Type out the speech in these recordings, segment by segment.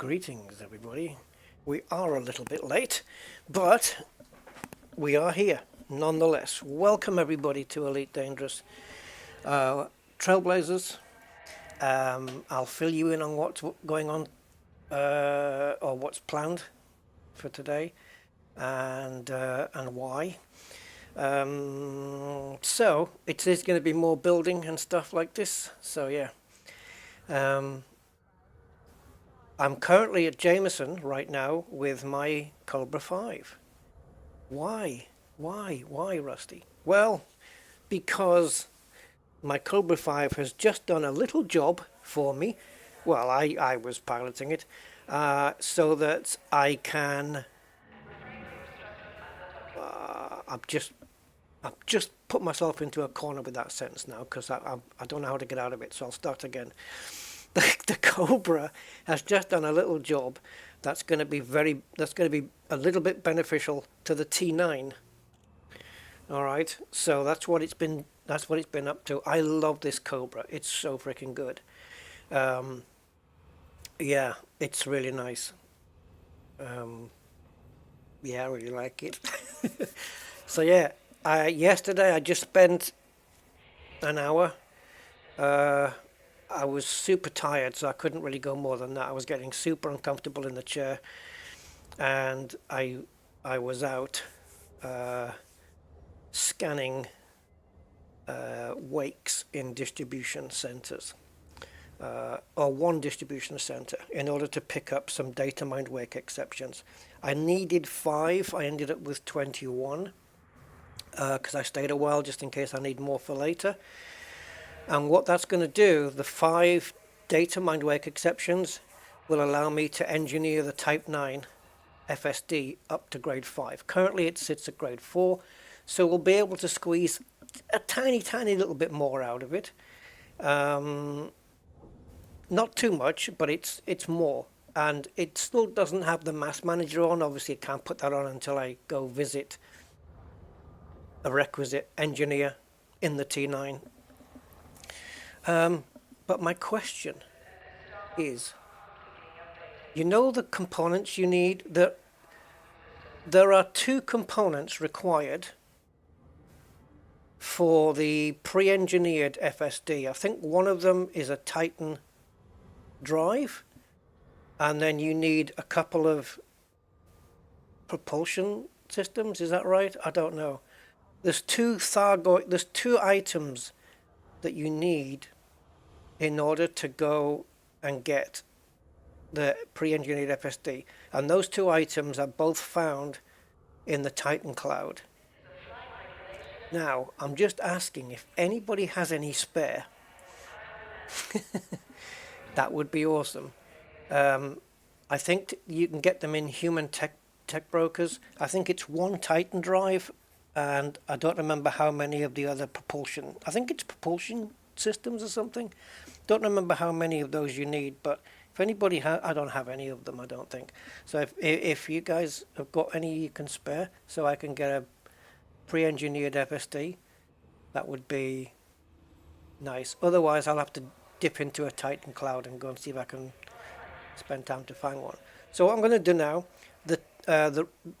Greetings everybody. We are a little bit late, but we are here nonetheless. Welcome everybody to Elite Dangerous Trailblazers. I'll fill you in on what's going on or what's planned for today and why. So it is going to be more building and stuff like this. So yeah. I'm currently at Jameson right now with my Cobra 5. Why, Rusty? Well, because my Cobra 5 has just done a little job for me. Well, I was piloting it, so that I can. I've just put myself into a corner with that sentence now because I don't know how to get out of it. So I'll start again. The Cobra has just done a little job that's going to be a little bit beneficial to the T9. All right, so that's what it's been up to. I love this Cobra. It's so freaking good. Yeah, it's really nice. Yeah, I really like it. So yeah, yesterday I just spent an hour. I was super tired, so I couldn't really go more than that. I was getting super uncomfortable in the chair, and I was out scanning wakes in distribution centers, or one distribution center, in order to pick up some data mined wake exceptions. I needed 5. I ended up with 21 because I stayed a while just in case I need more for later. And what that's going to do, the 5 data mined wake exceptions will allow me to engineer the Type 9 FSD up to grade 5. Currently it sits at grade 4, so we'll be able to squeeze a tiny little bit more out of it. Not too much, but it's more. And it still doesn't have the mass manager on. Obviously I can't put that on until I go visit a requisite engineer in the T9. But my question is, you know the components you need? There are 2 components required for the pre-engineered FSD. I think one of them is a Titan drive, and then you need a couple of propulsion systems. Is that right? I don't know. There's 2 items that you need in order to go and get the pre-engineered FSD, and those 2 items are both found in the Titan cloud. Now I'm just asking if anybody has any spare. That would be awesome. I think you can get them in human tech brokers. I think it's 1 Titan drive, and I don't remember how many of the other propulsion. I think it's propulsion systems or something. Don't remember how many of those you need, but if anybody I don't have any of them, I don't think. So if you guys have got any you can spare, so I can get a pre-engineered FSD, that would be nice. Otherwise I'll have to dip into a Titan cloud and go and see if I can spend time to find one. So what I'm going to do now,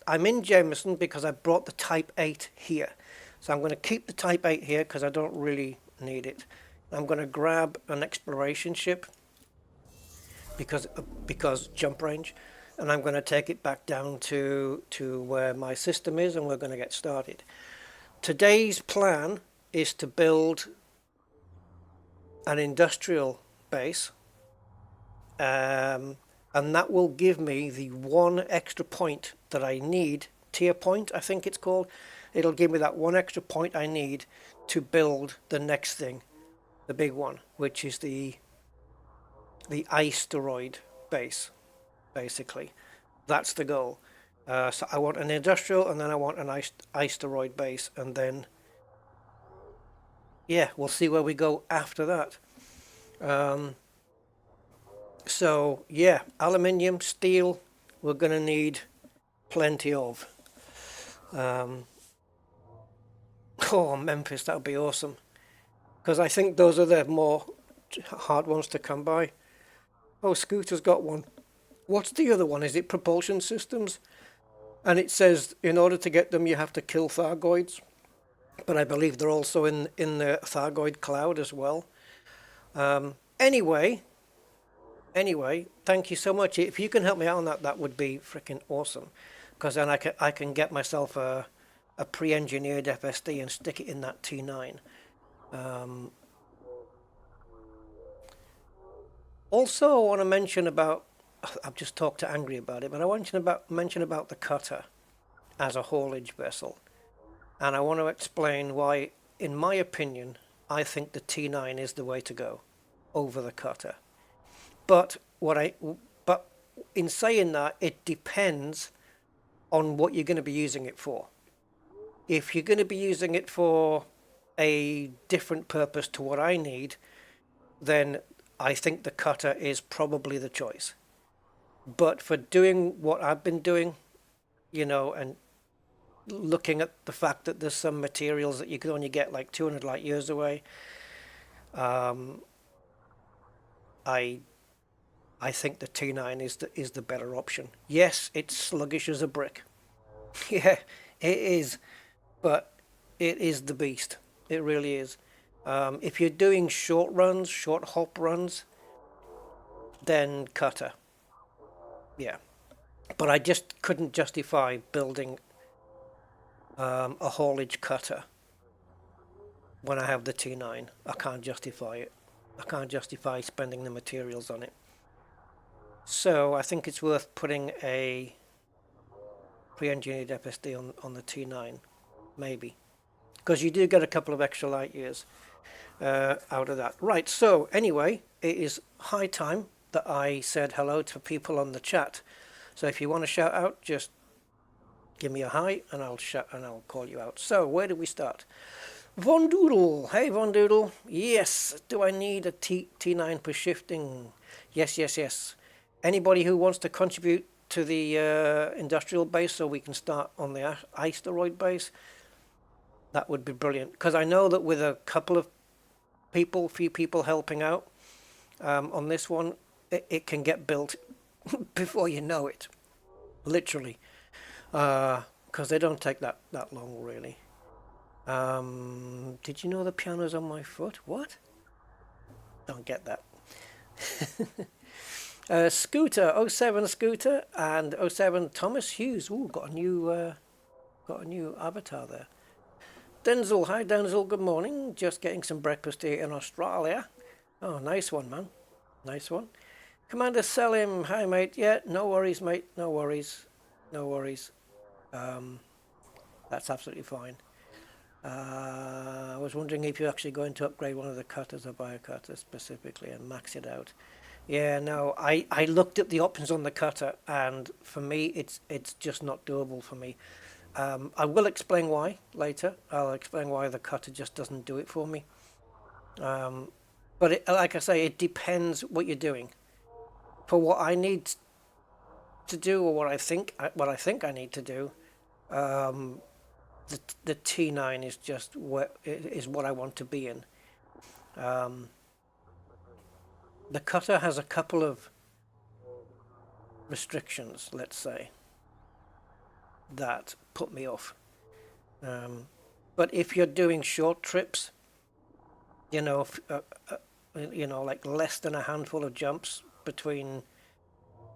I'm in Jameson because I brought the Type 8 here. So I'm going to keep the Type 8 here because I don't really need it. I'm going to grab an exploration ship because jump range, and I'm going to take it back down to where my system is, and we're going to get started. Today's plan is to build an industrial base, and that will give me the 1 extra point that I need, tier point I think it's called. It'll give me that 1 extra point I need to build the next thing, the big one, which is the ice-teroid base. Basically, that's the goal. So I want an industrial, and then I want an ice-teroid base, and then yeah, we'll see where we go after that. So yeah, aluminium, steel, we're going to need plenty of. Oh, Memphis, that would be awesome, because I think those are the more hard ones to come by. Oh, Scooter's got one. What's the other one? Is it propulsion systems? And it says in order to get them, you have to kill Thargoids. But I believe they're also in the Thargoid cloud as well. Anyway, thank you so much. If you can help me out on that, that would be freaking awesome. Because then I can get myself a pre-engineered FSD and stick it in that T9. Also, I want to mention about, I've just talked to Angry about it, but I want to mention about the cutter as a haulage vessel. And I want to explain why, in my opinion, I think the T9 is the way to go over the cutter. But in saying that, it depends on what you're going to be using it for. If you're going to be using it for a different purpose to what I need, then I think the cutter is probably the choice. But for doing what I've been doing, you know, and looking at the fact that there's some materials that you can only get like 200 light years away, I think the T9 is the better option. Yes, it's sluggish as a brick. Yeah, it is, but it is the beast. It really is. If you're doing short runs, short hop runs, then cutter. Yeah, but I just couldn't justify building a haulage cutter when I have the T9. I can't justify it. I can't justify spending the materials on it. So I think it's worth putting a pre-engineered FSD on the T9, maybe, because you do get a couple of extra light years out of that. Right, so anyway, it is high time that I said hello to people on the chat. So if you want to shout out, just give me a hi and I'll call you out. So where do we start? Von Doodle. Hey Von Doodle. Yes, do I need a T9 for shifting? Yes. Anybody who wants to contribute to the industrial base so we can start on the ice-teroid base, that would be brilliant. Because I know that with a couple of few people helping out on this one, it can get built before you know it, literally. Because they don't take that long, really. Did you know the piano's on my foot? What? Don't get that. Scooter, 07 Scooter, and 07 Thomas Hughes. Ooh, got a new avatar there. Denzel, hi Denzel, good morning. Just getting some breakfast here in Australia. Oh, nice one, man. Nice one. Commander Selim, hi mate. Yeah, no worries, mate. No worries. That's absolutely fine. I was wondering if you're actually going to upgrade one of the cutters or buy a cutter specifically and max it out. Yeah, no, I looked at the options on the cutter, and for me, it's just not doable for me. I will explain why later. I'll explain why the cutter just doesn't do it for me. But like I say, it depends what you're doing. For what I need to do, or what I think I need to do, the T9 is just what I want to be in. The cutter has a couple of restrictions, let's say, that put me off. But if you're doing short trips, you know, like less than a handful of jumps between,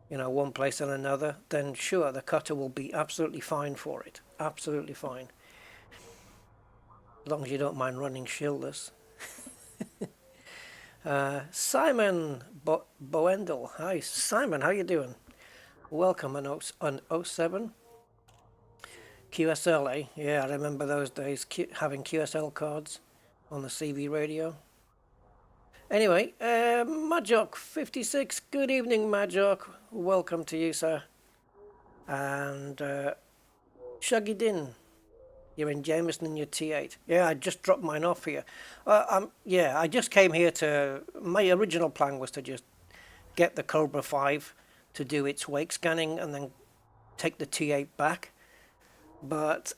one place and another, then sure, the cutter will be absolutely fine for it. Absolutely fine. As long as you don't mind running shieldless. Simon Boendel. Hi, Simon. How you doing? Welcome on 07. QSL, eh? Yeah, I remember those days, having QSL cards on the CV radio. Anyway, Majok56. Good evening, Majok. Welcome to you, sir. And Shuggy Din. You're in Jameson in your T8. Yeah, I just dropped mine off here. Yeah, I just came here my original plan was to just get the Cobra 5 to do its wake scanning and then take the T8 back. But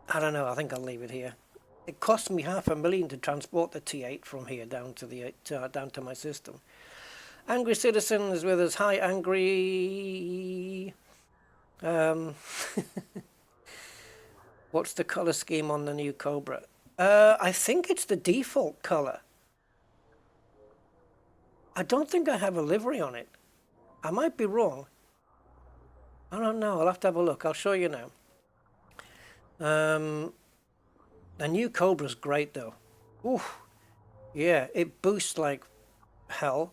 I don't know, I think I'll leave it here. It cost me $500,000 to transport the T8 from here down to my system. Angry Citizen is with us. Hi, Angry. What's the color scheme on the new Cobra? I think it's the default color. I don't think I have a livery on it. I might be wrong. I don't know. I'll have to have a look. I'll show you now. The new Cobra's great though. Ooh, yeah, it boosts like hell.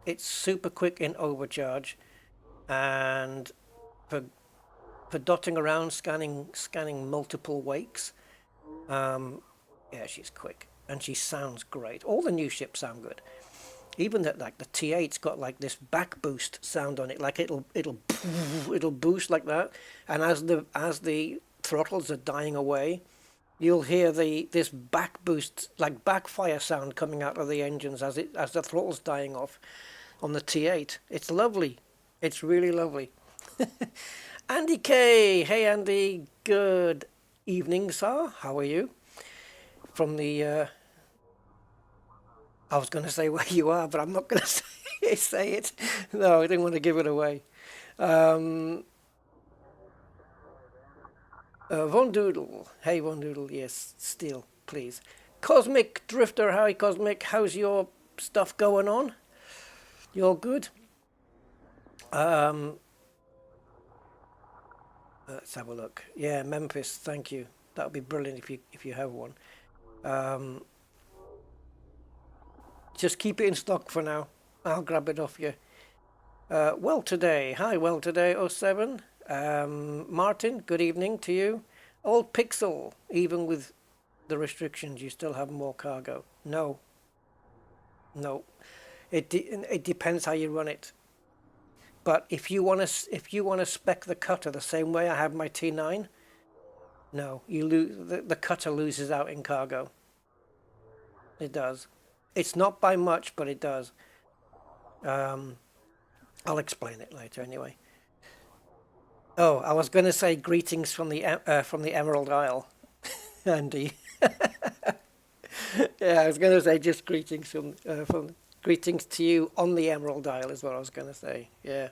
It's super quick in overcharge, and for dotting around, scanning multiple wakes. Yeah, she's quick and she sounds great. All the new ships sound good. Even that, like the T8's got like this back boost sound on it, like it'll boost like that, and as the throttles are dying away, you'll hear this back boost, like backfire sound coming out of the engines as the throttle's dying off on the T8. It's lovely. It's really lovely. Andy K. Hey Andy, good evening, sir. How are you? From the I was going to say where you are, but I'm not going to say it. No, I didn't want to give it away. Von Doodle. Hey, Von Doodle. Yes, still, please. Cosmic Drifter. Hi, Cosmic. How's your stuff going on? You all good? Let's have a look. Yeah, Memphis. Thank you. That would be brilliant if you have one. Just keep it in stock for now. I'll grab it off you. Well today. Hi, well today, 07. Martin, good evening to you. Old Pixel, even with the restrictions, you still have more cargo. No. No. It depends how you run it. But if you want to spec the cutter the same way I have my T9, no, you lose the cutter loses out in cargo. It does. It's not by much, but it does. I'll explain it later anyway. Oh, I was going to say greetings from the Emerald Isle, Andy. Yeah, I was going to say just greetings from greetings to you on the Emerald Isle is what I was going to say. Yeah.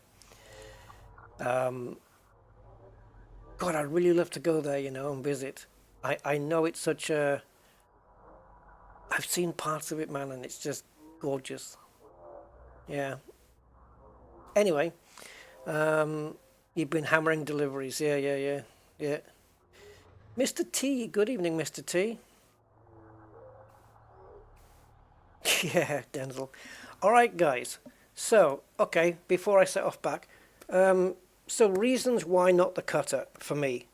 God, I'd really love to go there, and visit. I know it's such a. I've seen parts of it, man, and it's just gorgeous. Yeah. Anyway, you've been hammering deliveries. Yeah. Mr. T, good evening, Mr. T. Yeah, Denzel. All right, guys. So, okay, before I set off back, so reasons why not the cutter for me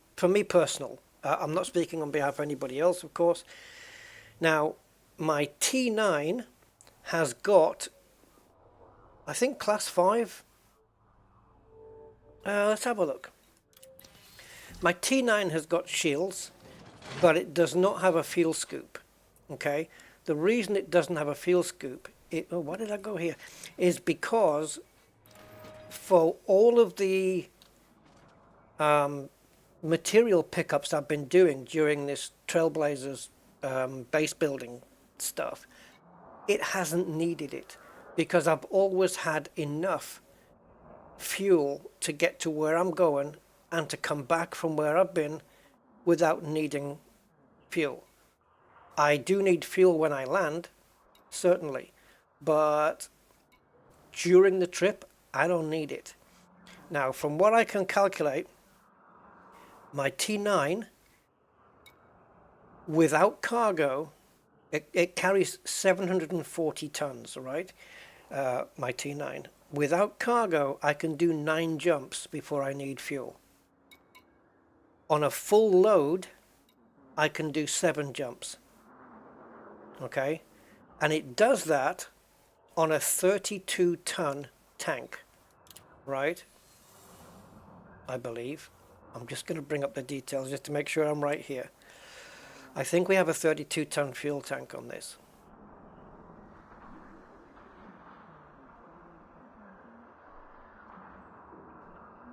personal. I'm not speaking on behalf of anybody else, of course. Now, my T9 has got, I think, class 5. Let's have a look. My T9 has got shields, but it does not have a fuel scoop. Okay? The reason it doesn't have a fuel scoop, why did I go here? Is because for all of the material pickups I've been doing during this Trailblazers base building stuff, it hasn't needed it because I've always had enough fuel to get to where I'm going and to come back from where I've been without needing fuel. I do need fuel when I land, certainly, but during the trip I don't need it. Now, from what I can calculate, my T9 without cargo, it carries 740 tons, right? My T9. Without cargo, I can do 9 jumps before I need fuel. On a full load, I can do 7 jumps. Okay? And it does that on a 32-ton tank, right? I believe. I'm just going to bring up the details just to make sure I'm right here. I think we have a 32-ton fuel tank on this.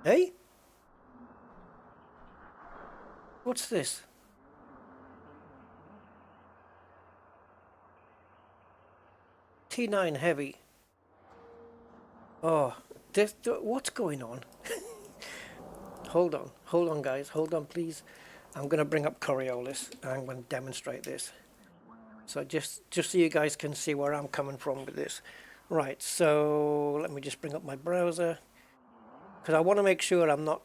Hey? What's this? T9 heavy. Oh, what's going on? Hold on, guys. Hold on, please. I'm going to bring up Coriolis and I'm going to demonstrate this. So just so you guys can see where I'm coming from with this. Right, so let me just bring up my browser because I want to make sure I'm not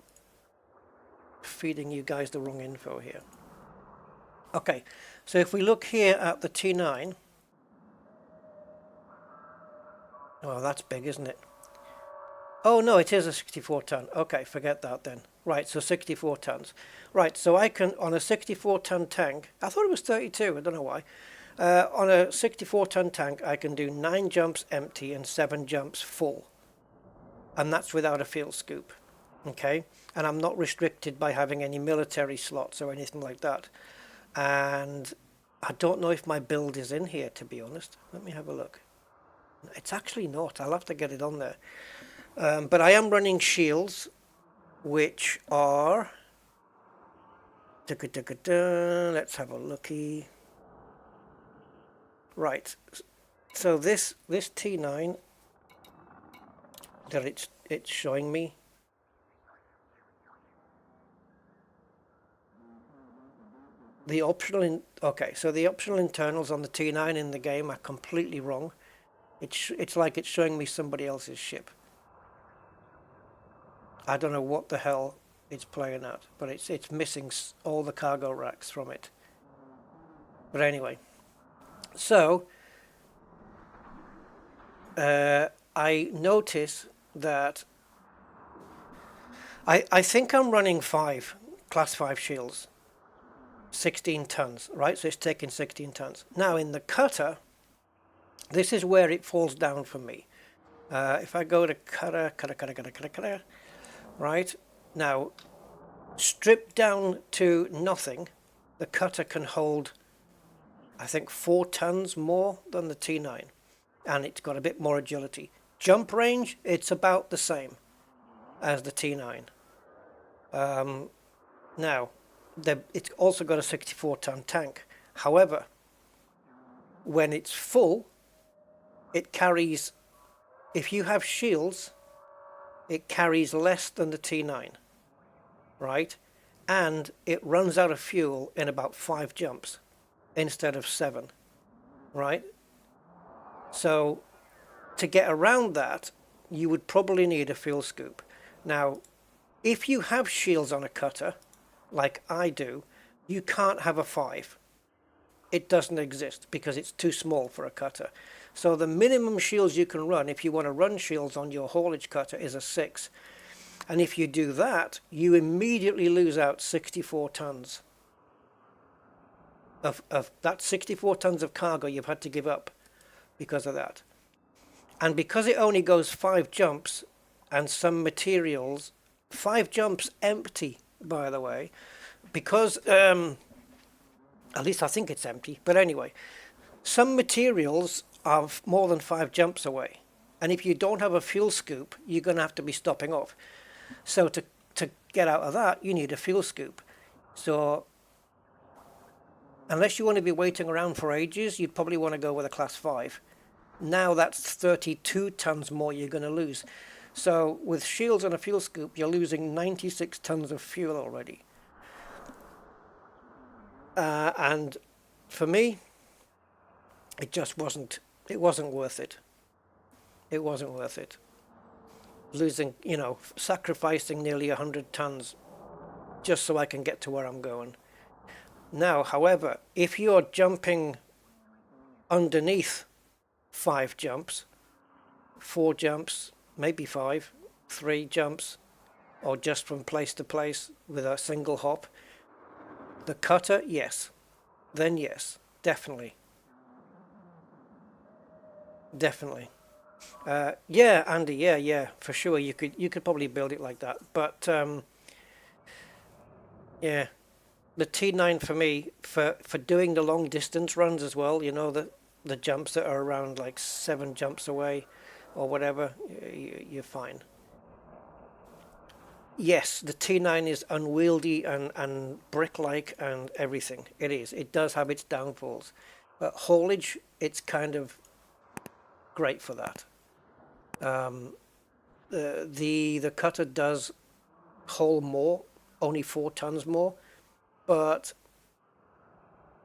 feeding you guys the wrong info here. Okay, so if we look here at the T9, oh, that's big, isn't it? Oh no, it is a 64 ton. Okay, forget that then. Right, so 64 tons. Right, so I can, on a 64 ton tank, I thought it was 32, I don't know why. On a 64 ton tank, I can do 9 jumps empty and 7 jumps full. And that's without a field scoop. Okay, and I'm not restricted by having any military slots or anything like that. And I don't know if my build is in here, to be honest. Let me have a look. It's actually not. I'll have to get it on there. But I am running shields, which are... Let's have a looky. Right. So this T9 that it's showing me, the optional so the optional internals on the T9 in the game are completely wrong. It's like it's showing me somebody else's ship. I don't know what the hell it's playing at, but it's missing all the cargo racks from it. But anyway, so I notice that I think I'm running 5 class 5 shields, 16 tons, right? So it's taking 16 tons. Now in the cutter, this is where it falls down for me. If I go to cutter, right? Now, stripped down to nothing, the cutter can hold, I think, 4 tons more than the T9. And it's got a bit more agility. Jump range, it's about the same as the T9. Now, it's also got a 64 ton tank. However, when it's full, it carries, if you have shields, it carries less than the T9, right? And it runs out of fuel in about 5 jumps instead of 7, right? So to get around that, you would probably need a fuel scoop. Now, if you have shields on a cutter, like I do, you can't have a 5. It doesn't exist because it's too small for a cutter. So the minimum shields you can run, if you want to run shields on your haulage cutter, is a 6. And if you do that, you immediately lose out 64 tons. Of that 64 tons of cargo you've had to give up because of that. And because it only goes 5 jumps and some materials, 5 jumps empty, by the way, because, at least I think it's empty, but anyway, some materials are more than 5 jumps away. And if you don't have a fuel scoop, you're going to have to be stopping off. So to get out of that, you need a fuel scoop. So unless you want to be waiting around for ages, you'd probably want to go with a class 5. Now that's 32 tons more you're going to lose. So with shields and a fuel scoop, you're losing 96 tons of fuel already. And for me, it just wasn't worth it. It wasn't worth it. Losing, sacrificing nearly 100 tons just so I can get to where I'm going. Now, however, if you're jumping underneath 5 jumps, 4 jumps, maybe 5, 3 jumps, or just from place to place with a single hop, the cutter, yes. Then yes, definitely. Definitely. Yeah, Andy, yeah, for sure. You could probably build it like that. But yeah, the T9 for me, for doing the long distance runs as well, the jumps that are around like 7 jumps away or whatever, you're fine. Yes, the T9 is unwieldy and brick-like and everything. It is. It does have its downfalls. But haulage, it's kind of great for that. The cutter does haul more, only 4 tons more, but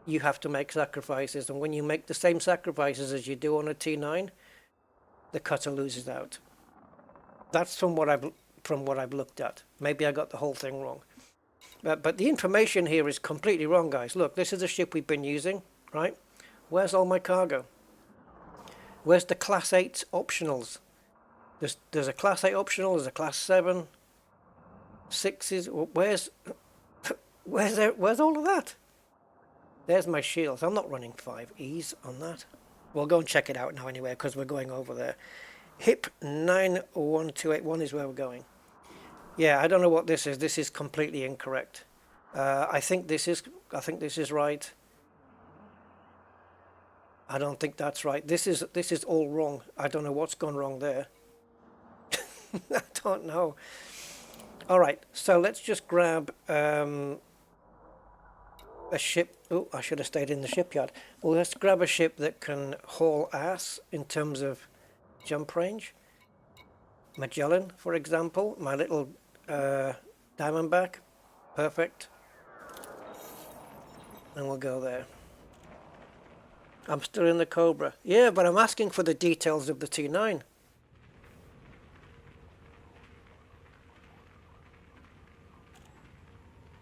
you have to make sacrifices, and when you make the same sacrifices as you do on a T9, the cutter loses out. That's from what I've looked at. Maybe I got the whole thing wrong. But the information here is completely wrong, guys. Look, this is a ship we've been using, right? Where's all my cargo? Where's the Class 8 optionals? There's a Class 8 optional, there's a Class 7, 6s. Where's all of that? There's my shields. I'm not running 5Es on that. We'll go and check it out now anyway, because we're going over there. HIP 91281 is where we're going. Yeah, I don't know what this is. This is completely incorrect. I think this is right. I don't think that's right. This is all wrong. I don't know what's gone wrong there. I don't know. All right, so let's just grab a ship. Oh, I should have stayed in the shipyard. Well, let's grab a ship that can haul ass in terms of jump range. Magellan, for example, my little Diamondback. Perfect. And we'll go there. I'm still in the Cobra. Yeah, but I'm asking for the details of the T9.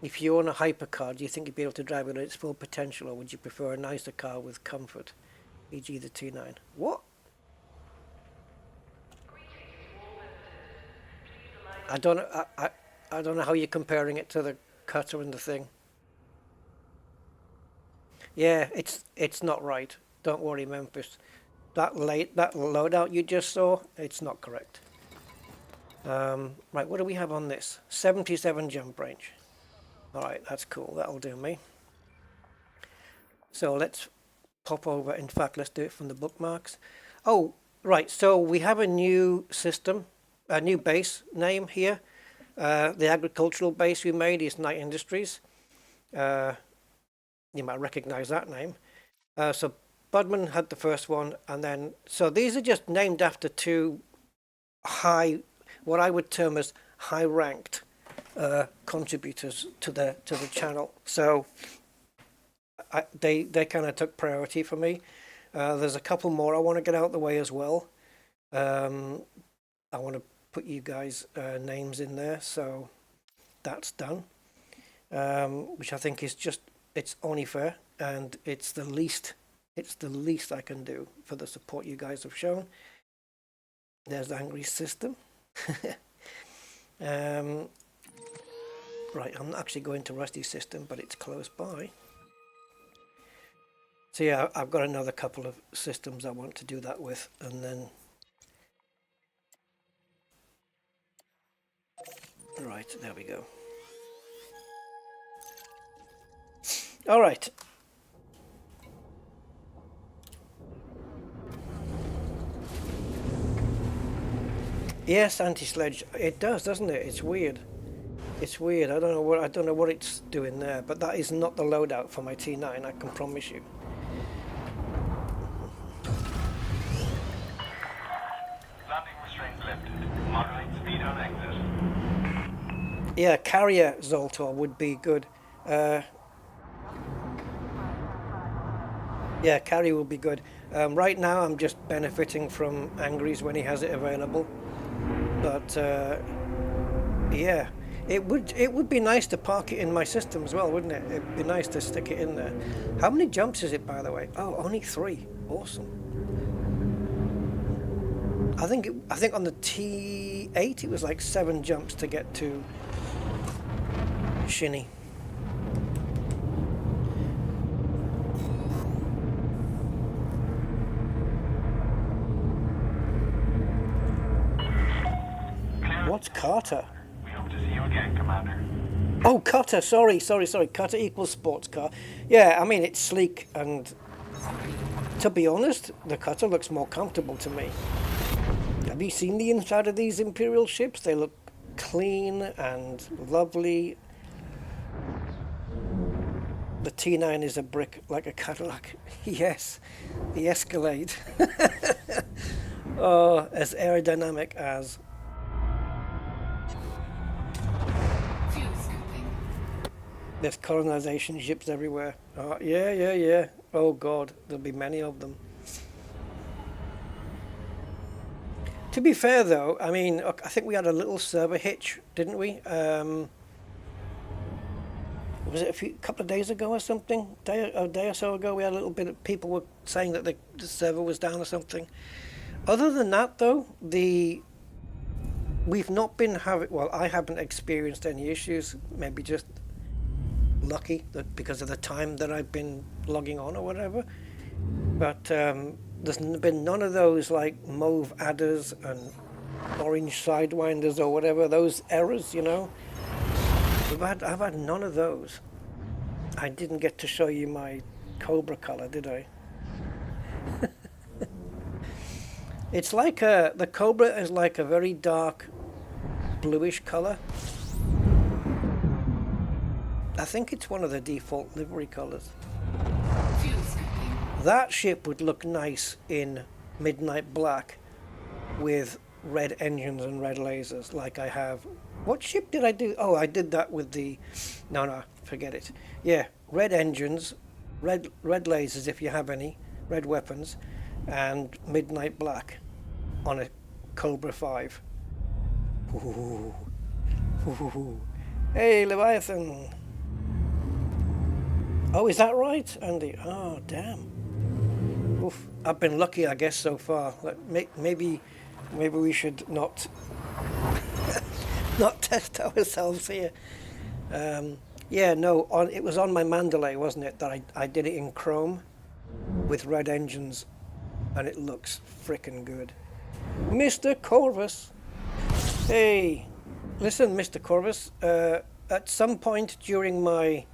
If you own a hypercar, do you think you'd be able to drive it at its full potential, or would you prefer a nicer car with comfort, e.g. the T9? What? I don't know how you're comparing it to the cutter and the thing. Yeah, it's not right. Don't worry, Memphis. That loadout you just saw, it's not correct. Right, what do we have on this? 77 jump range. Alright, that's cool. That'll do me. So let's pop over. In fact, let's do it from the bookmarks. Oh, right. So we have a new system, a new base name here. The agricultural base we made is Knight Industries. You might recognize that name. So Budman had the first one, and then so these are just named after two what I would term as high-ranked contributors to the channel. So they kind of took priority for me. There's a couple more I want to get out of the way as well. I want to put you guys names in there, so that's done. Which I think is just, it's only fair, and it's the least I can do for the support you guys have shown. There's Angry System. Right, I'm not actually going to Rusty System, but it's close by. So yeah, I've got another couple of systems I want to do that with, and then... Right, there we go. All right. Yes, anti-sledge. It does, doesn't it? It's weird. It's weird. I don't know what it's doing there, but that is not the loadout for my T9. I can promise you. Landing restraints lifted. Moderate speed on exit. Yeah, carrier Zoltor would be good. Yeah, carrier would be good. Right now, I'm just benefiting from Angry's when he has it available. But yeah. It would be nice to park it in my system as well, wouldn't it? It'd be nice to stick it in there. How many jumps is it, by the way? Oh, only 3. Awesome. I think on the T8 it was like 7 jumps to get to Shinny. What's Carter? Again, Commander. Oh, cutter, sorry. Cutter equals sports car. Yeah, I mean, it's sleek, and to be honest, the cutter looks more comfortable to me. Have you seen the inside of these Imperial ships? They look clean and lovely. The T9 is a brick like a Cadillac. Yes, the Escalade. Oh, as aerodynamic as... There's colonization ships everywhere. Oh, yeah, yeah, yeah. Oh God, there'll be many of them. To be fair though, I mean, I think we had a little server hitch, didn't we? Was it a couple of days ago or something? A day or so ago, we had a little bit of people were saying that the server was down or something. Other than that though, we've not been having, well, I haven't experienced any issues, maybe just lucky that because of the time that I've been logging on or whatever. But there's been none of those like mauve adders and orange sidewinders or whatever, those errors, you know. I've had none of those. I didn't get to show you my Cobra color, did I? It's like the Cobra is like a very dark bluish color. I think it's one of the default livery colors. That ship would look nice in midnight black with red engines and red lasers like I have. What ship did I do? Oh, I did that with the... No, forget it. Yeah, red engines, red lasers if you have any, red weapons, and midnight black on a Cobra 5. Ooh. Ooh. Hey, Leviathan! Oh, is that right, Andy? Oh, damn. Oof. I've been lucky, I guess, so far. Maybe we should not not test ourselves here. Yeah, no, it was on my Mandalay, wasn't it, that I did it in Chrome with red engines, and it looks frickin' good. Mr. Corvus! Hey, listen, Mr. Corvus, at some point during my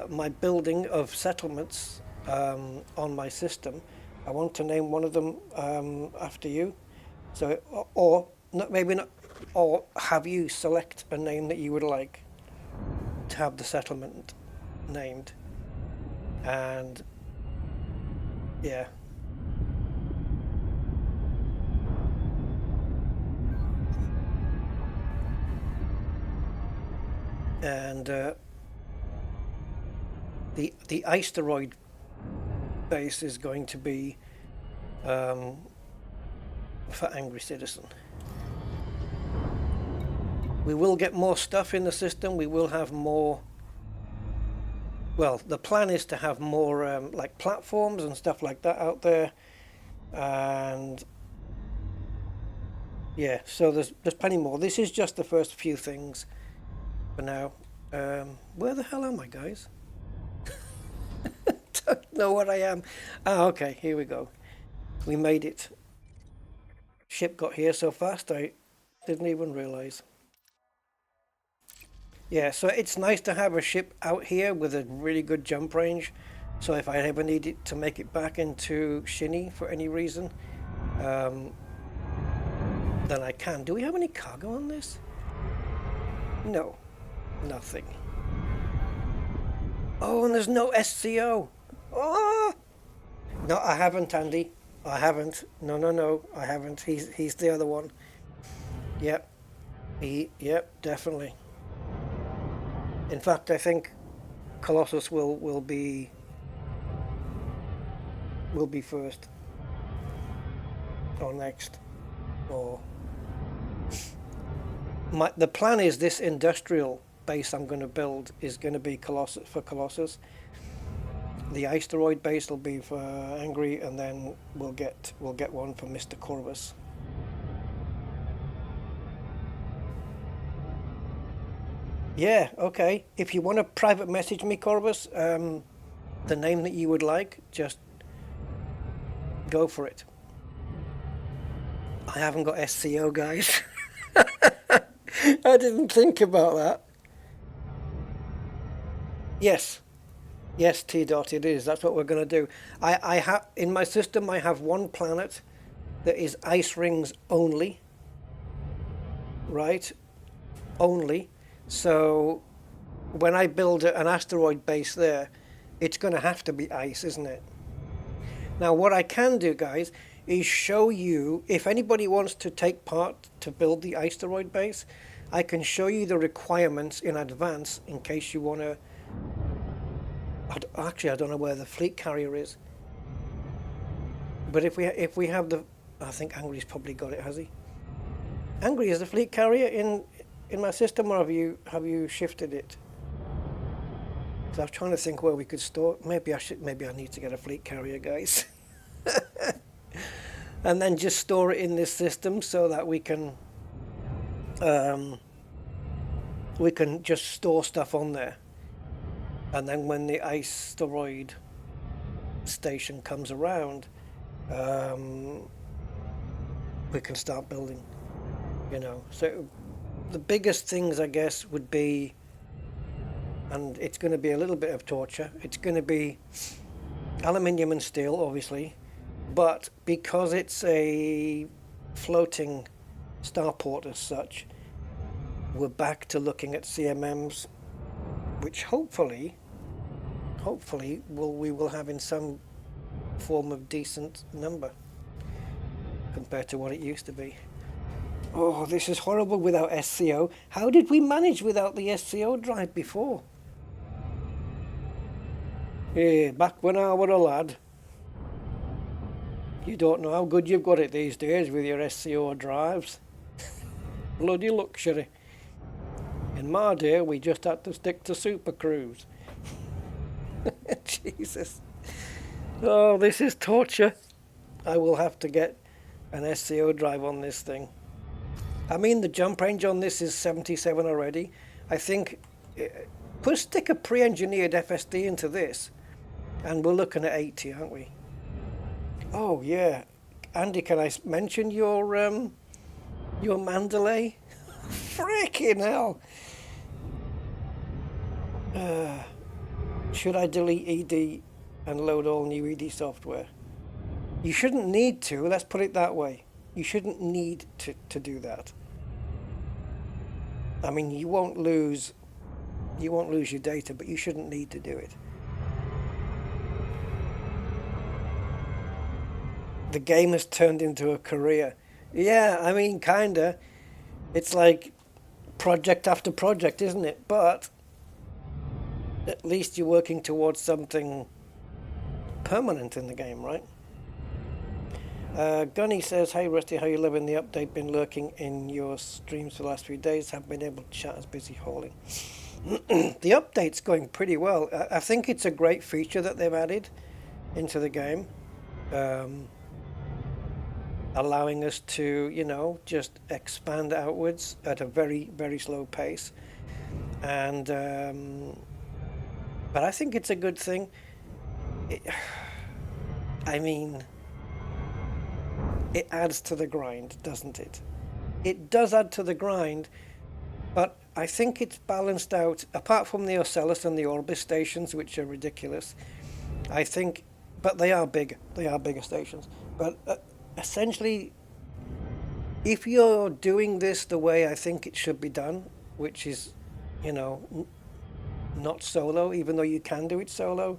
my building of settlements on my system, I want to name one of them after you. So, or maybe not, or have you select a name that you would like to have the settlement named, and yeah. And the ice-teroid base is going to be for Angry Citizen. We will get more stuff in the system. We will have more. Well, the plan is to have more like platforms and stuff like that out there, and yeah. So there's plenty more. This is just the first few things for now. Where the hell am I, guys? Don't know what I am. Ah, okay, here we go. We made it. Ship got here so fast I didn't even realize. Yeah, so it's nice to have a ship out here with a really good jump range. So if I ever need it to make it back into Shinny for any reason, then I can. Do we have any cargo on this? No, nothing. Oh, and there's no SCO. Oh! No, I haven't, Andy. I haven't. No, I haven't. He's the other one. Yep. Yep, definitely. In fact, I think Colossus will be first or next. Or the plan is this industrial base I'm going to build is going to be Colossus. The ice-teroid base will be for Angry, and then we'll get one for Mr. Corvus. Yeah, okay. If you want to private message me, Corvus, the name that you would like, just go for it. I haven't got SCO, guys. I didn't think about that. Yes, T-Dot, it is. That's what we're going to do. I have in my system. I have one planet that is ice rings only. Right, only. So when I build an asteroid base there, it's going to have to be ice, isn't it? Now, what I can do, guys, is show you if anybody wants to take part to build the ice-teroid base. I can show you the requirements in advance in case you want to. Actually, I don't know where the fleet carrier is. But if we have the, I think Angry's probably got it, has he? Angry, is the fleet carrier in my system, or have you shifted it? So I was trying to think where we could store. Maybe I need to get a fleet carrier, guys. And then just store it in this system so that we can just store stuff on there. And then when the ice-teroid station comes around, we can start building, you know. So the biggest things, I guess, would be, and it's going to be a little bit of torture, it's going to be aluminium and steel, obviously, but because it's a floating starport as such, we're back to looking at CMMs, which hopefully we will have in some form of decent number compared to what it used to be. Oh, this is horrible without SCO. How did we manage without the SCO drive before? Yeah, back when I were a lad. You don't know how good you've got it these days with your SCO drives. Bloody luxury. In my day, we just had to stick to Super Cruise. Jesus. Oh, this is torture. I will have to get an SCO drive on this thing. I mean, the jump range on this is 77 already. I think, stick a pre-engineered FSD into this, and we're looking at 80, aren't we? Oh, yeah. Andy, can I mention your Mandalay? Freaking hell. Should I delete ED and load all new ED software? You shouldn't need to, let's put it that way. You shouldn't need to do that. I mean, you won't lose your data, but you shouldn't need to do it. The game has turned into a career. Yeah, I mean, kinda. It's like project after project, isn't it? But at least you're working towards something permanent in the game, right? Gunny says, "Hey Rusty, how you living? The update been lurking in your streams for the last few days. Haven't been able to chat as busy hauling." The update's going pretty well. I think it's a great feature that they've added into the game, allowing us to, you know, just expand outwards at a very, very slow pace. And but I think it's a good thing. I mean, it adds to the grind, doesn't it? It does add to the grind, but I think it's balanced out, apart from the Ocellus and the Orbis stations, which are ridiculous. I think, but they are big. They are bigger stations. But essentially, if you're doing this the way I think it should be done, which is, you know, not solo, even though you can do it solo,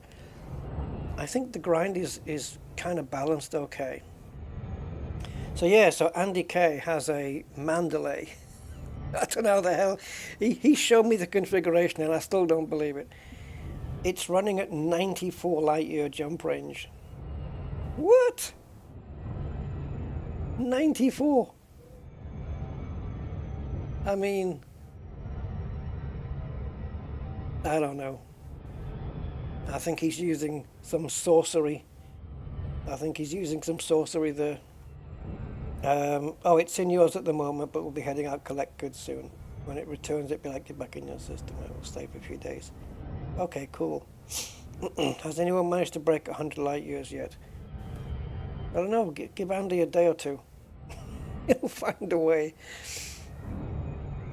I think the grind is kind of balanced okay. So yeah, so Andy K has a Mandalay. I don't know how the hell. He showed me the configuration and I still don't believe it. It's running at 94 light year jump range. What? 94? I mean, I don't know. I think he's using some sorcery. There. Oh, it's in yours at the moment, but we'll be heading out collect goods soon. When it returns, it'll be like it back in your system. It will stay for a few days. Okay, cool. Has anyone managed to break 100 light years yet? I don't know. Give Andy a day or two. He'll find a way.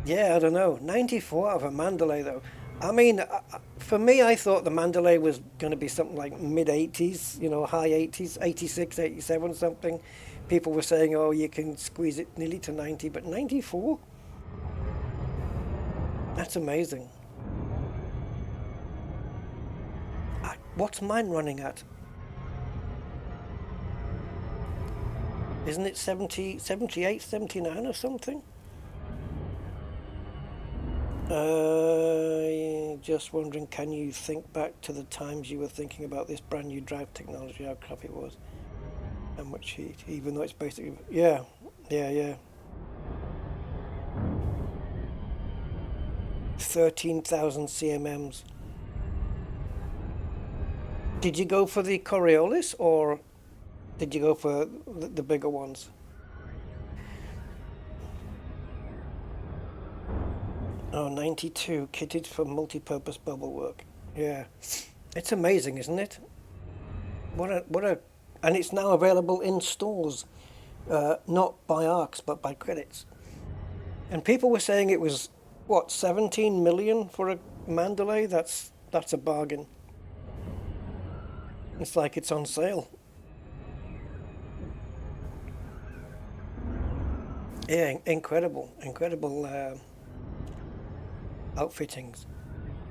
Yeah, I don't know. 94 out of a Mandalay, though. I mean, for me, I thought the Mandalay was going to be something like mid-80s, you know, high 80s, 86, 87, something. People were saying, oh, you can squeeze it nearly to 90, but 94? That's amazing. What's mine running at? Isn't it 70, 78, 79 or something? Just wondering, can you think back to the times you were thinking about this brand new drive technology, how crap it was? How much heat, even though it's basically, yeah. 13,000 CMMs. Did you go for the Coriolis or did you go for the bigger ones? Oh, 92, kitted for multi-purpose bubble work. Yeah, it's amazing, isn't it? And it's now available in stores, not by ARCs, but by credits. And people were saying it was, what, 17 million for a Mandalay? That's a bargain. It's like it's on sale. Yeah, incredible outfittings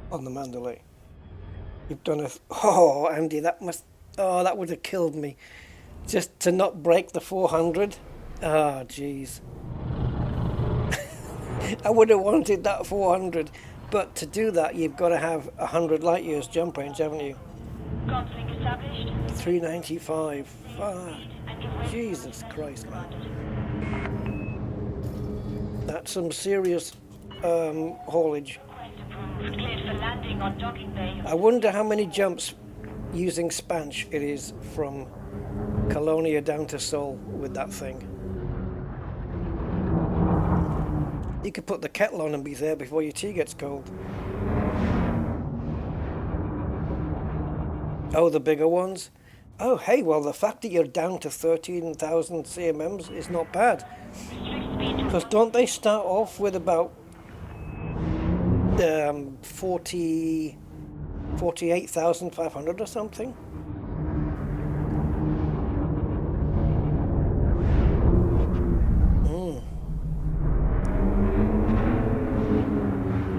on the Mandalay. You've done oh, Andy, that would have killed me. Just to not break the 400. Oh, jeez. I would have wanted that 400, but to do that, you've got to have 100 light years jump range, haven't you? 395. Ah, Jesus Christ, man. That's some serious haulage. I wonder how many jumps using spanch it is from Colonia down to Seoul with that thing. You could put the kettle on and be there before your tea gets cold. Oh, the bigger ones? Oh, hey, well, the fact that you're down to 13,000 CMMs is not bad. Because don't they start off with about 48,500 or something?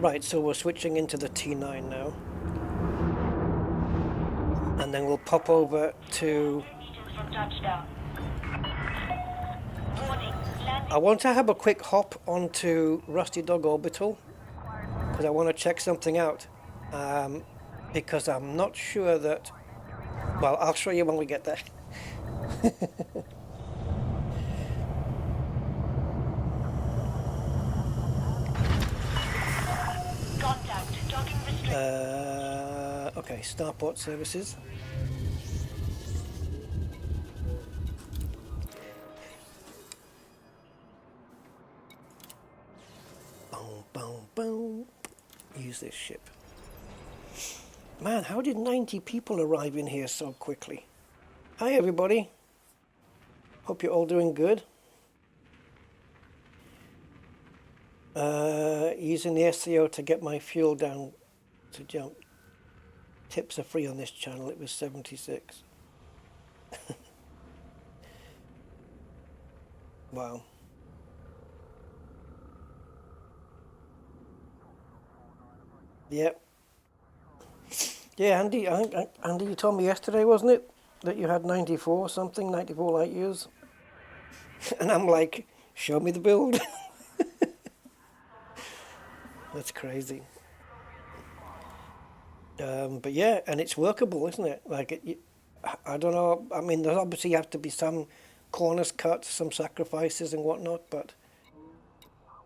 Right, so we're switching into the T9 now. And then we'll pop over to... I want to have a quick hop onto Rusty Dog Orbital because I want to check something out. Because I'm not sure that... Well, I'll show you when we get there. Okay, Starport services. Boom, boom, boom. Use this ship. Man, how did 90 people arrive in here so quickly? Hi, everybody. Hope you're all doing good. Using the SEO to get my fuel down to jump. Tips are free on this channel. It was 76. Wow. Yep. Yeah, Andy, Andy, you told me yesterday, wasn't it, that you had 94 something, 94 light years? And I'm like, show me the build. That's crazy. But yeah, and it's workable, isn't it? Like, I don't know, I mean, there's obviously have to be some corners cut, some sacrifices and whatnot, but...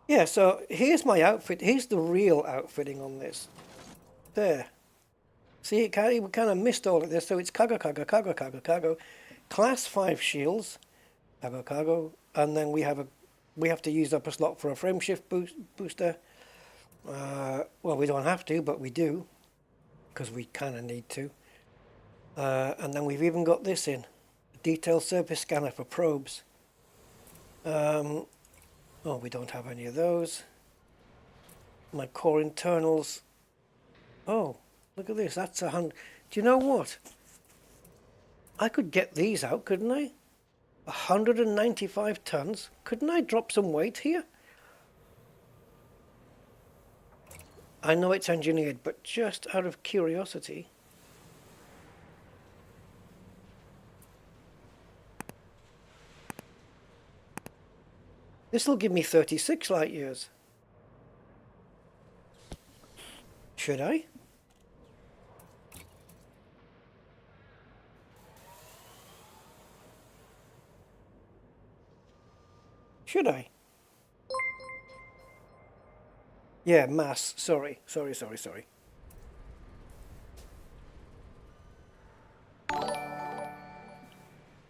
Yeah, so here's my outfit. Here's the real outfitting on this. There. See, we kind of missed all of this, so it's cargo, class 5 shields, cargo, and then we have to use up a slot for a frame shift booster. Well, we don't have to, but we do, because we kind of need to. And then we've even got this in, a detailed surface scanner for probes. Oh, we don't have any of those. My core internals. Oh, look at this, that's 100. Do you know what? I could get these out, couldn't I? 195 tons. Couldn't I drop some weight here? I know it's engineered, but just out of curiosity. This will give me 36 light years. Should I? Should I? Yeah, mass. Sorry.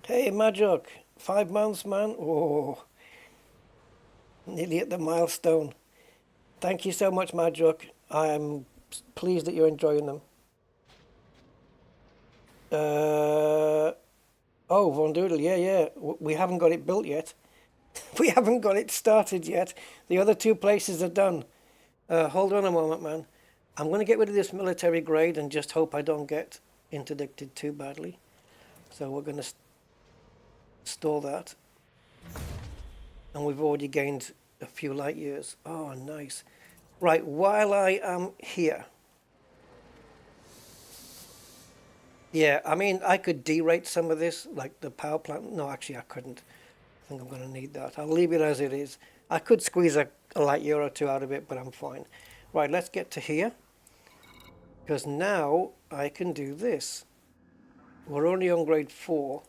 Hey, Majok. 5 months, man. Oh, nearly at the milestone. Thank you so much, Majok. I'm pleased that you're enjoying them. Oh, Von Doodle, yeah. We haven't got it built yet. We haven't got it started yet. The other 2 places are done. Hold on a moment, man. I'm going to get rid of this military grade and just hope I don't get interdicted too badly. So we're going to store that. And we've already gained a few light years. Oh, nice. Right, while I am here. Yeah, I mean, I could derate some of this, like the power plant. No, actually, I couldn't. I think I'm going to need that. I'll leave it as it is. I could squeeze a light year or 2 out of it, but I'm fine. Right, let's get to here. Because now I can do this. We're only on grade 4.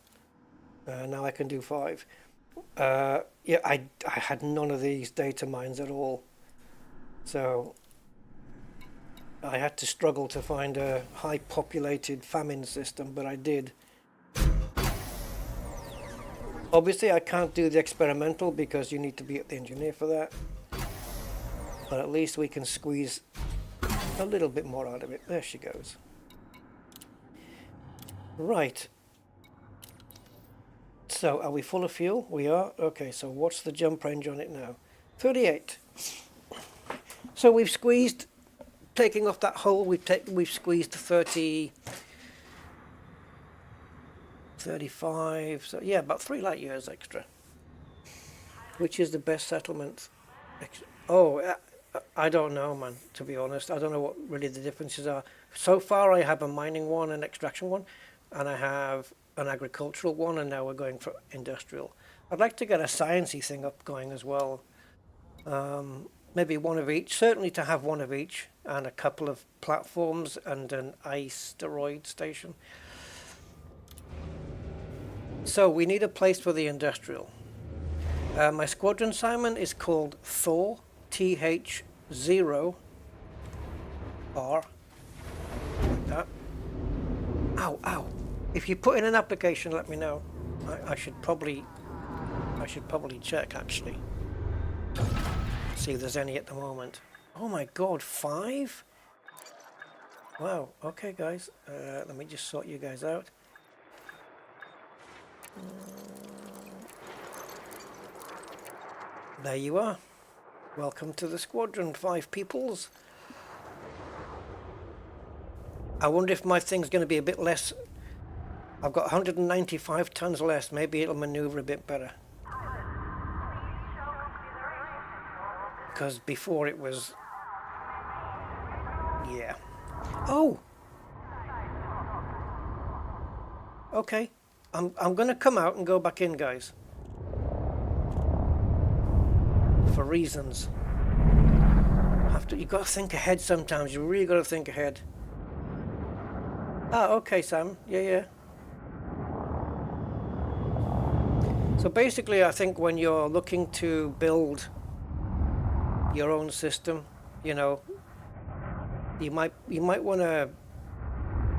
Now I can do 5. Yeah, I had none of these data mines at all. So I had to struggle to find a high populated famine system, but I did. Obviously I can't do the experimental because you need to be the engineer for that. But at least we can squeeze a little bit more out of it. There she goes. Right. So are we full of fuel? We are. Okay, so what's the jump range on it now? 38. So we've squeezed, taking off that hole, we've squeezed 30, 35, so yeah, about 3 light years extra. Which is the best settlement? Oh, I don't know, man, to be honest. I don't know what really the differences are. So far I have a mining one, an extraction one, and I have an agricultural one, and now we're going for industrial. I'd like to get a sciencey thing up going as well. Maybe one of each, certainly to have one of each, and a couple of platforms and an ice-teroid station. So we need a place for the industrial. My squadron, Simon, is called Thor, TH0R. Like that. Ow. If you put in an application, let me know. I should probably check, actually. See if there's any at the moment. Oh my god, 5? Wow, okay guys, let me just sort you guys out. There you are. Welcome to the squadron, 5 peoples. I wonder if my thing's going to be a bit less. I've got 195 tons less, maybe it'll maneuver a bit better. Because before it was, yeah. Oh, okay. I'm gonna come out and go back in, guys. For reasons. You got to think ahead sometimes. You really got to think ahead. Ah, okay, Sam. Yeah. So basically, I think when you're looking to build your own system, you know, you might want to,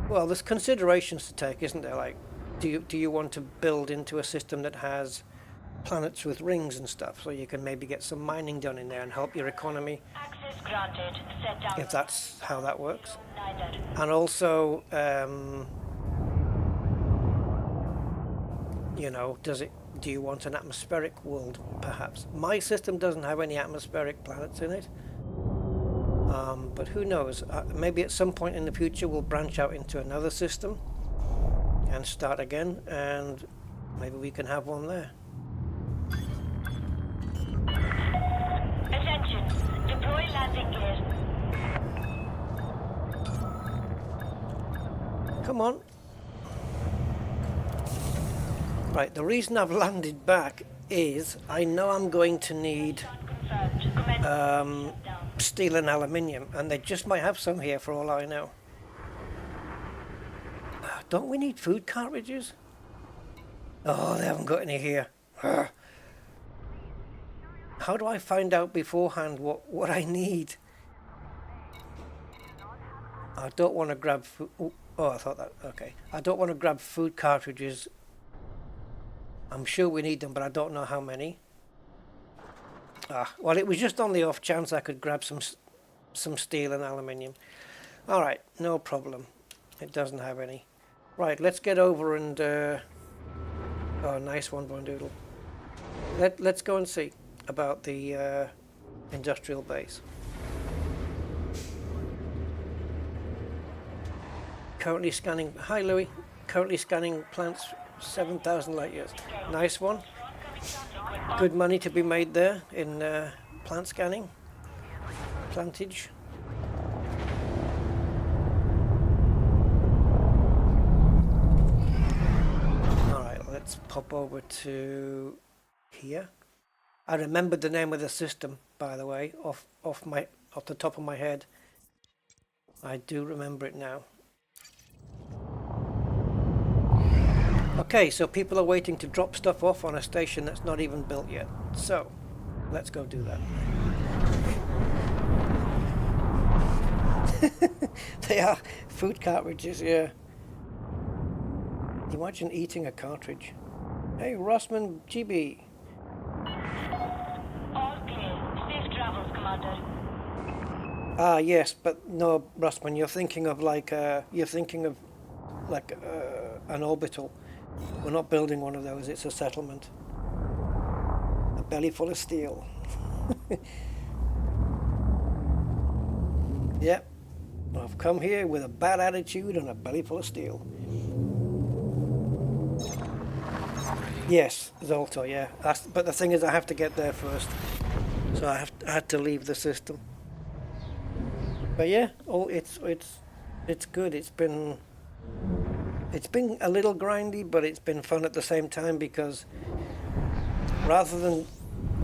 well, there's considerations to take, isn't there? Like, do you want to build into a system that has planets with rings and stuff, so you can maybe get some mining done in there and help your economy, Access granted. Set down. if that's how that works. And also, you know, do you want an atmospheric world, perhaps? My system doesn't have any atmospheric planets in it. But who knows? Maybe at some point in the future we'll branch out into another system and start again, and maybe we can have one there. Attention. Deploy landing gear. Come on. Right, the reason I've landed back is I know I'm going to need Confirmed. steel and aluminium, and they just might have some here for all I know. Don't we need food cartridges? Oh, they haven't got any here. How do I find out beforehand what I need? I don't want to grab food. Oh, I thought that. Okay. I don't want to grab food cartridges. I'm sure we need them, but I don't know how many. Well, it was just on the off chance I could grab some steel and aluminium. All right, no problem. It doesn't have any. Right, let's get over and... oh, nice one, Bondoodle. Let's go and see about the industrial base. Currently scanning... Hi, Louis. Currently scanning plants 7,000 light years. Nice one. Good money to be made there in plant scanning. Plantage. Alright, let's pop over to here. I remembered the name of the system, by the way, off the top of my head. I do remember it now. Okay, so people are waiting to drop stuff off on a station that's not even built yet. So, let's go do that. They are food cartridges, yeah. Imagine eating a cartridge. Hey, Rossman GB. All clear. Safe travels, Commander. Ah, yes, but no, Rossman, you're thinking of an orbital. We're not building one of those, it's a settlement. A belly full of steel. Yep, I've come here with a bad attitude and a belly full of steel. Yes, Zolto, yeah. But the thing is, I have to get there first. So I had to leave the system. But yeah, it's good. It's been a little grindy, but it's been fun at the same time, because rather than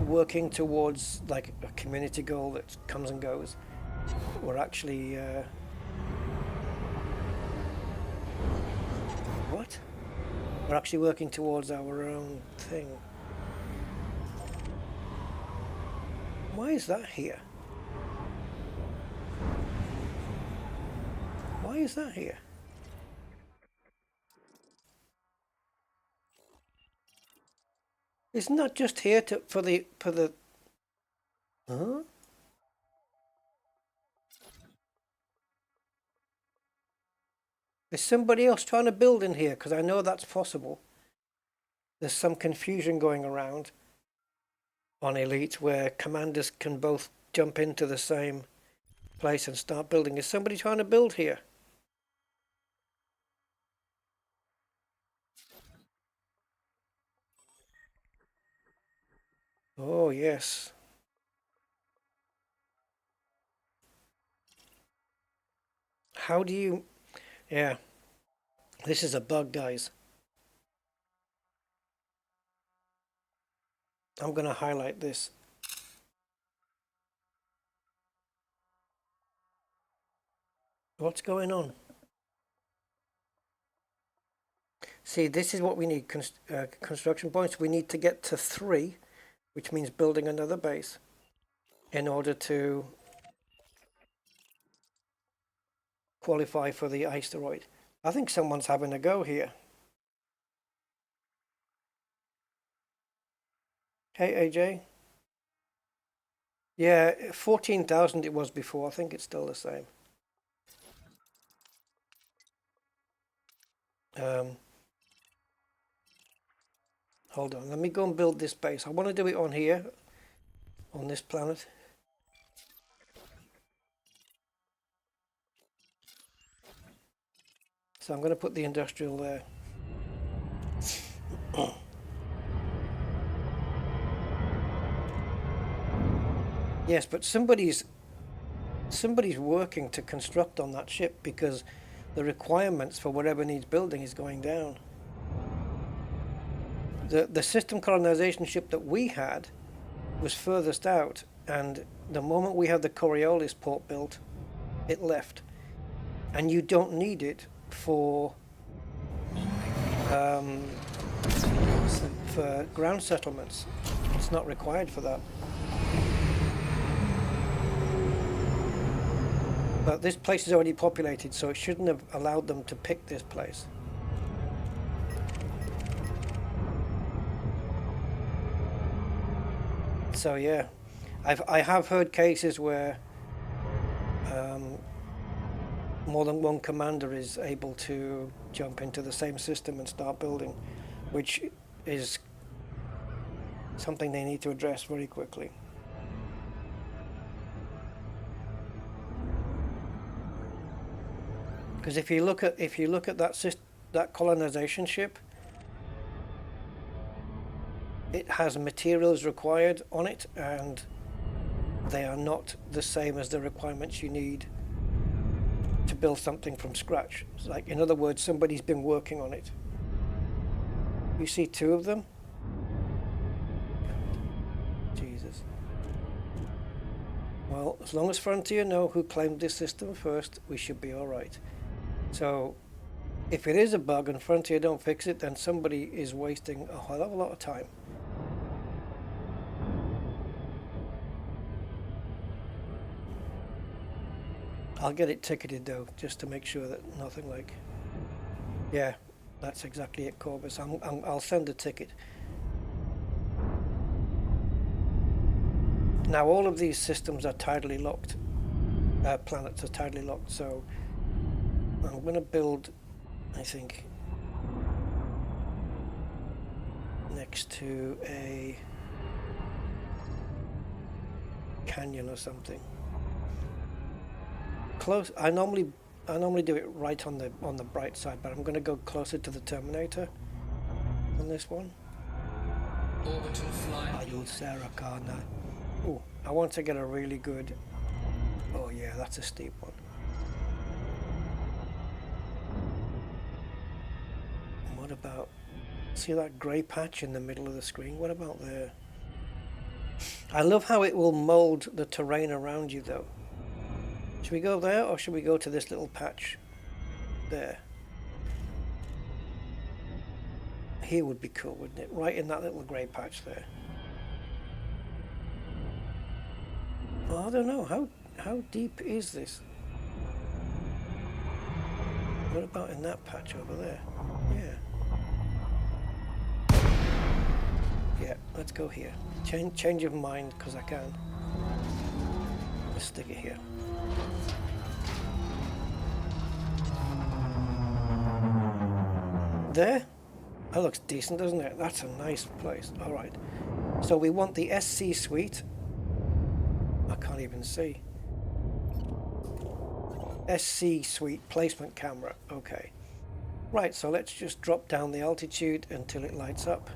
working towards like a community goal that comes and goes, we're actually we're actually working towards our own thing. Why is that here? Why is that here? Isn't that just here for the huh? Is somebody else trying to build in here? Because I know that's possible. There's some confusion going around on Elite where commanders can both jump into the same place and start building. Is somebody trying to build here? Oh, yes. How do you... Yeah. This is a bug, guys. I'm going to highlight this. What's going on? See, this is what we need. Construction points. We need to get to 3, which means building another base in order to qualify for the ice-teroid. I think someone's having a go here. Hey, AJ. Yeah, 14,000 it was before. I think it's still the same. Hold on, let me go and build this base. I want to do it on here, on this planet. So I'm going to put the industrial there. Yes, but somebody's working to construct on that ship, because the requirements for whatever needs building is going down. The system colonization ship that we had was furthest out, and the moment we had the Coriolis port built, it left. And you don't need it for ground settlements. It's not required for that. But this place is already populated, so it shouldn't have allowed them to pick this place. So yeah, I have heard cases where more than one commander is able to jump into the same system and start building, which is something they need to address very quickly. Because if you look at that colonization ship, it has materials required on it, and they are not the same as the requirements you need to build something from scratch. It's like, in other words, somebody's been working on it. You see two of them? Jesus. Well, as long as Frontier know who claimed this system first, we should be all right. So if it is a bug and Frontier don't fix it, then somebody is wasting a hell of a lot of time. I'll get it ticketed though, just to make sure that nothing like... Yeah, that's exactly it, Corbus. I'll send a ticket. Now all of these systems are tidally locked. Planets are tidally locked, so I'm going to build, I think, next to a canyon or something. Close. I normally do it right on the bright side, but I'm going to go closer to the Terminator on this one. Orbital flight. Ooh, I want to get a really good... Oh yeah, that's a steep one. What about... See that grey patch in the middle of the screen? What about there? I love how it will mold the terrain around you though. Should we go there, or should we go to this little patch there? Here would be cool, wouldn't it? Right in that little grey patch there. Oh, I don't know. How deep is this? What about in that patch over there? Yeah. Yeah, let's go here. Change of mind, because I can. Let's stick it here. There? That looks decent, doesn't it? That's a nice place. Alright. So we want the SC suite. I can't even see. SC suite placement camera. Okay. Right, so let's just drop down the altitude until it lights up.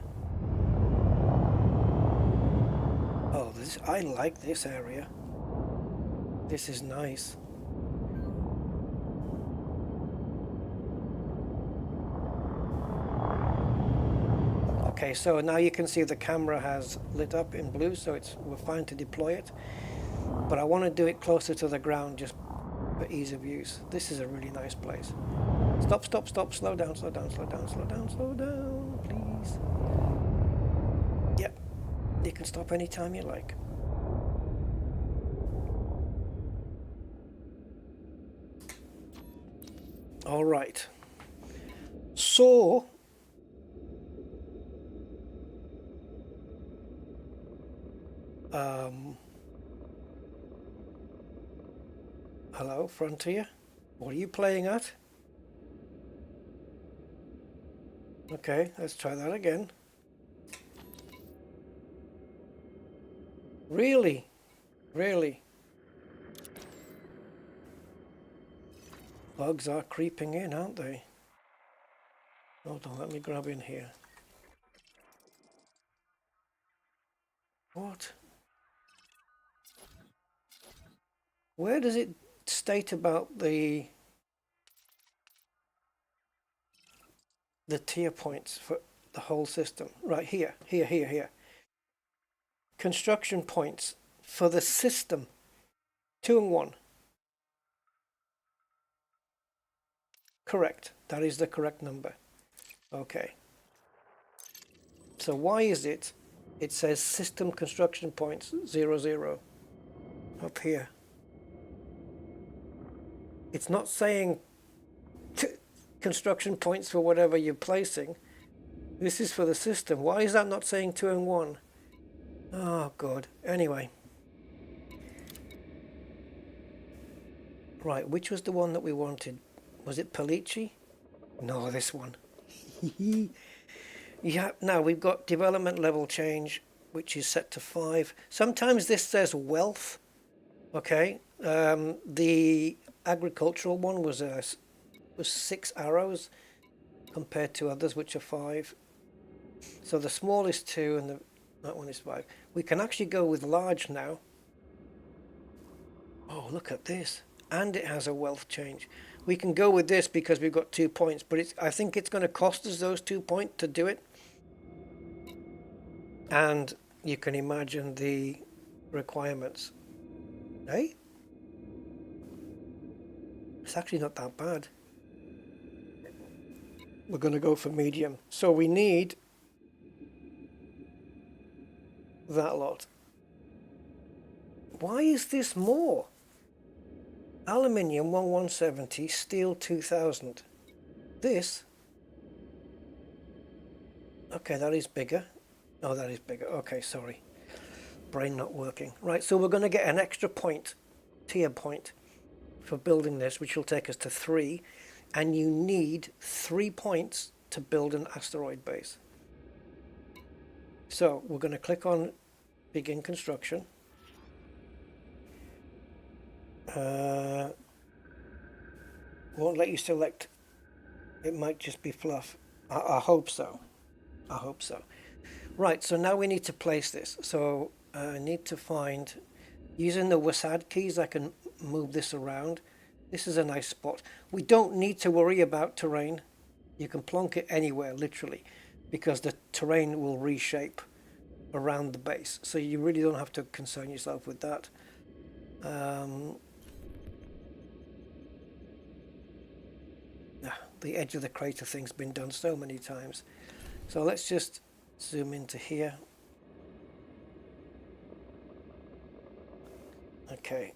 Oh, I like this area. This is nice. Okay, so now you can see the camera has lit up in blue, so we're fine to deploy it. But I want to do it closer to the ground just for ease of use. This is a really nice place. Stop, stop, stop, slow down, slow down, slow down, slow down, slow down, please. Yep, you can stop anytime you like. All right. So... hello, Frontier? What are you playing at? Okay, let's try that again. Really? Really? Bugs are creeping in, aren't they? Hold on, let me grab in here. What? Where does it state about the tier points for the whole system? Right here, here. Construction points for the system. 2 and 1. Correct. That is the correct number. Okay. So why is it? It says system construction points 00 up here. It's not saying construction points for whatever you're placing. This is for the system. Why is that not saying 2 and 1? Oh, God. Anyway. Right, which was the one that we wanted? Was it Palici? No, this one. Yeah, now we've got development level change, which is set to 5. Sometimes this says wealth. Okay. The agricultural one was 6 arrows compared to others, which are 5. So the small is 2 and that one is 5. We can actually go with large now. Oh, look at this. And it has a wealth change. We can go with this because we've got 2 points, but I think it's going to cost us those 2 points to do it. And you can imagine the requirements. Hey? It's actually not that bad. We're going to go for medium. So we need that lot. Why is this more? Aluminium 1170, steel 2000. This, okay, that is bigger. Oh, that is bigger. Okay, sorry. Brain not working. Right, so we're going to get an extra point, tier point, for building this, which will take us to 3. And you need 3 points to build an asteroid base. So we're going to click on begin construction. Won't let you select. It might just be fluff. I hope so. I hope so. Right, so now we need to place this. So I need to find, using the WASD keys, I can move this around. This is a nice spot. We don't need to worry about terrain. You can plonk it anywhere, literally, because the terrain will reshape around the base. So you really don't have to concern yourself with that. The edge of the crater thing's been done so many times. So let's just zoom into here. Okay,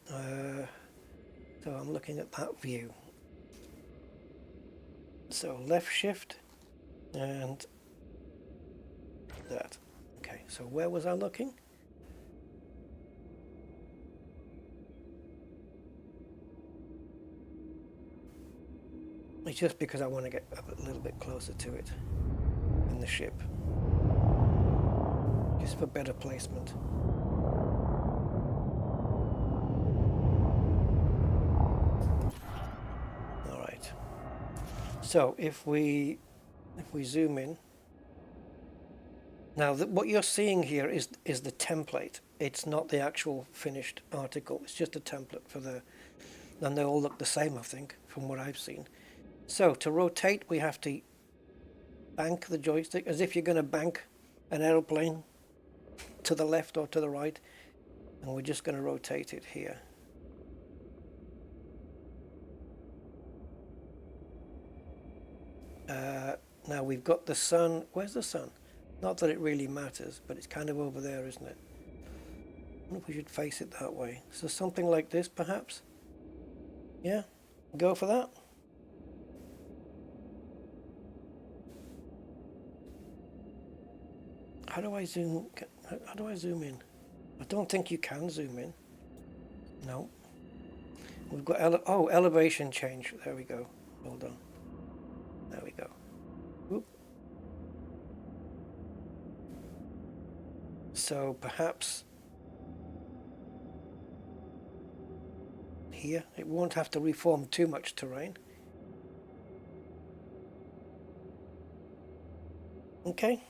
so I'm looking at that view. So left shift and that. Okay, so where was I looking? It's just because I want to get a little bit closer to it in the ship. Just for better placement. All right. So if we zoom in, now what you're seeing here is the template. It's not the actual finished article. It's just a template for the, and they all look the same, I think, from what I've seen. So to rotate, we have to bank the joystick as if you're going to bank an aeroplane to the left or to the right, and we're just going to rotate it here. Now we've got the sun. Where's the sun? Not that it really matters, but it's kind of over there, isn't it? I wonder if we should face it that way. So something like this, perhaps? Yeah? Go for that? How do I zoom in? I don't think you can zoom in. No. We've got elevation change. There we go. Hold on. There we go. Whoop. So perhaps here it won't have to reform too much terrain. Okay.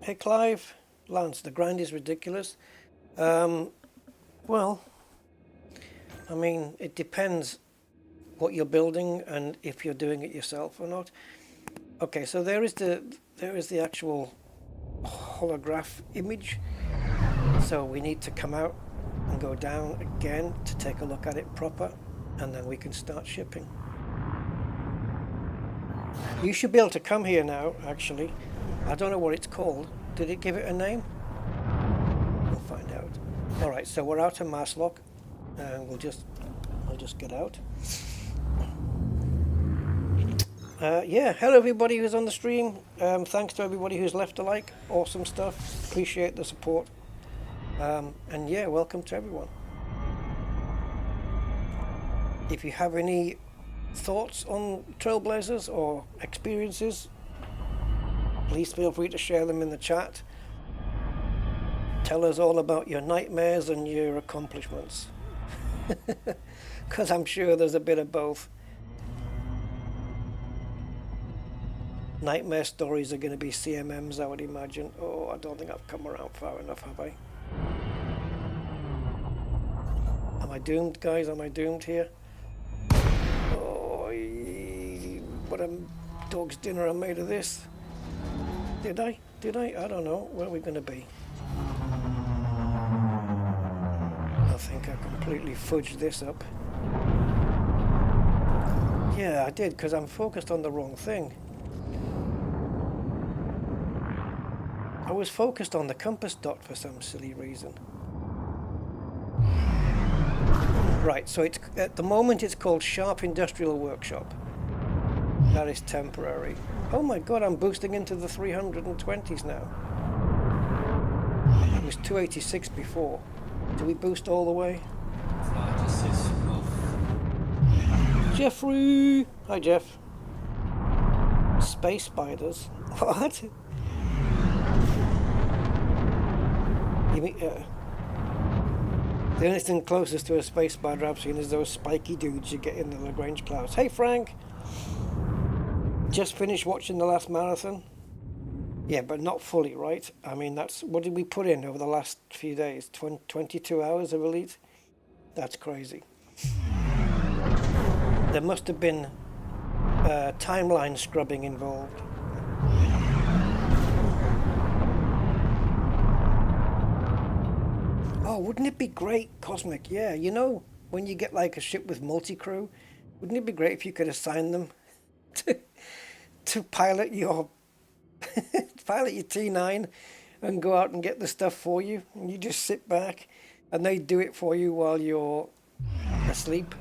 Hey Clive, Lance, the grind is ridiculous. Well, I mean, it depends what you're building and if you're doing it yourself or not. Okay, so there is the actual. Oh, holograph image. So we need to come out and go down again to take a look at it proper, and then we can start shipping. You should be able to come here now, actually. I don't know what it's called. Did it give it a name? We'll find out. Alright, so we're out of Masslock, and I'll just get out. Yeah, hello everybody who's on the stream. Thanks to everybody who's left a like. Awesome stuff. Appreciate the support. And yeah, welcome to everyone. If you have any thoughts on Trailblazers or experiences, please feel free to share them in the chat. Tell us all about your nightmares and your accomplishments. Because I'm sure there's a bit of both. Nightmare stories are going to be CMMs, I would imagine. Oh, I don't think I've come around far enough, have I? Am I doomed, guys? Am I doomed here? Oh, what a dog's dinner I made of this. Did I? Did I? I don't know. Where are we going to be? I think I completely fudged this up. Yeah, I did, because I'm focused on the wrong thing. I was focused on the compass dot for some silly reason. Right, so it's at the moment it's called Sharp Industrial Workshop. That is temporary. Oh my god, I'm boosting into the 320s now. It was 286 before. Do we boost all the way? Jeffrey! Hi Jeff. Space spiders? What? You mean, the only thing closest to a space spider I've seen is those spiky dudes you get in the Lagrange clouds. Hey Frank! Just finished watching the last marathon? Yeah, but not fully, right? I mean, that's, what did we put in over the last few days? 22 hours of Elite? That's crazy. There must have been timeline scrubbing involved. Oh, wouldn't it be great, Cosmic? Yeah, you know, when you get like a ship with multi-crew, wouldn't it be great if you could assign them to pilot your T9 and go out and get the stuff for you, and you just sit back and they do it for you while you're asleep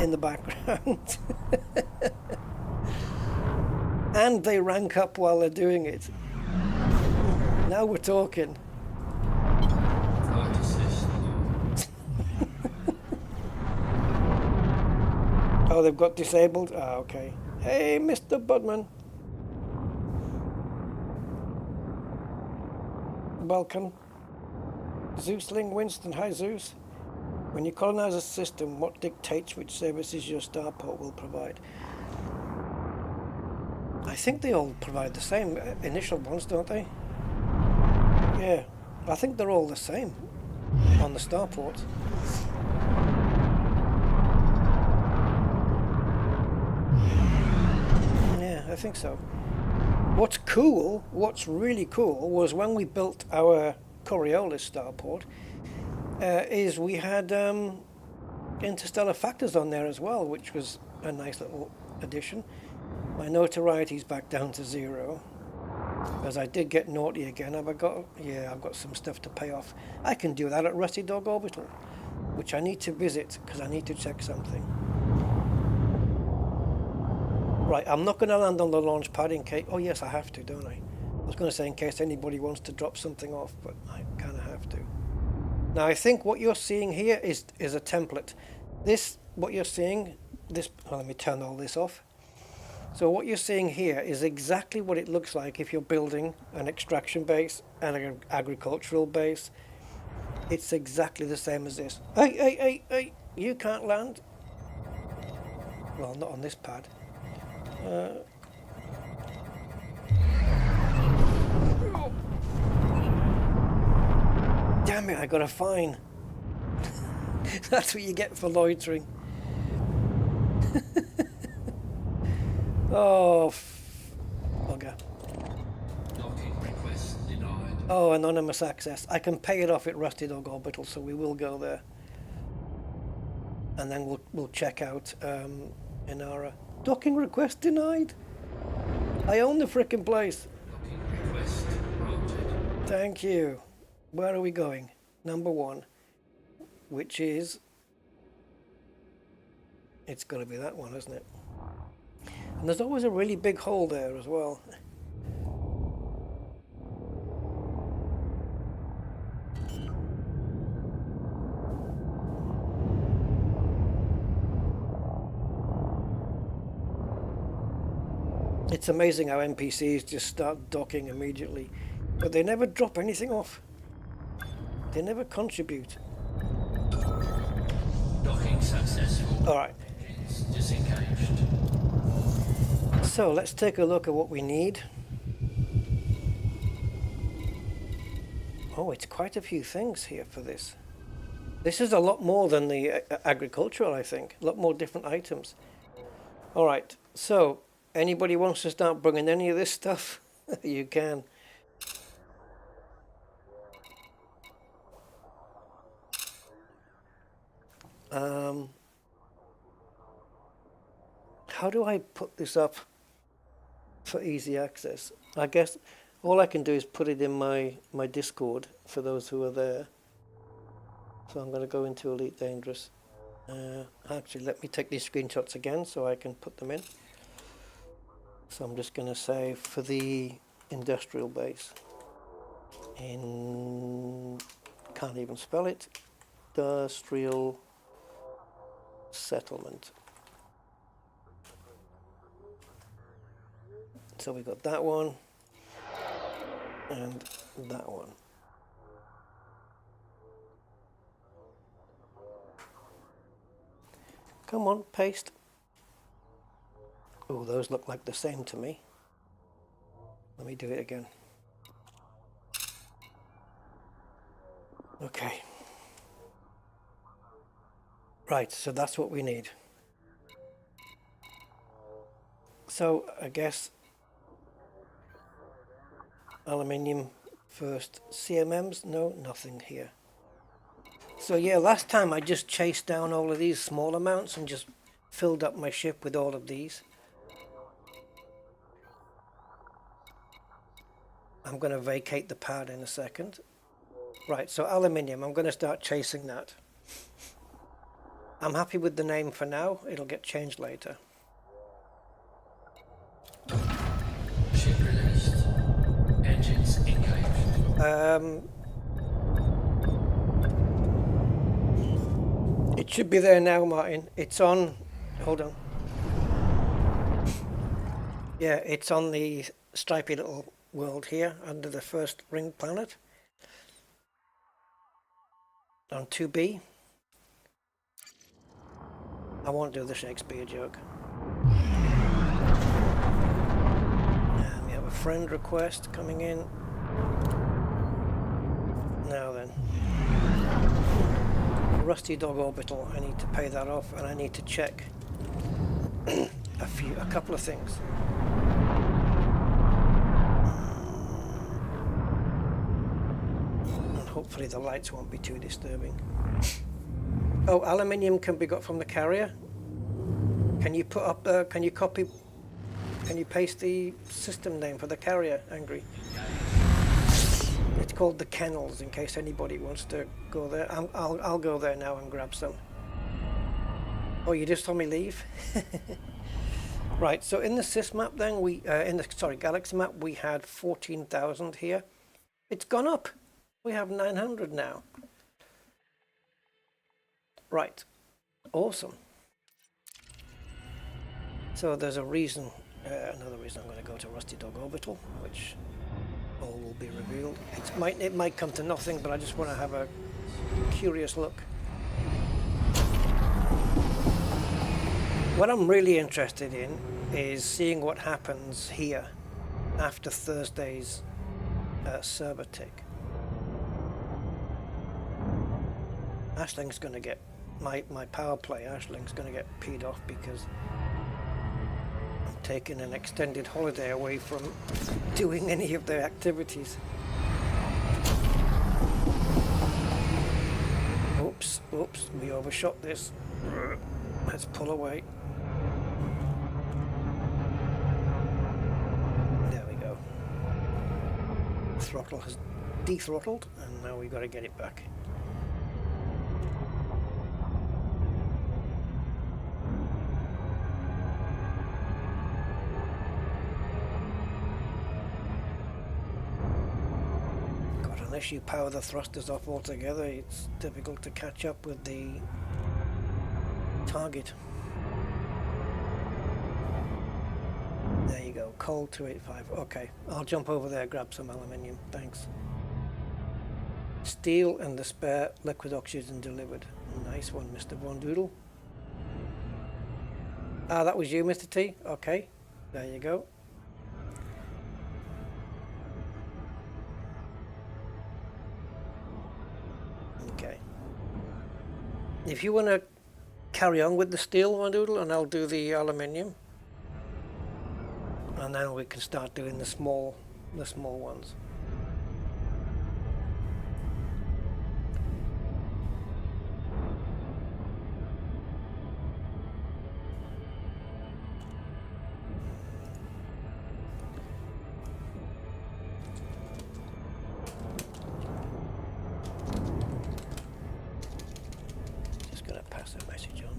in the background. And they rank up while they're doing it. Now we're talking. Oh, they've got disabled? Ah, okay. Hey, Mr. Budman. Welcome. Zeusling Winston. Hi, Zeus. When you colonize a system, what dictates which services your starport will provide? I think they all provide the same initial ones, don't they? Yeah, I think they're all the same on the starport. I think so. What's cool, what's really cool, was when we built our Coriolis starport, is we had interstellar factors on there as well, which was a nice little addition. My notoriety's back down to 0, because I did get naughty again. Have I got? Yeah, I've got some stuff to pay off. I can do that at Rusty Dog Orbital, which I need to visit because I need to check something. Right, I'm not going to land on the launch pad in case... Oh, yes, I have to, don't I? I was going to say in case anybody wants to drop something off, but I kind of have to. Now, I think what you're seeing here is a template. This, what you're seeing... this. Oh, let me turn all this off. So what you're seeing here is exactly what it looks like if you're building an extraction base and an agricultural base. It's exactly the same as this. Hey, you can't land. Well, not on this pad. Damn it, I got a fine. That's what you get for loitering. Oh, bugger. Docking request Oh, anonymous access. I can pay it off at Rusty Dog Orbital, so we will go there. And then we'll check out Inara. Docking request denied. I own the frickin' place. Docking request granted. Thank you. Where are we going? Number 1, which is... It's got to be that one, isn't it? And there's always a really big hole there as well. It's amazing how NPCs just start docking immediately, but they never drop anything off. They never contribute. Docking successful. All right. Engines disengaged. So let's take a look at what we need. Oh, it's quite a few things here for this. This is a lot more than the agricultural, I think. A lot more different items. All right, so anybody wants to start bringing any of this stuff? You can. How do I put this up for easy access? I guess all I can do is put it in my Discord for those who are there. So I'm going to go into Elite Dangerous. Actually, let me take these screenshots again so I can put them in. So I'm just going to say for the industrial base. Can't even spell it. Industrial settlement. So we got that one and that one. Come on, paste. Oh, those look like the same to me. Let me do it again. Okay. Right, so that's what we need. So I guess aluminium first. CMMs? No, nothing here. So yeah, last time I just chased down all of these small amounts and just filled up my ship with all of these. I'm going to vacate the pad in a second. Right, so aluminium, I'm going to start chasing that. I'm happy with the name for now. It'll get changed later. Ship released. Engines engaged. It should be there now, Martin. It's on. Hold on. Yeah, it's on the stripy little world here under the first ring planet. On 2B. I won't do the Shakespeare joke. And we have a friend request coming in. Now then. Rusty Dog Orbital, I need to pay that off and I need to check a couple of things. And hopefully the lights won't be too disturbing. Oh, aluminium can be got from the carrier. Can you put up can you paste the system name for the carrier, Angry? It's called the Kennels, in case anybody wants to go there. I'll go there now and grab some. Oh, you just saw me leave? Right, so in the sys map then, galaxy map, we had 14,000 here. It's gone up. We have 900 now. Right, awesome. So there's a reason, another reason I'm going to go to Rusty Dog Orbital, which all will be revealed. It might come to nothing, but I just want to have a curious look. What I'm really interested in is seeing what happens here after Thursday's server tick. Ashling's going to get my power play. Ashling's going to get peed off because I'm taking an extended holiday away from doing any of the activities. Oops, we overshot this. Let's pull away. There we go. Throttle has dethrottled, and now we've got to get it back. God, unless you power the thrusters off altogether, it's difficult to catch up with the target. There you go, coal 285. Okay, I'll jump over there, grab some aluminium. Thanks. Steel and the spare liquid oxygen delivered. Nice one, Mr. Von Doodle. Ah, that was you, Mr. T. Okay, there you go. Okay. If you want to carry on with the steel, Von Doodle, and I'll do the aluminium. And then we can start doing the small ones. Just gonna pass that message on.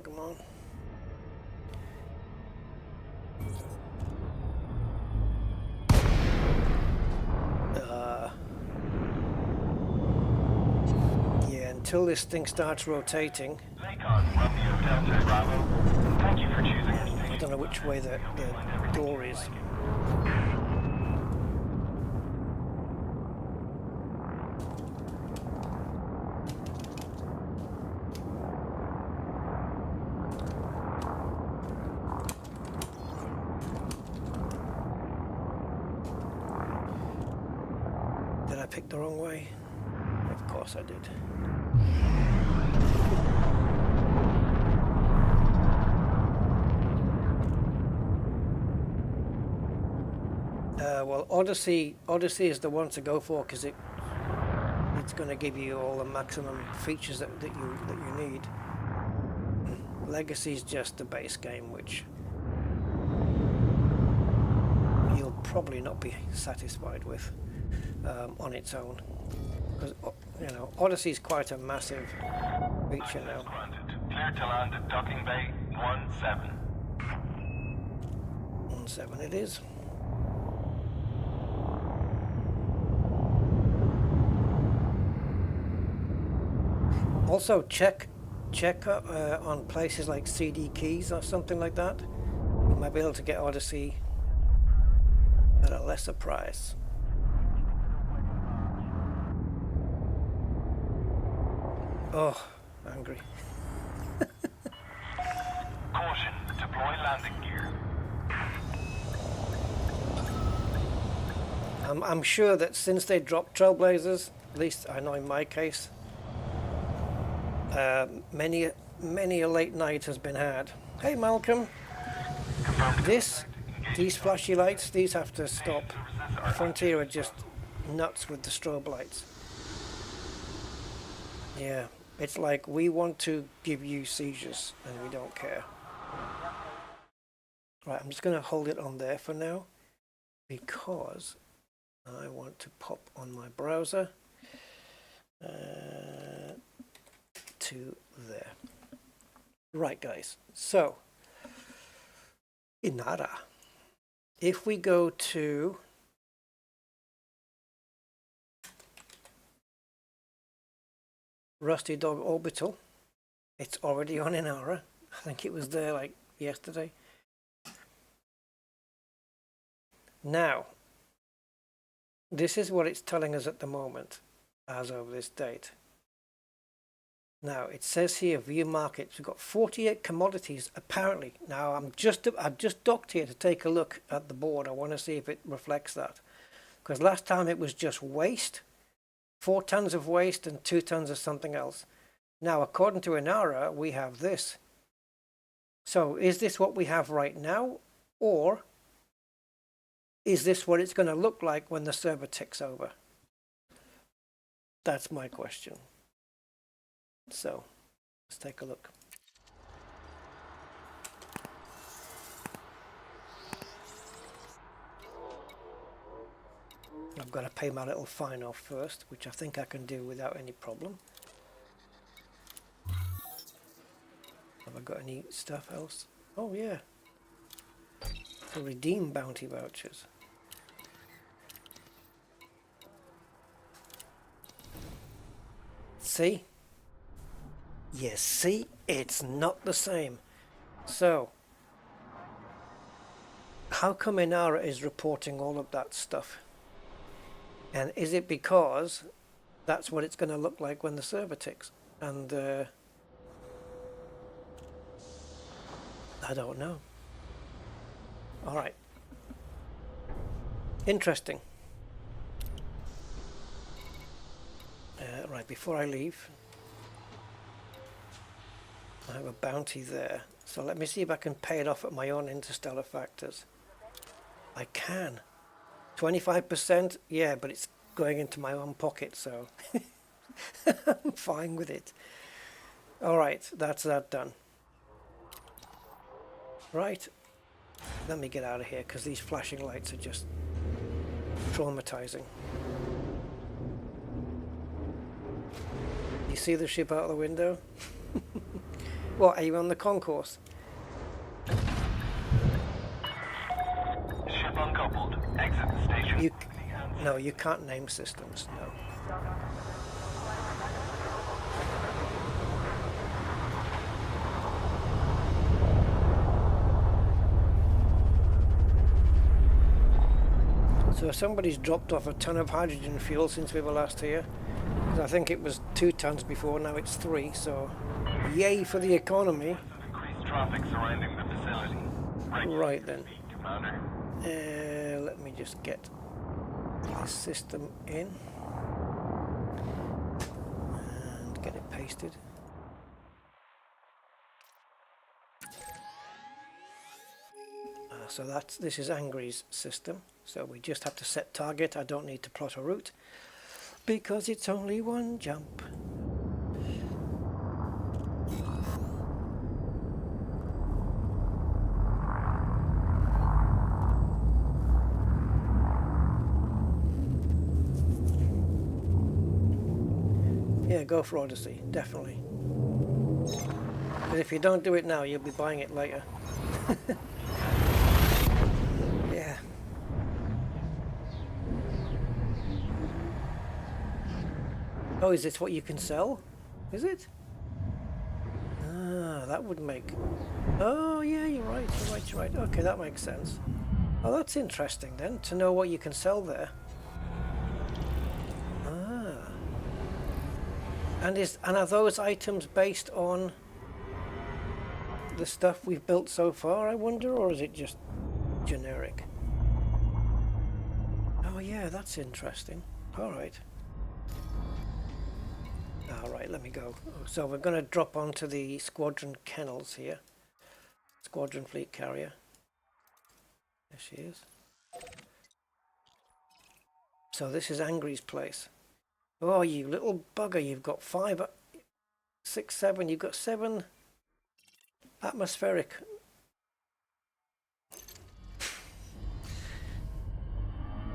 Come on. Yeah, until this thing starts rotating. Lakon, Romeo Delta Bravo. Thank you for choosing our station. I don't know which way the door is. Picked the wrong way. Of course I did. Well, Odyssey is the one to go for because it's going to give you all the maximum features that you need. Legacy is just the base game, which you'll probably not be satisfied with. On its own, because you know Odyssey is quite a massive feature now. Clear to land at Docking Bay 17. 17 it is. Also check on places like CD Keys or something like that. You might be able to get Odyssey at a lesser price. Oh, angry. Caution, deploy landing gear. I'm sure that since they dropped Trailblazers, at least I know in my case, many a late night has been had. Hey Malcolm, these flashy lights, these have to stop. Frontier are just nuts with the strobe lights. Yeah. It's like we want to give you seizures and we don't care. Right, I'm just going to hold it on there for now because I want to pop on my browser to there. Right, guys. So, Inara. If we go to Rusty Dog Orbital, it's already on Inara. I think it was there like yesterday. Now, this is what it's telling us at the moment as of this date. Now it says here view markets. We've got 48 commodities apparently. Now I've just docked here to take a look at the board. I want to see if it reflects that, because last time it was just waste. 4 tons of waste and 2 tons of something else. Now, according to Inara, we have this. So is this what we have right now, or is this what it's going to look like when the server ticks over? That's my question. So let's take a look. I've got to pay my little fine off first, which I think I can do without any problem. Have I got any stuff else? Oh yeah. To redeem bounty vouchers. See? Yes, see? It's not the same. So, how come Inara is reporting all of that stuff? And is it because that's what it's going to look like when the server ticks? And I don't know. All right. Interesting. Right, before I leave, I have a bounty there. So let me see if I can pay it off at my own interstellar factors. I can. 25%? Yeah, but it's going into my own pocket, so I'm fine with it. All right, that's that done. Right, let me get out of here because these flashing lights are just traumatizing. You see the ship out of the window? What, are you on the concourse? Ship uncoupled. Exit the station. No, you can't name systems, no. So somebody's dropped off a ton of hydrogen fuel since we were last here. I think it was 2 tons before, now it's 3, so yay for the economy. Increased traffic surrounding the facility. Right then. Commander. Let me just get this system in and get it pasted. So this is Angry's system. So we just have to set target. I don't need to plot a route because it's only one jump. Yeah, go for Odyssey, definitely. But if you don't do it now, you'll be buying it later. Yeah. Oh, is this what you can sell? Is it? Ah, that would make... Oh, yeah, you're right, you're right. Okay, that makes sense. Oh, that's interesting then, to know what you can sell there. Ah. And are those items based on the stuff we've built so far, I wonder, or is it just generic? Oh yeah, that's interesting. Alright. Alright, let me go. So we're going to drop onto the squadron kennels here. Squadron fleet carrier. There she is. So this is Angry's place. Oh, you little bugger, you've got 5, 6, 7, you've got 7 atmospheric.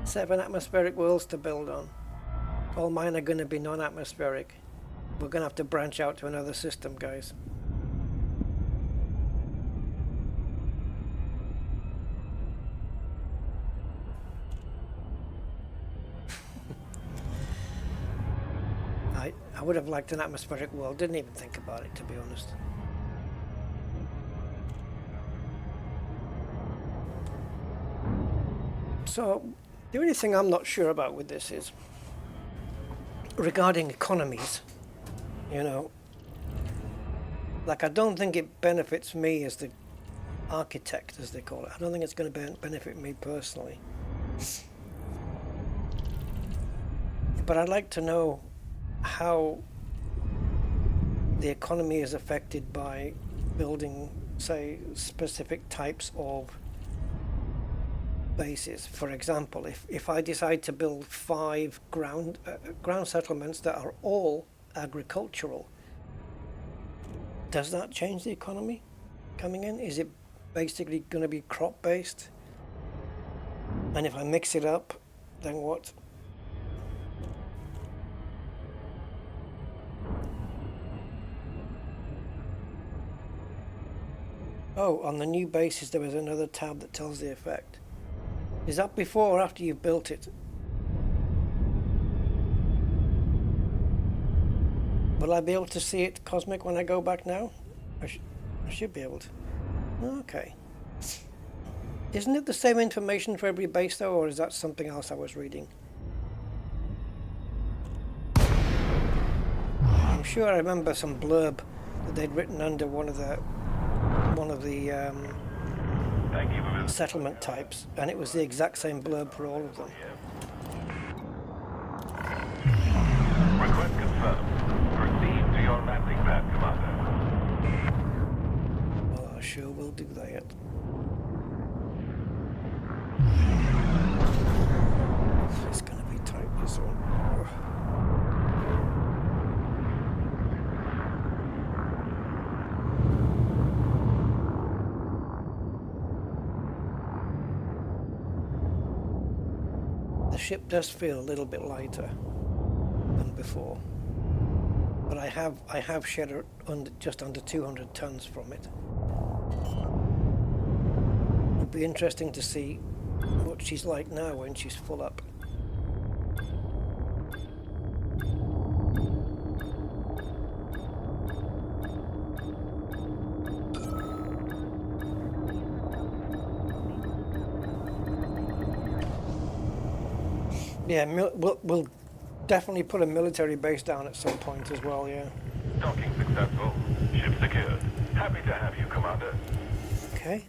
Seven atmospheric worlds to build on. All mine are going to be non-atmospheric. We're going to have to branch out to another system, guys. I would have liked an atmospheric world. Didn't even think about it, to be honest. So, the only thing I'm not sure about with this is regarding economies, you know, like I don't think it benefits me as the architect, as they call it. I don't think it's going to benefit me personally. But I'd like to know how the economy is affected by building say, specific types of bases. For example, if I decide to build 5 ground settlements that are all agricultural, does that change the economy coming in? Is it basically going to be crop based? And if I mix it up, then what? Oh, on the new bases there was another tab that tells the effect. Is that before or after you've built it? Will I be able to see it, Cosmic, when I go back now? I should be able to. Okay. Isn't it the same information for every base though, or is that something else I was reading? I'm sure I remember some blurb that they'd written under one of the settlement types, and it was the exact same blurb for all of them. Request confirmed. Proceed to your landing pad, Commander. Well, I sure will do that. It's gonna be tight, this one. The ship does feel a little bit lighter than before, but I have shed just under 200 tons from it. It'll be interesting to see what she's like now when she's full up. Yeah, we'll definitely put a military base down at some point as well, yeah. Docking successful. Ship secured. Happy to have you, Commander. Okay.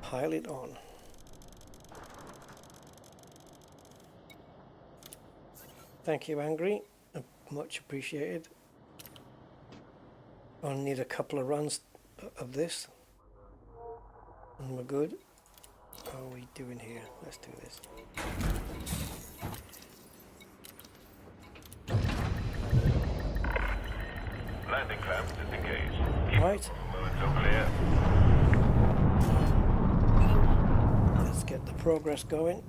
Pile it on. Thank you, Angry. Much appreciated. I'll need a couple of runs of this and we're good. How are we doing here? Let's do this. Landing clamps disengaged. Right. Moments are clear. Let's get the progress going.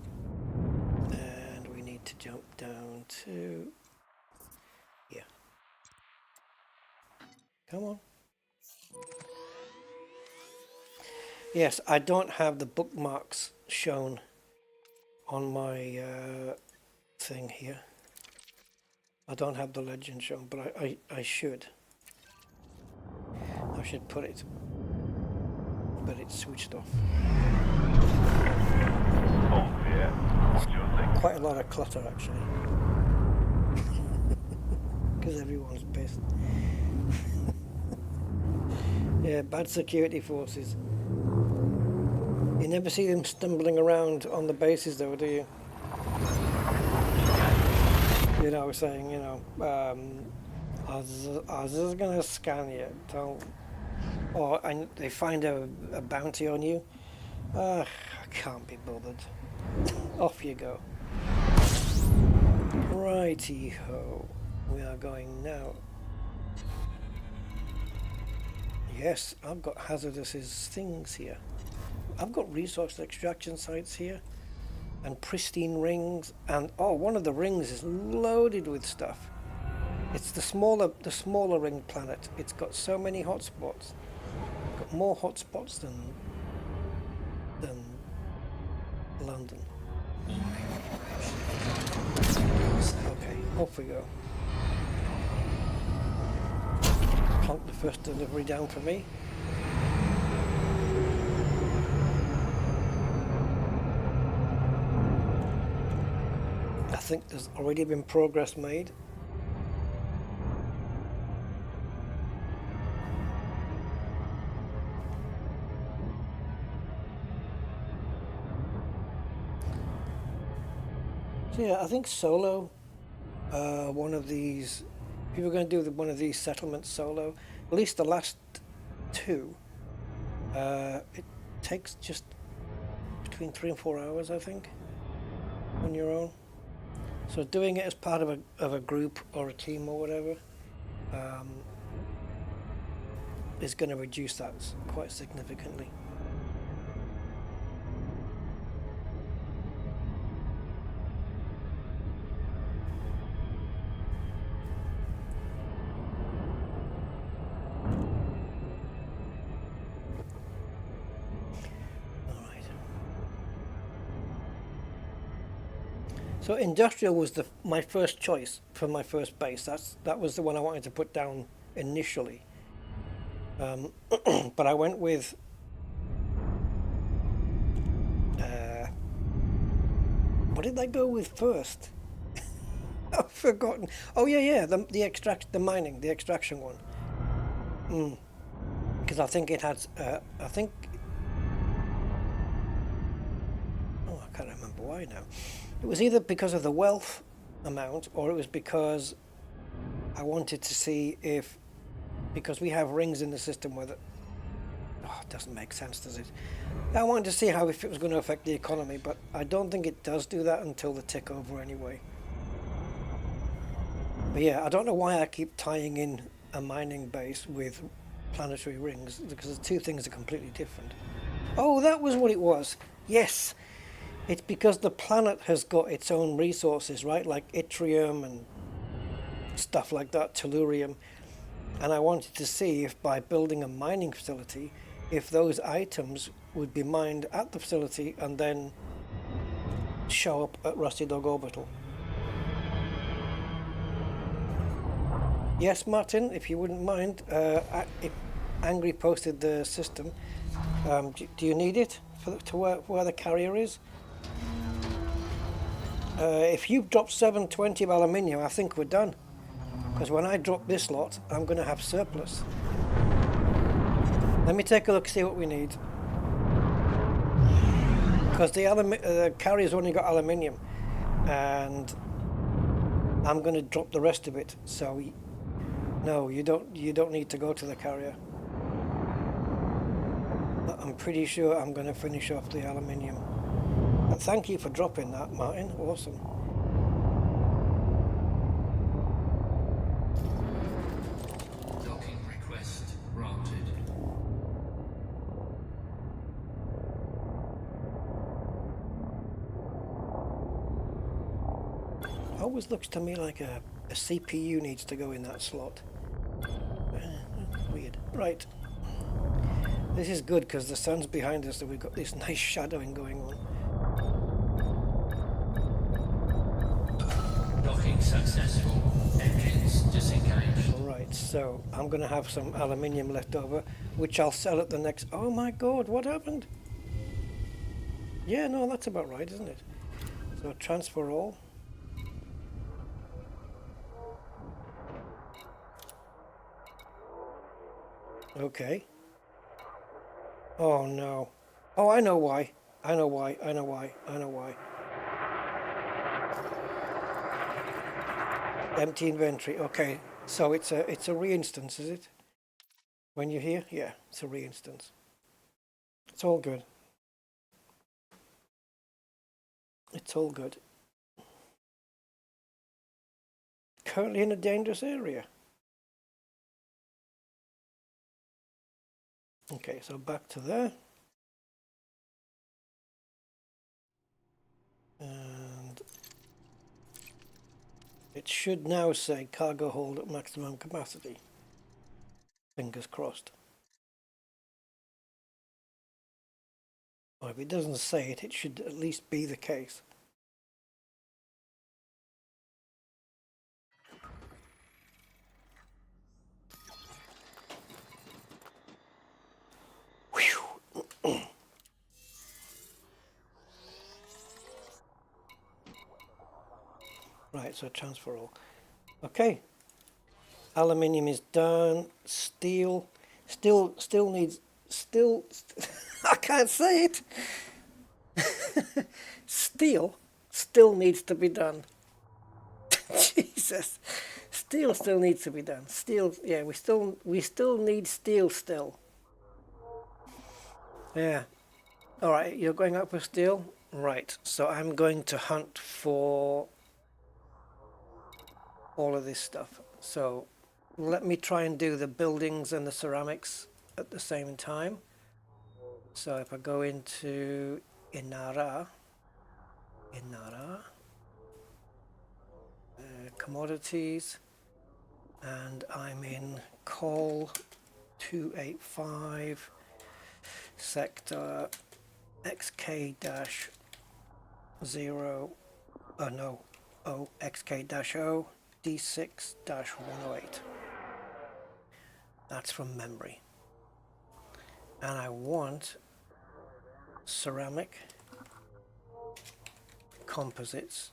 And we need to jump down to here. Come on. Yes, I don't have the bookmarks shown on my thing here. I don't have the legend shown, but I should. I should put it, but it's switched off. All clear. What's your thing? Quite a lot of clutter actually, because everyone's pissed. Yeah, bad security forces. You never see them stumbling around on the bases though, do you? You know, saying, you know, I was just gonna scan you, don't... Or and they find a bounty on you. I can't be bothered. Off you go. Righty-ho. We are going now. Yes, I've got hazardous things here. I've got resource extraction sites here and pristine rings, and oh, one of the rings is loaded with stuff. It's the smaller ring planet. It's got so many hotspots. Got more hotspots than London. Okay, off we go. Plonk the first delivery down for me. I think there's already been progress made. So yeah, I think solo one of these, if you were going to do one of these settlements solo, at least the last two, it takes just between 3 and 4 hours, I think, on your own. So doing it as part of a group or a team or whatever is going to reduce that quite significantly. So industrial was my first choice for my first base. That was the one I wanted to put down initially. But I went with what did I go with first? I've forgotten. Oh yeah, the extraction one. Because I think it had oh, I can't remember why now. It was either because of the wealth amount, or it was because I wanted to see if, because we have rings in the system where it doesn't make sense, does it? I wanted to see if it was going to affect the economy, but I don't think it does do that until the tick over anyway. But yeah, I don't know why I keep tying in a mining base with planetary rings, because the two things are completely different. Oh, that was what it was. Yes. It's because the planet has got its own resources, right? Like yttrium and stuff like that, tellurium. And I wanted to see if by building a mining facility, if those items would be mined at the facility and then show up at Rusty Dog Orbital. Yes, Martin, if you wouldn't mind, if Angry posted the system, do you need it to where the carrier is? If you drop 720 of aluminium, I think we're done. Because when I drop this lot, I'm going to have surplus. Let me take a look, see what we need. Because the carrier's only got aluminium, and I'm going to drop the rest of it. So, no, you don't need to go to the carrier. I'm pretty sure I'm going to finish off the aluminium. But thank you for dropping that, Martin. Awesome. Docking request granted. Always looks to me like a CPU needs to go in that slot. Weird. Right. This is good because the sun's behind us, so we've got this nice shadowing going on. Docking successful. Engines disengaged. Right, so I'm going to have some aluminium left over, which I'll sell at the next... Oh my god, what happened? Yeah, no, that's about right, isn't it? So transfer all. Okay. Oh no. Oh, I know why. I know why. Empty inventory. Okay. So it's a re-instance, is it? When you're here? Yeah, it's a re-instance. It's all good. It's all good. Currently in a dangerous area. Okay, so back to there. And it should now say cargo hold at maximum capacity. Fingers crossed. Or if it doesn't say it, it should at least be the case. Right, so transfer all. Okay. Aluminium is done. Steel still needs I can't say it. Steel still needs to be done. Jeez. Jesus. Steel still needs to be done. Steel, yeah, we still need steel still. Yeah. All right, you're going up with steel? Right. So I'm going to hunt for all of this stuff. So let me try and do the buildings and the ceramics at the same time. So if I go into Inara, commodities, and I'm in coal 285 sector XK-0, XK-0 D6-108. That's from memory. And I want ceramic, composites,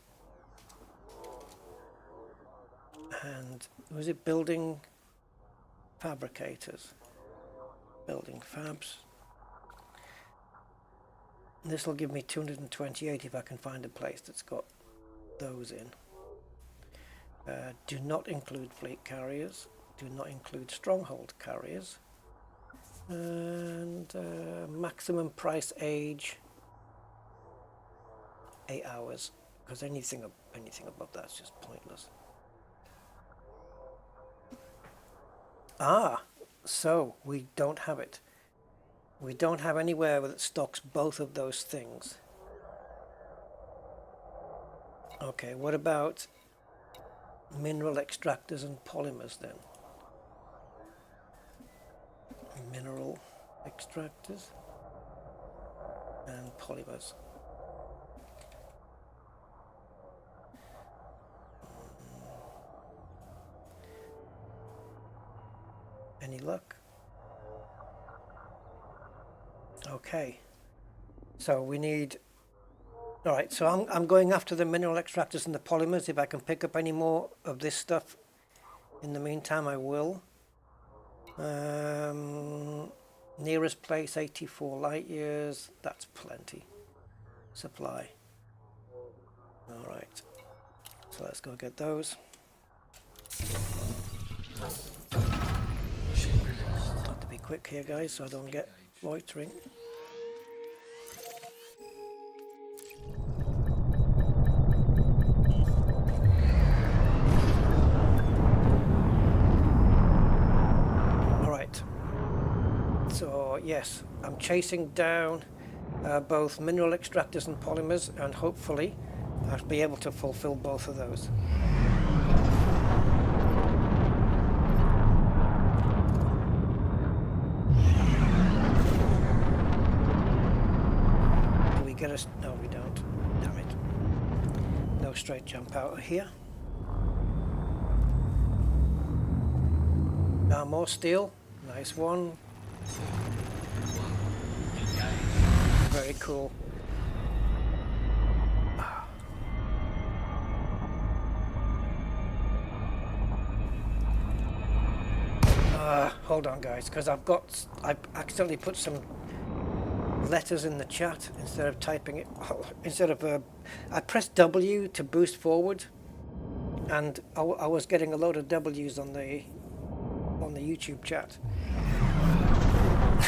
and was it building fabricators? Building fabs. This will give me 228 if I can find a place that's got those in. Do not include fleet carriers. Do not include stronghold carriers. And maximum price age 8 hours, because anything above that's just pointless. Ah, so we don't have it. We don't have anywhere that stocks both of those things. Okay, what about mineral extractors and polymers then? Mineral extractors and polymers. Any luck? Okay, so we need. All right, so I'm going after the mineral extractors and the polymers. If I can pick up any more of this stuff in the meantime, I will. Nearest place 84 light years. That's plenty. Supply. All right, so let's go get those. Have to be quick here, guys, so I don't get loitering. So yes, I'm chasing down both mineral extractors and polymers, and hopefully I'll be able to fulfill both of those. Do we get us? No, we don't. Damn it. No straight jump out of here. Now more steel. Nice one. Very cool. Hold on, guys, because I accidentally put some letters in the chat instead of typing it. I pressed W to boost forward, and I was getting a load of W's on the YouTube chat.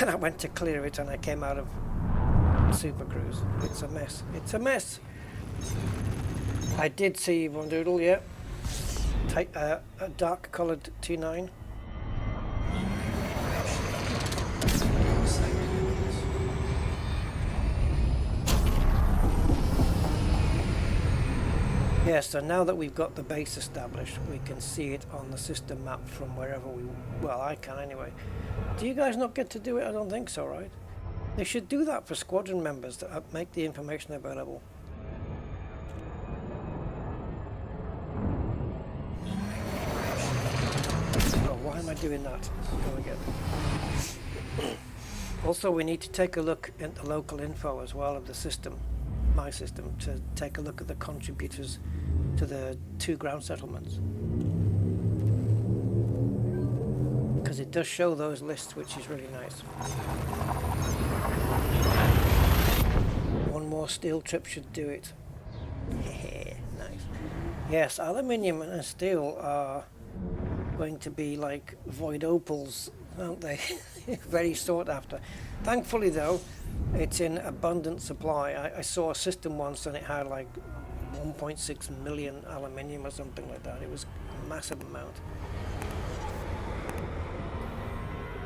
And I went to clear it and I came out of Super Cruise. It's a mess. It's a mess. I did see one doodle, yeah. A dark coloured 2.9. Yeah, so now that we've got the base established, we can see it on the system map from wherever well, I can anyway. Do you guys not get to do it? I don't think so, right? They should do that for squadron members to make the information available. Oh, why am I doing that? Go again. Also, we need to take a look at the local info as well of the system, my system, to take a look at the contributors to the 2 ground settlements. Because it does show those lists, which is really nice. One more steel trip should do it. Yeah, nice. Yes, aluminium and steel are going to be like void opals, aren't they? Very sought after. Thankfully though, it's in abundant supply. I saw a system once and it had like 1.6 million aluminium or something like that. It was a massive amount.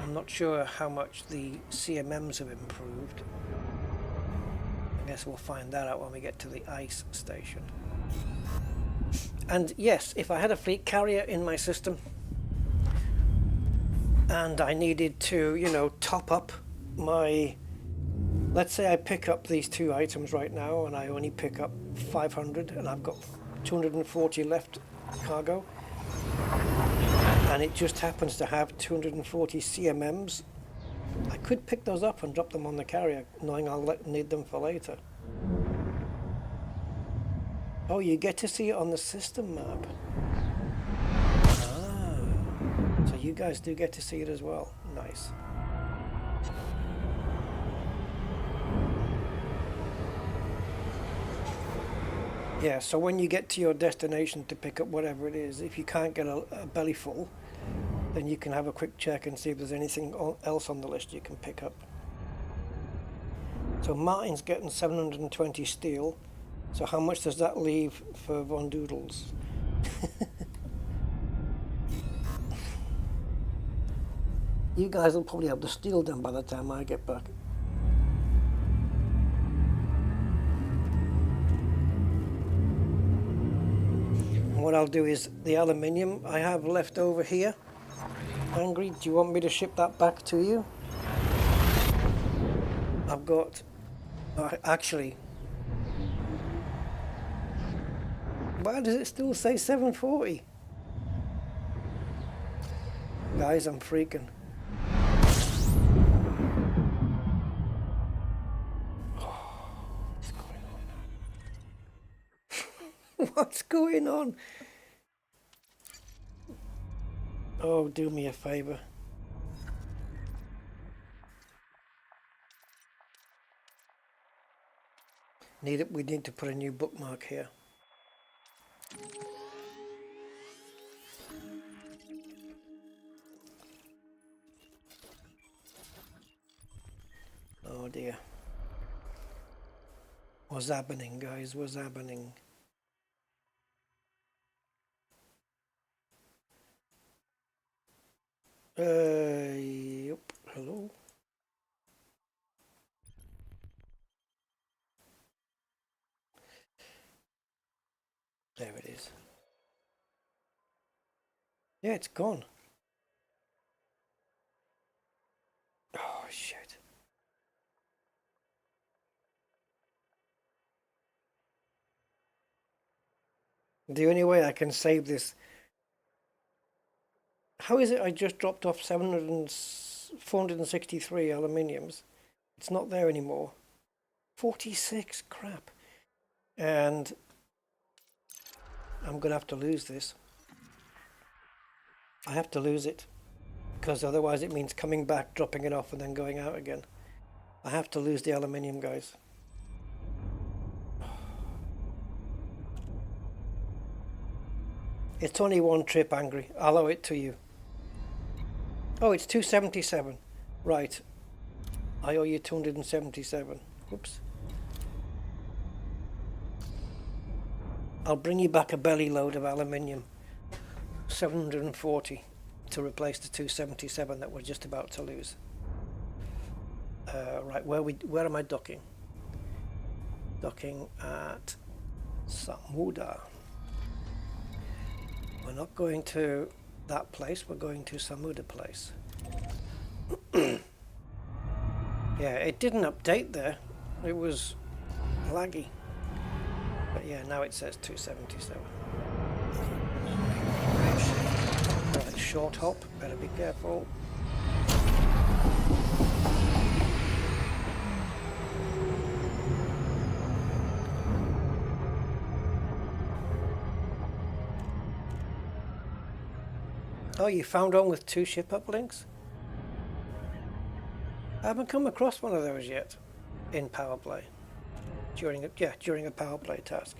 I'm not sure how much the CMMs have improved. I guess we'll find that out when we get to the ice station. And yes, if I had a fleet carrier in my system and I needed to, you know, top up my, let's say I pick up these two items right now and I only pick up 500 and I've got 240 left cargo, and it just happens to have 240 CMMs, I could pick those up and drop them on the carrier knowing I'll need them for later. Oh, you get to see it on the system map. Ah, so you guys do get to see it as well. Nice. Yeah, so when you get to your destination to pick up whatever it is, if you can't get a belly full, then you can have a quick check and see if there's anything else on the list you can pick up. So Martin's getting 720 steel. So how much does that leave for Von Doodles? You guys will probably have the steel done by the time I get back. And what I'll do is the aluminium I have left over here. Angry, do you want me to ship that back to you? I've got, actually, why does it still say 740? Guys, I'm freaking. What's going on? Oh, do me a favor. We need to put a new bookmark here. Oh dear. What's happening, guys? What's happening? Yep. Hello. There it is. Yeah, it's gone. Oh, shit. The only way I can save this... How is it I just dropped off 463 aluminiums? It's not there anymore. 46, crap. And I'm going to have to lose this. I have to lose it. Because otherwise it means coming back, dropping it off and then going out again. I have to lose the aluminium, guys. It's only one trip, Angry. I'll owe it to you. Oh, it's 277. Right. I owe you 277. Whoops. I'll bring you back a belly load of aluminium. 740 to replace the 277 that we're just about to lose. Right, where am I docking? Docking at Samuda. We're not going to that place, we're going to Samuda place. Yeah, it didn't update there. It was laggy. But yeah, now it says 277. Right, short hop, better be careful. Oh, you found one with 2 ship uplinks? I haven't come across one of those yet in power play. During a power play task.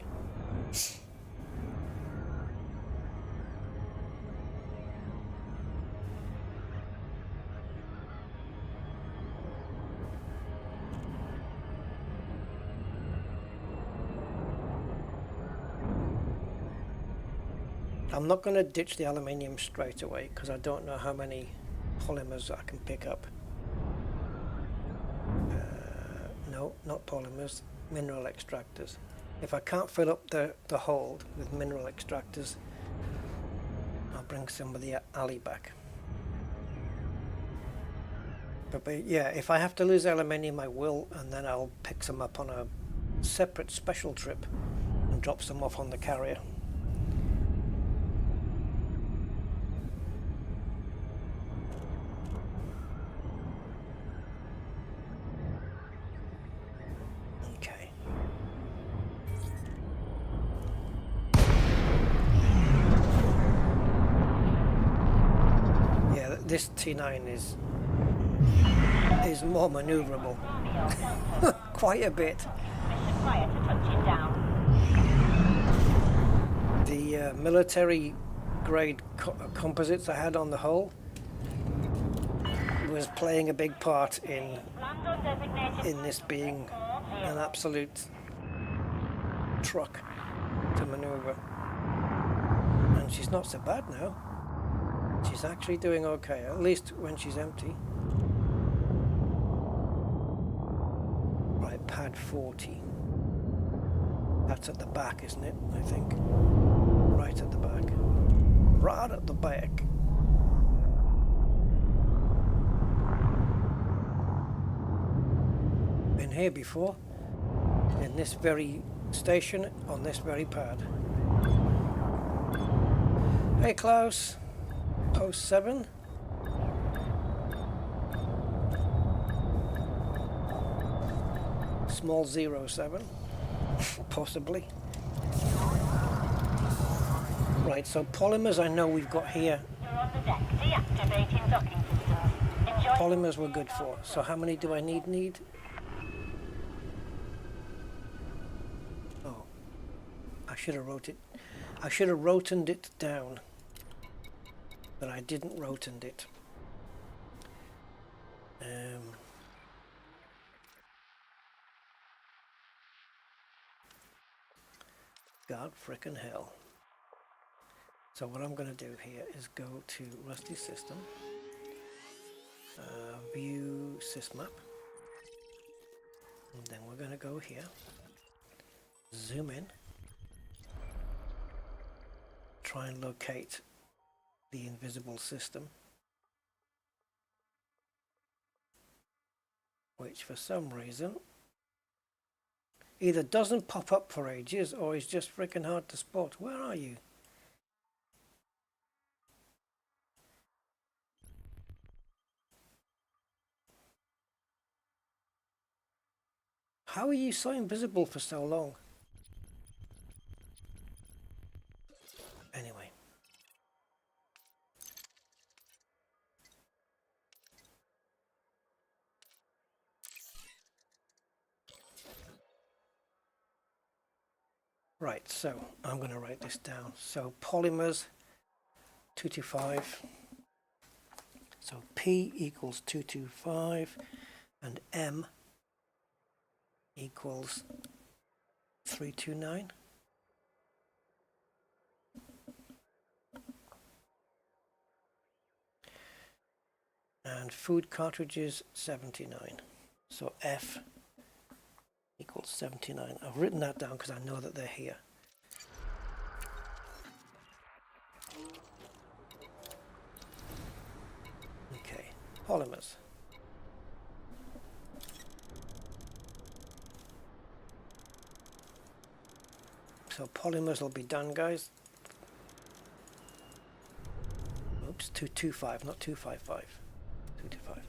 I'm not going to ditch the aluminium straight away because I don't know how many polymers I can pick up. No, not polymers, mineral extractors. If I can't fill up the hold with mineral extractors, I'll bring some of the alley back. But yeah, if I have to lose aluminium, I will, and then I'll pick some up on a separate special trip and drop some off on the carrier. Okay. Yeah, this T9 is more maneuverable. Quite a bit. The military grade composites I had on the hull was playing a big part in this being an absolute truck to maneuver. And she's not so bad now. She's actually doing okay, at least when she's empty. Right, pad 40. That's at the back, isn't it? I think. Right at the back. Right at the back. Been here before. In this very station, on this very pad. Hey Klaus. 07. Small 07. Possibly. Right, so polymers I know we've got here. You're on the deck. Deactivating docking systems. Enjoy. Polymers we're good for. So how many do I need? Oh. I should have wrote it. I should have rotoned it down. But I didn't rotund it. God frickin' hell. So what I'm going to do here is go to Rusty System, view sysmap, and then we're going to go here, zoom in, try and locate the invisible system, which for some reason either doesn't pop up for ages or is just freaking hard to spot. Where are you? How are you so invisible for so long? Anyway. Right, so I'm going to write this down. So polymers 225. So P equals 225 and M equals 329. And food cartridges 79. So F equals 79. I've written that down because I know that they're here. Okay, polymers. So polymers will be done, guys. Oops, 225, not 255. 225.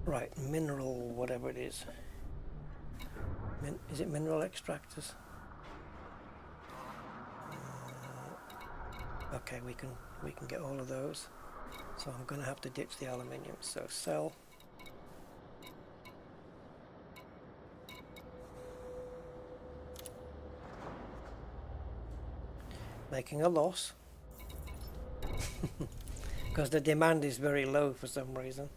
Right, mineral, whatever it is. Is it mineral extractors? Okay, we can get all of those. So I'm going to have to ditch the aluminium. So sell. Making a loss. Because the demand is very low for some reason.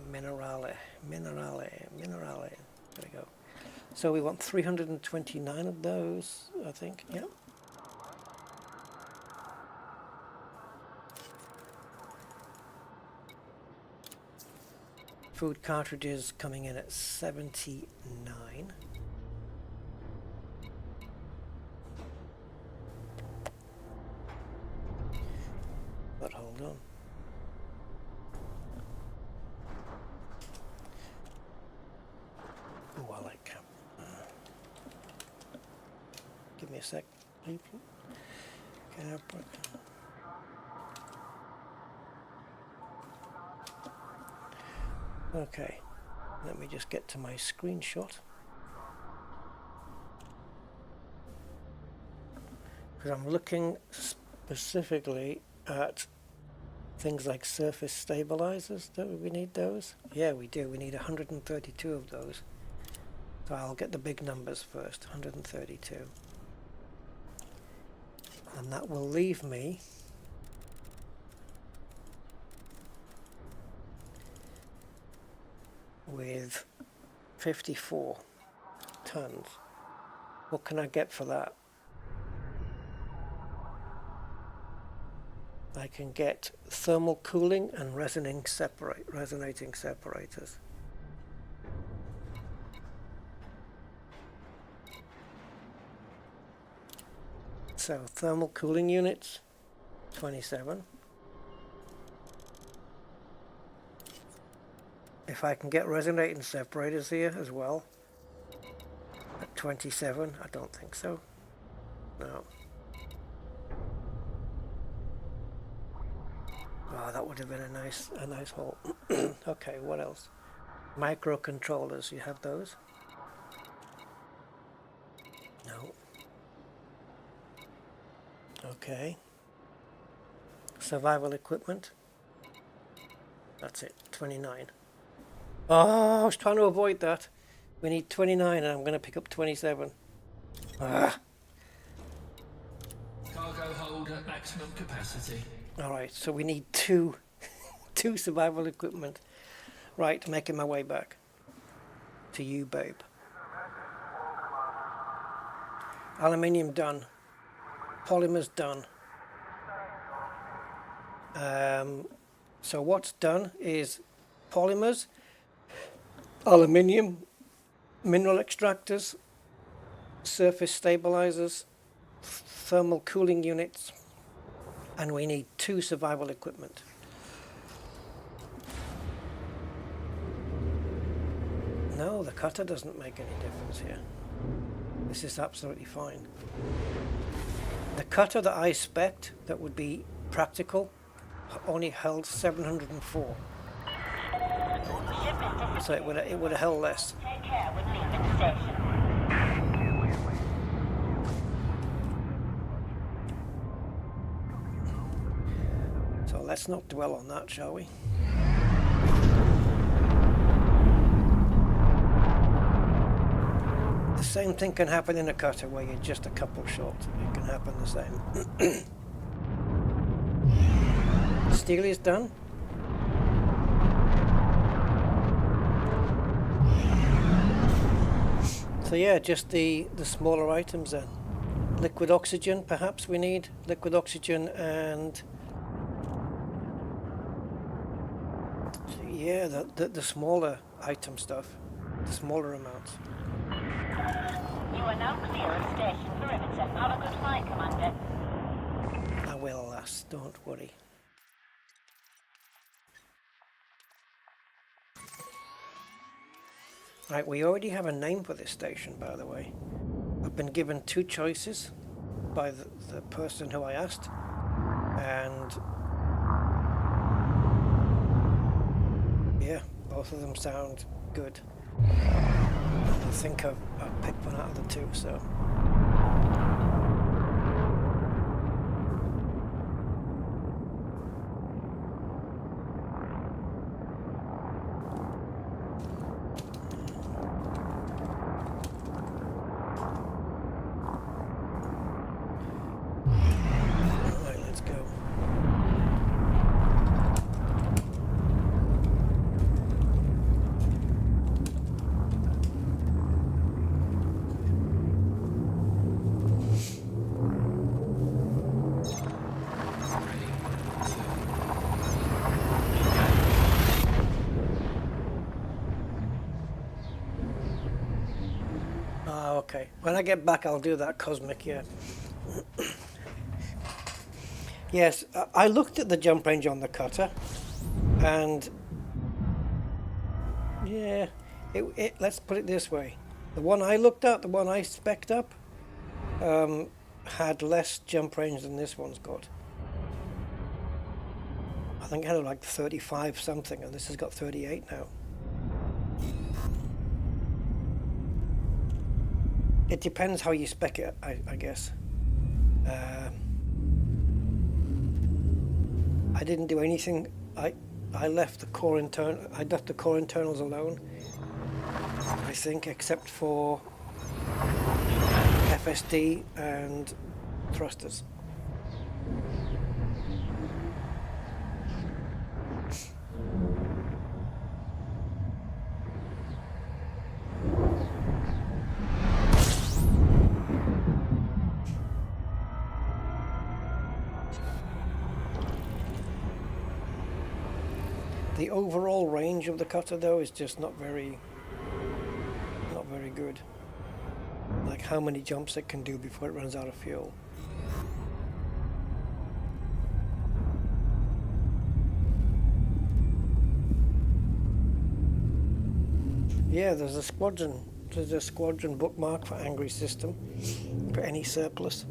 Minerale. There we go. So we want 329 of those, I think. Yeah. Food cartridges coming in at 79. But hold on. While I can. Give me a sec, people. Okay, let me just get to my screenshot. Because I'm looking specifically at things like surface stabilizers. Do we need those? Yeah, we do. We need 132 of those. So I'll get the big numbers first, 132. And that will leave me with 54 tons. What can I get for that? I can get thermal cooling and resonating separators. So thermal cooling units, 27. If I can get resonating separators here as well, at 27, I don't think so. No. Oh, that would have been a nice haul. Okay, what else? Microcontrollers, you have those? No. Okay. Survival equipment. That's it, 29. Oh, I was trying to avoid that. We need 29 and I'm going to pick up 27. Ah. Cargo hold at maximum capacity. Alright, so we need two survival equipment. Right, making my way back to you, babe. Aluminium done. Polymers done. So what's done is polymers, aluminium, mineral extractors, surface stabilizers, thermal cooling units, and we need 2 survival equipment. No, the cutter doesn't make any difference here. This is absolutely fine. The cutter that I spec'd that would be practical only held 704. So it would have held less. Take care when leaving the station. So let's not dwell on that, shall we? The same thing can happen in a cutter where you're just a couple short. It can happen the same. Steel is done. So yeah, just the smaller items then. Liquid oxygen, perhaps we need liquid oxygen, and yeah, the smaller item stuff, the smaller amounts. You are now clear of station perimeter. Have a good flight, Commander. I will, lass, don't worry. Right, we already have a name for this station, by the way. I've been given 2 choices by the person who I asked, and yeah, both of them sound good. I think I've picked one out of the 2, so. Right, let's go. When I get back, I'll do that cosmic, yeah. Yes, I looked at the jump range on the cutter, and yeah, let's put it this way. The one I looked at, the one I spec'd up, had less jump range than this one's got. I think it had like 35 something, and this has got 38 now. It depends how you spec it, I guess. I didn't do anything. I left the core internals alone. I think, except for FSD and thrusters. The overall range of the cutter, though, is just not very good. Like how many jumps it can do before it runs out of fuel. Yeah, there's a squadron bookmark for Angry System for any surplus.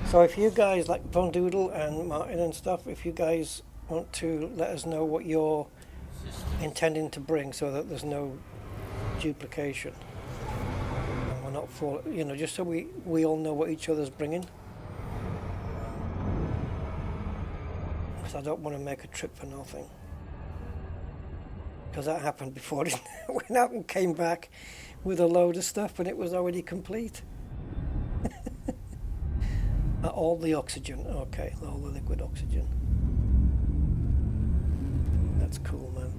So if you guys, like Von Doodle and Martin and stuff, if you guys want to let us know what you're intending to bring so that there's no duplication and we're not just so we all know what each other's bringing, because I don't want to make a trip for nothing, because that happened before. Went out and came back with a load of stuff and it was already complete. All the oxygen, okay, all the liquid oxygen. That's cool, man.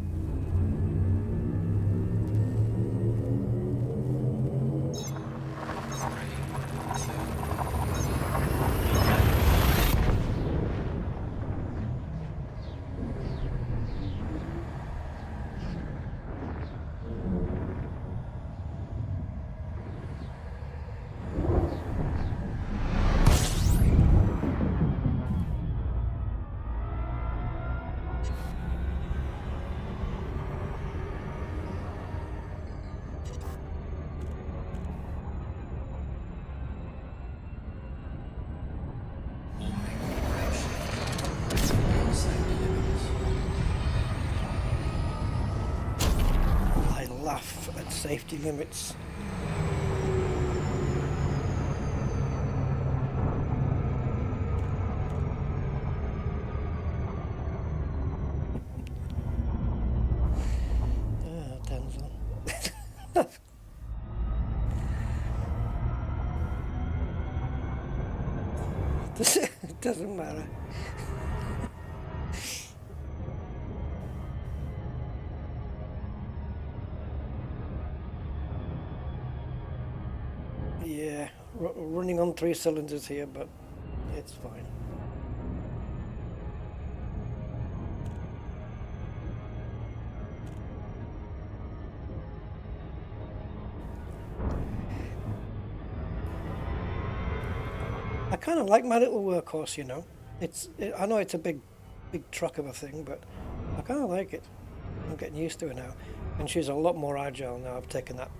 At safety limits. Denzel. It doesn't matter. Yeah, running on 3 cylinders here, but it's fine. I kind of like my little workhorse, you know. I know it's a big truck of a thing, but I kind of like it. I'm getting used to it now. And she's a lot more agile now. I've taken that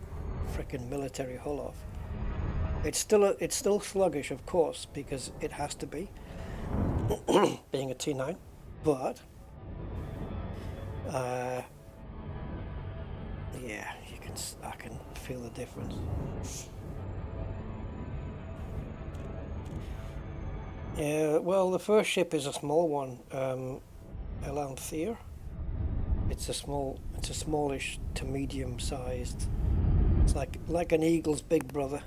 frickin' military hull off. It's still sluggish, of course, because it has to be, being a T9, but yeah, I can feel the difference. Yeah, well, the first ship is a small one, Elanthir. It's a smallish to medium-sized. It's like an eagle's big brother.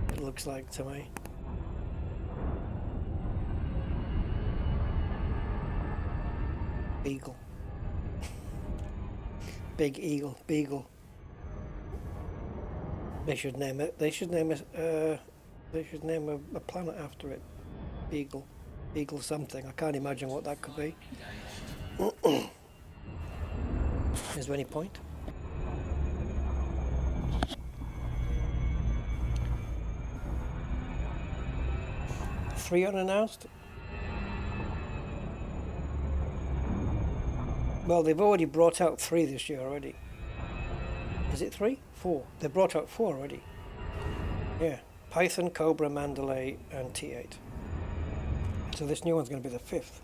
It looks like to me. Beagle. Big eagle, beagle. They should name it. They should name it. They should name a planet after it. Beagle. Beagle something. I can't imagine what that could be. Is there any point? Three unannounced? Well, they've already brought out 3 this year already. Is it 3? 4. They brought out 4 already. Yeah. Python, Cobra, Mandalay, and T8. So this new one's going to be the 5th.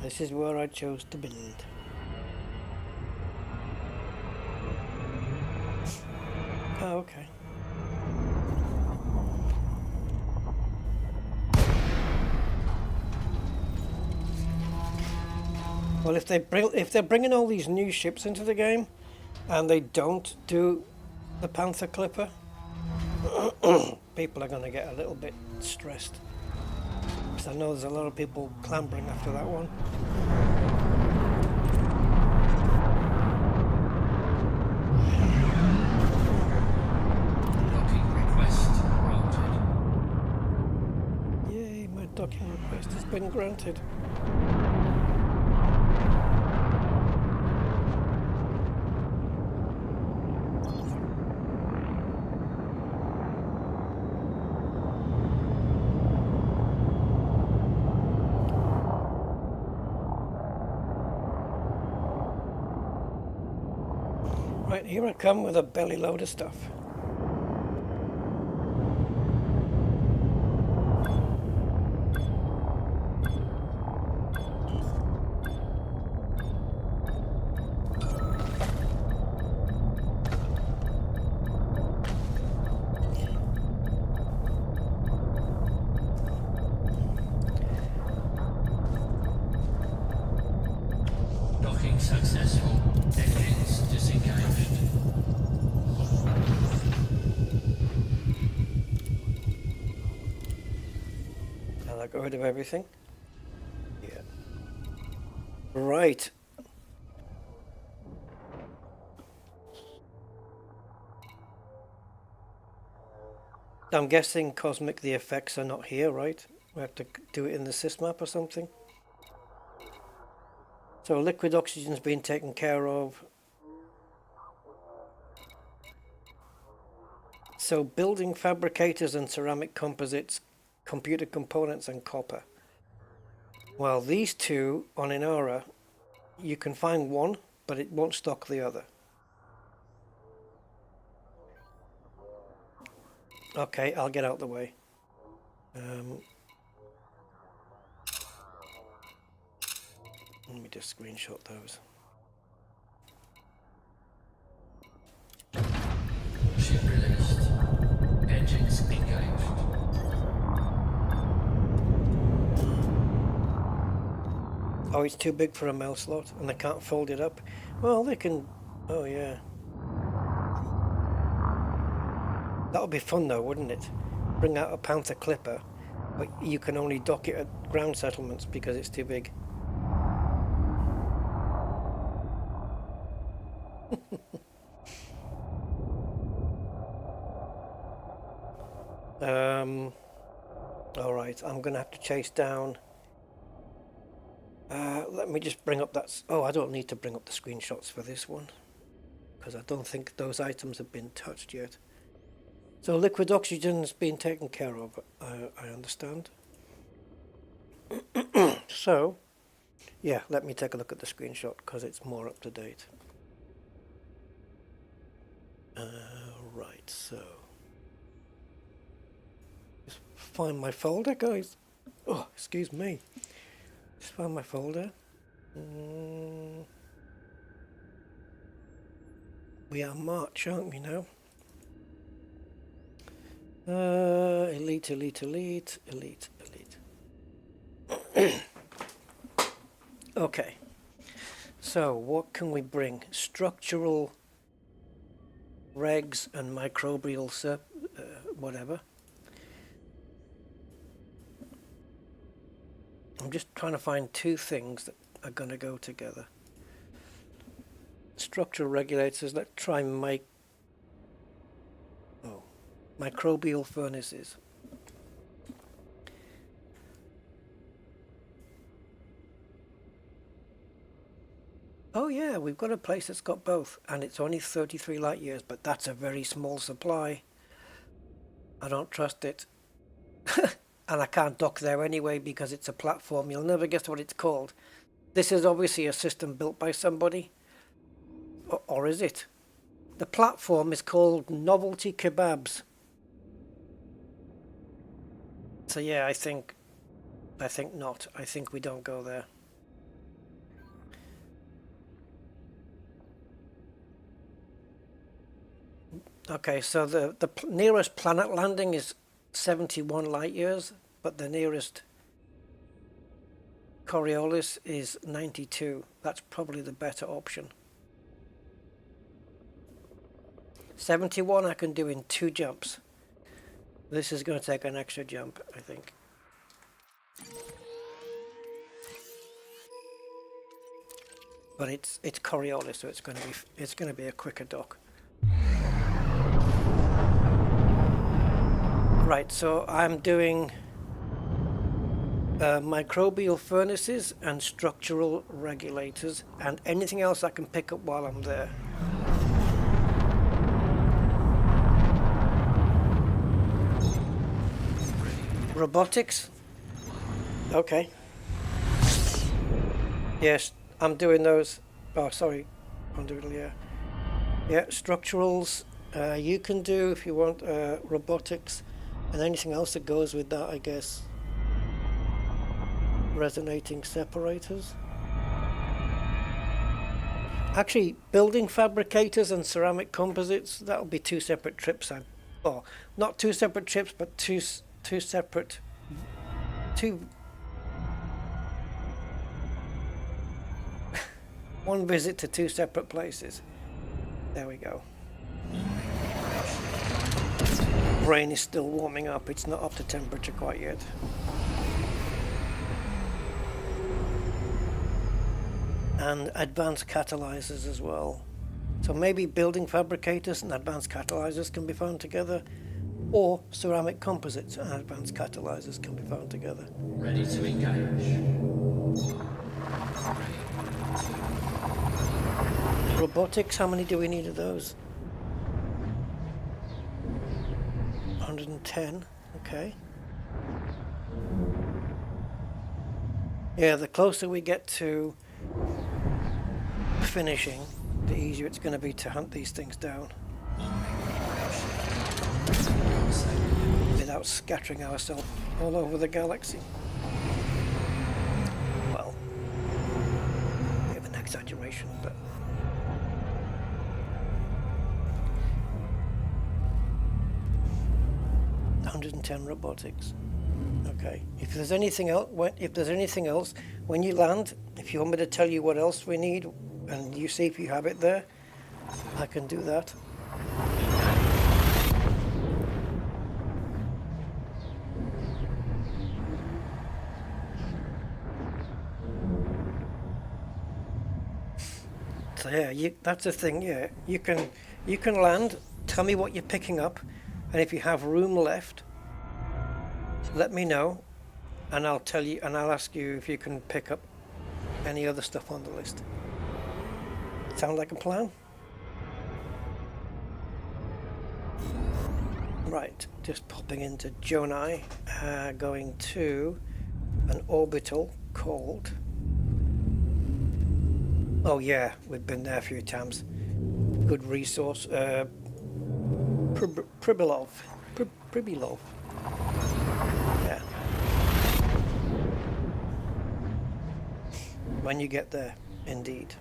This is where I chose to build. Oh, okay. Well, if they're bringing all these new ships into the game, and they don't do the Panther Clipper, people are going to get a little bit stressed. Because I know there's a lot of people clambering after that one. Docking request granted. Yay, my docking request has been granted. Right, here I come with a belly load of stuff. Docking successful. Engines disengaged. And I got rid of everything. Yeah. Right. I'm guessing Cosmic, the effects are not here, right? We have to do it in the sysmap or something. So liquid oxygen's been taken care of. So building fabricators and ceramic composites, computer components and copper. Well, these two on Inara, you can find one, but it won't stock the other. Okay, I'll get out the way. Let me just screenshot those. Ship released. Engines engaged. Oh, it's too big for a mail slot and they can't fold it up. Well, they can... Oh, yeah. That would be fun though, wouldn't it? Bring out a Panther Clipper, but you can only dock it at ground settlements because it's too big. Alright, I'm going to have to chase down... let me just bring up that... Oh, I don't need to bring up the screenshots for this one, because I don't think those items have been touched yet. So liquid oxygen's been taken care of, I understand. So, yeah, let me take a look at the screenshot, because it's more up to date. Right, so... Just find my folder, guys. Oh, excuse me. Just find my folder. We are March, aren't we now? Elite, elite, elite, elite, elite. Okay. So, what can we bring? Structural regs and microbial whatever. I'm just trying to find two things that are going to go together. Structural regulators. Let's try microbial furnaces. Oh yeah, we've got a place that's got both, and it's only 33 light years, but that's a very small supply. I don't trust it. And I can't dock there anyway because it's a platform. You'll never guess what it's called. This is obviously a system built by somebody. Or is it? The platform is called Novelty Kebabs. So yeah, I think not. I think we don't go there. Okay, so the nearest planet landing is 71 light years, but the nearest Coriolis is 92. That's probably the better option. 71 I can do in 2 jumps. This is going to take an extra jump, I think. But it's Coriolis, so it's going to be a quicker dock. Right, so I'm doing microbial furnaces and structural regulators and anything else I can pick up while I'm there. Robotics? Okay. Yes, I'm doing those. Oh, sorry. I'm doing, yeah. Yeah, structurals. You can do, if you want, robotics. And anything else that goes with that, I guess. Resonating separators. Actually, building fabricators and ceramic composites, that'll be 2 separate trips. Oh, not 2 separate trips, but two separate... one visit to 2 separate places. There we go. Brain is still warming up. It's not up to temperature quite yet. And advanced catalyzers as well. So maybe building fabricators and advanced catalyzers can be found together, or ceramic composites and advanced catalyzers can be found together. Ready to engage. Robotics, how many do we need of those? 110, okay. Yeah, the closer we get to finishing, the easier it's going to be to hunt these things down without scattering ourselves all over the galaxy. Well, a bit of an exaggeration, but 110 robotics. Okay. If there's anything else, when you land, if you want me to tell you what else we need, and you see if you have it there, I can do that. So yeah, that's the thing. Yeah, you can land. Tell me what you're picking up, and if you have room left, let me know, and I'll tell you, and I'll ask you if you can pick up any other stuff on the list. Sound like a plan? Right, just popping into Jonai, going to an orbital called... Oh yeah, we've been there a few times. Good resource. Pribilov. Yeah. When you get there, indeed.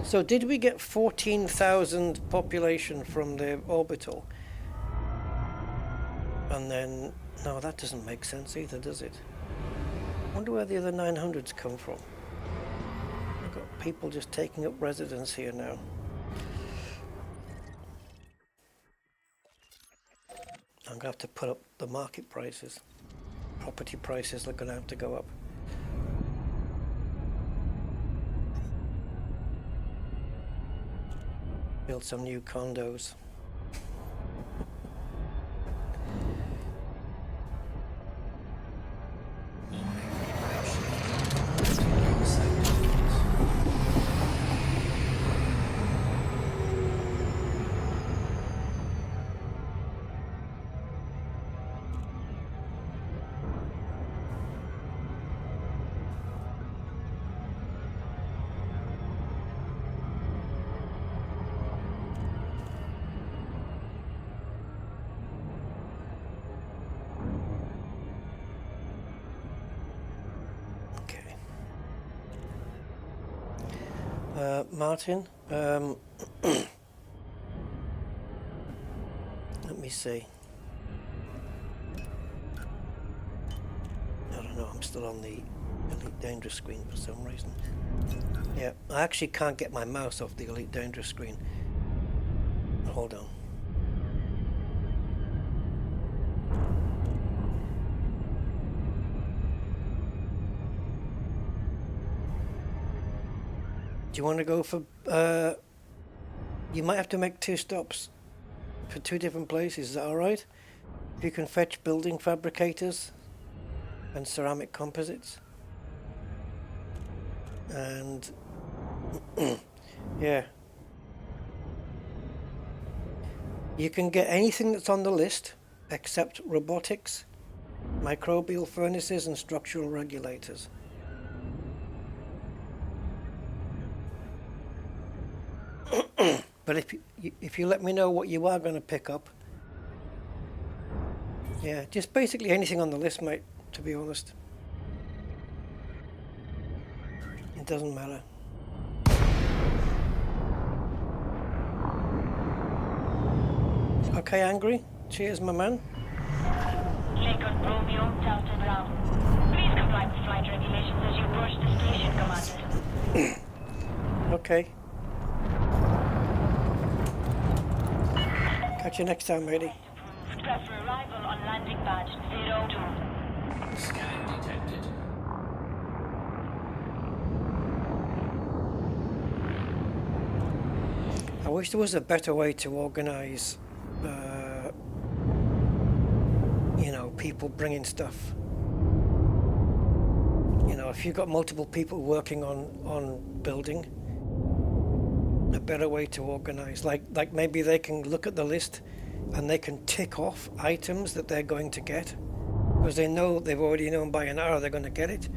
So did we get 14,000 population from the orbital? And then, no, that doesn't make sense either, does it? I wonder where the other 900s come from. We've got people just taking up residence here now. I'm going to have to put up the market prices. Property prices are going to have to go up. Build some new condos. Martin, let me see. I don't know, I'm still on the Elite Dangerous screen for some reason. Yeah, I actually can't get my mouse off the Elite Dangerous screen. Hold on. Do you want to go for, you might have to make 2 stops for 2 different places, is that alright? If you can fetch building fabricators and ceramic composites. And, yeah. You can get anything that's on the list except robotics, microbial furnaces and structural regulators. But if you let me know what you are going to pick up, yeah, just basically anything on the list, mate, to be honest. It doesn't matter. Okay, Angry. Cheers, my man. Lincoln Romeo, Delta Bravo. Please comply with flight regulations as you approach the station, Commander. Okay. Catch you next time, matey. Prep for arrival on landing badge 02. Scan detected. I wish there was a better way to organise, you know, people bringing stuff. You know, if you've got multiple people working on building, a better way to organise. Like maybe they can look at the list and they can tick off items that they're going to get because they know they've already known by an hour they're going to get it.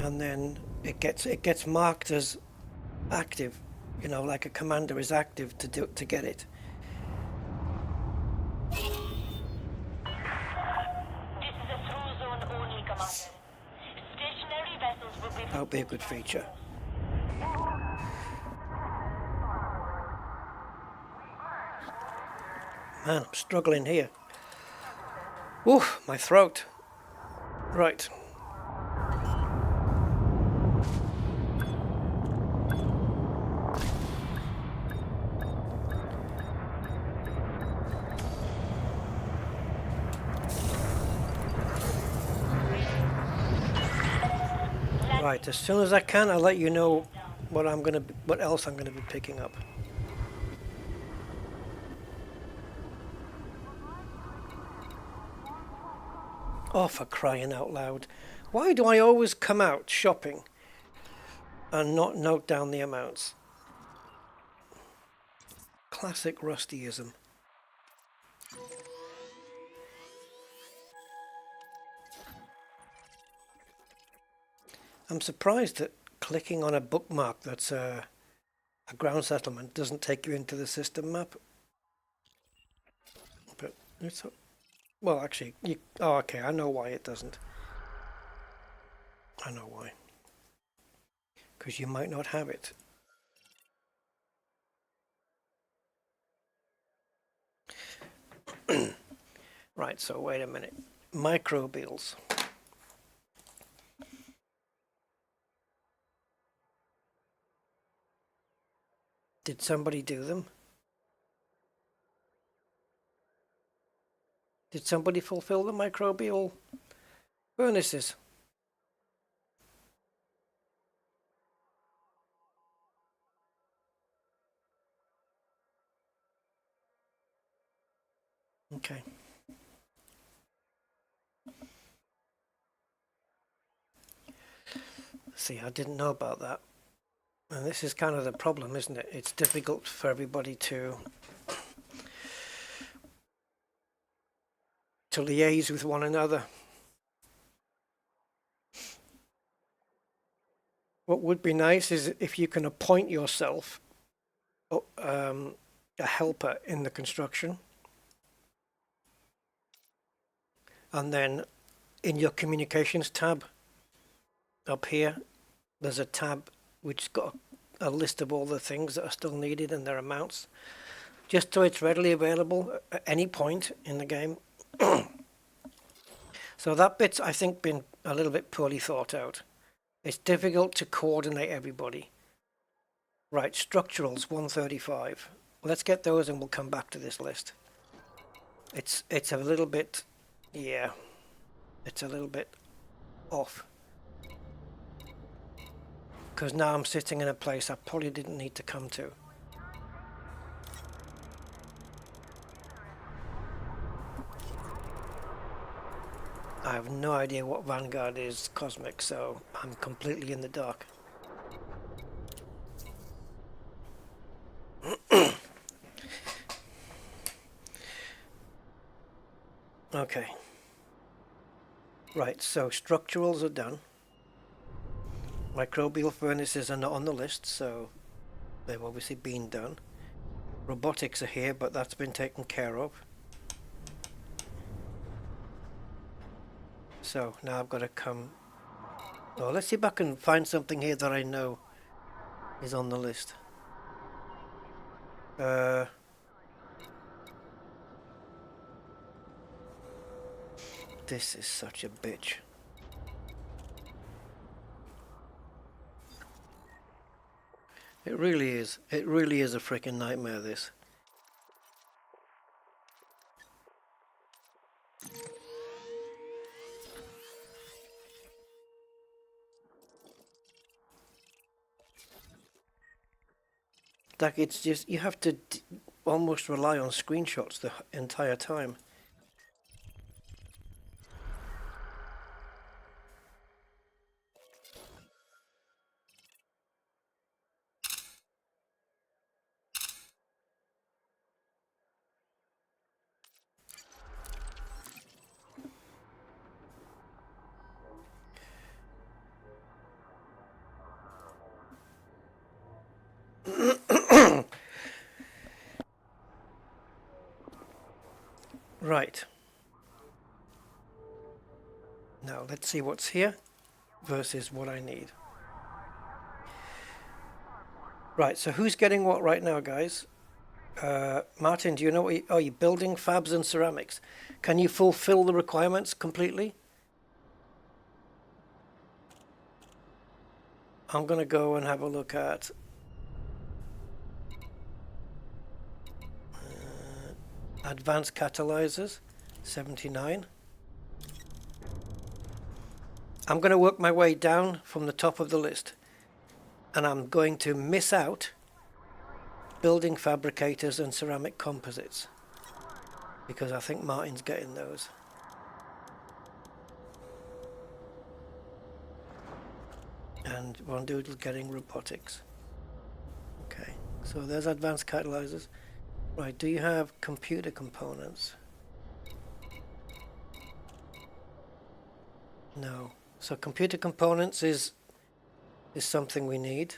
And then it gets marked as active, you know, like a commander is active to get it. This is a through zone only, Commander. Stationary vessels will be... That would be a good feature. Man, I'm struggling here. Ooh, my throat. Right. Right, as soon as I can, I'll let you know what else I'm gonna be picking up. Oh, for crying out loud. Why do I always come out shopping and not note down the amounts? Classic Rustyism. I'm surprised that clicking on a bookmark that's a ground settlement doesn't take you into the system map. But it's... Well, actually, oh, okay, I know why it doesn't. I know why. Because you might not have it. Right, so wait a minute. Microbials. Did somebody do them? Did somebody fulfill the microbial furnaces? Okay. See, I didn't know about that. And this is kind of the problem, isn't it? It's difficult for everybody to liaise with one another. What would be nice is if you can appoint yourself a helper in the construction, and then in your communications tab up here, there's a tab which's got a list of all the things that are still needed and their amounts, just so it's readily available at any point in the game. So that bit's, I think, been a little bit poorly thought out. It's difficult to coordinate everybody. Right, structurals 135. Let's get those and we'll come back to this list. It's a little bit, yeah, it's a little bit off. Because now I'm sitting in a place I probably didn't need to come to. I have no idea what Vanguard is, Cosmic, so I'm completely in the dark. Okay. Right, so structurals are done. Microbial furnaces are not on the list, so they've obviously been done. Robotics are here, but that's been taken care of. So now I've got to come... Oh, let's see if I can find something here that I know is on the list. This is such a bitch. It really is. It really is a freaking nightmare, this. Like, it's just, you have to almost rely on screenshots the entire time. Right. Now let's see what's here versus what I need. Right, so who's getting what right now, guys? Martin, do you know what you're building fabs and ceramics? Can you fulfill the requirements completely? I'm going to go and have a look at advanced catalyzers, 79. I'm going to work my way down from the top of the list, and I'm going to miss out building fabricators and ceramic composites, because I think Martin's getting those. And Von Doodle's getting robotics. Okay, so there's advanced catalyzers. Right, do you have computer components? No. So computer components is something we need.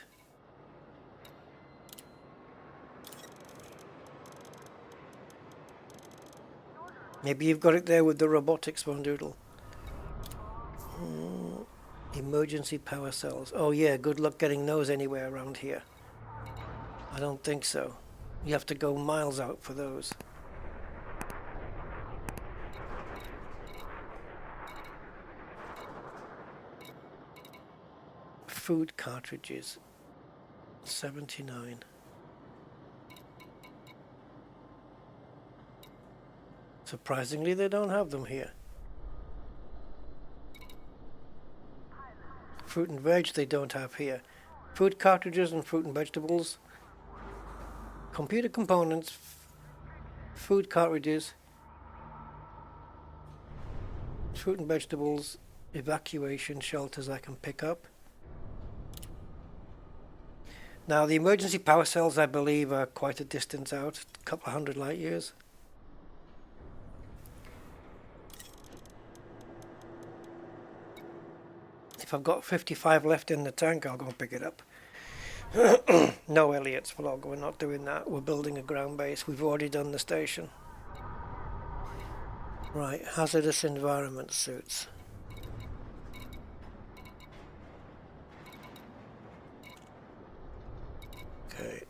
Maybe you've got it there with the robotics, Von Doodle. Emergency power cells. Oh yeah, good luck getting those anywhere around here. I don't think so. You have to go miles out for those. Food cartridges. 79. Surprisingly, they don't have them here. Fruit and veg they don't have here. Food cartridges and fruit and vegetables. Computer components. Food cartridges. Fruit and vegetables. Evacuation shelters I can pick up. Now the emergency power cells I believe are quite a distance out. A couple of 100 light years. If I've got 55 left in the tank, I'll go and pick it up. No Elliott's vlog, we're not doing that. We're building a ground base. We've already done the station. Right, hazardous environment suits. Okay.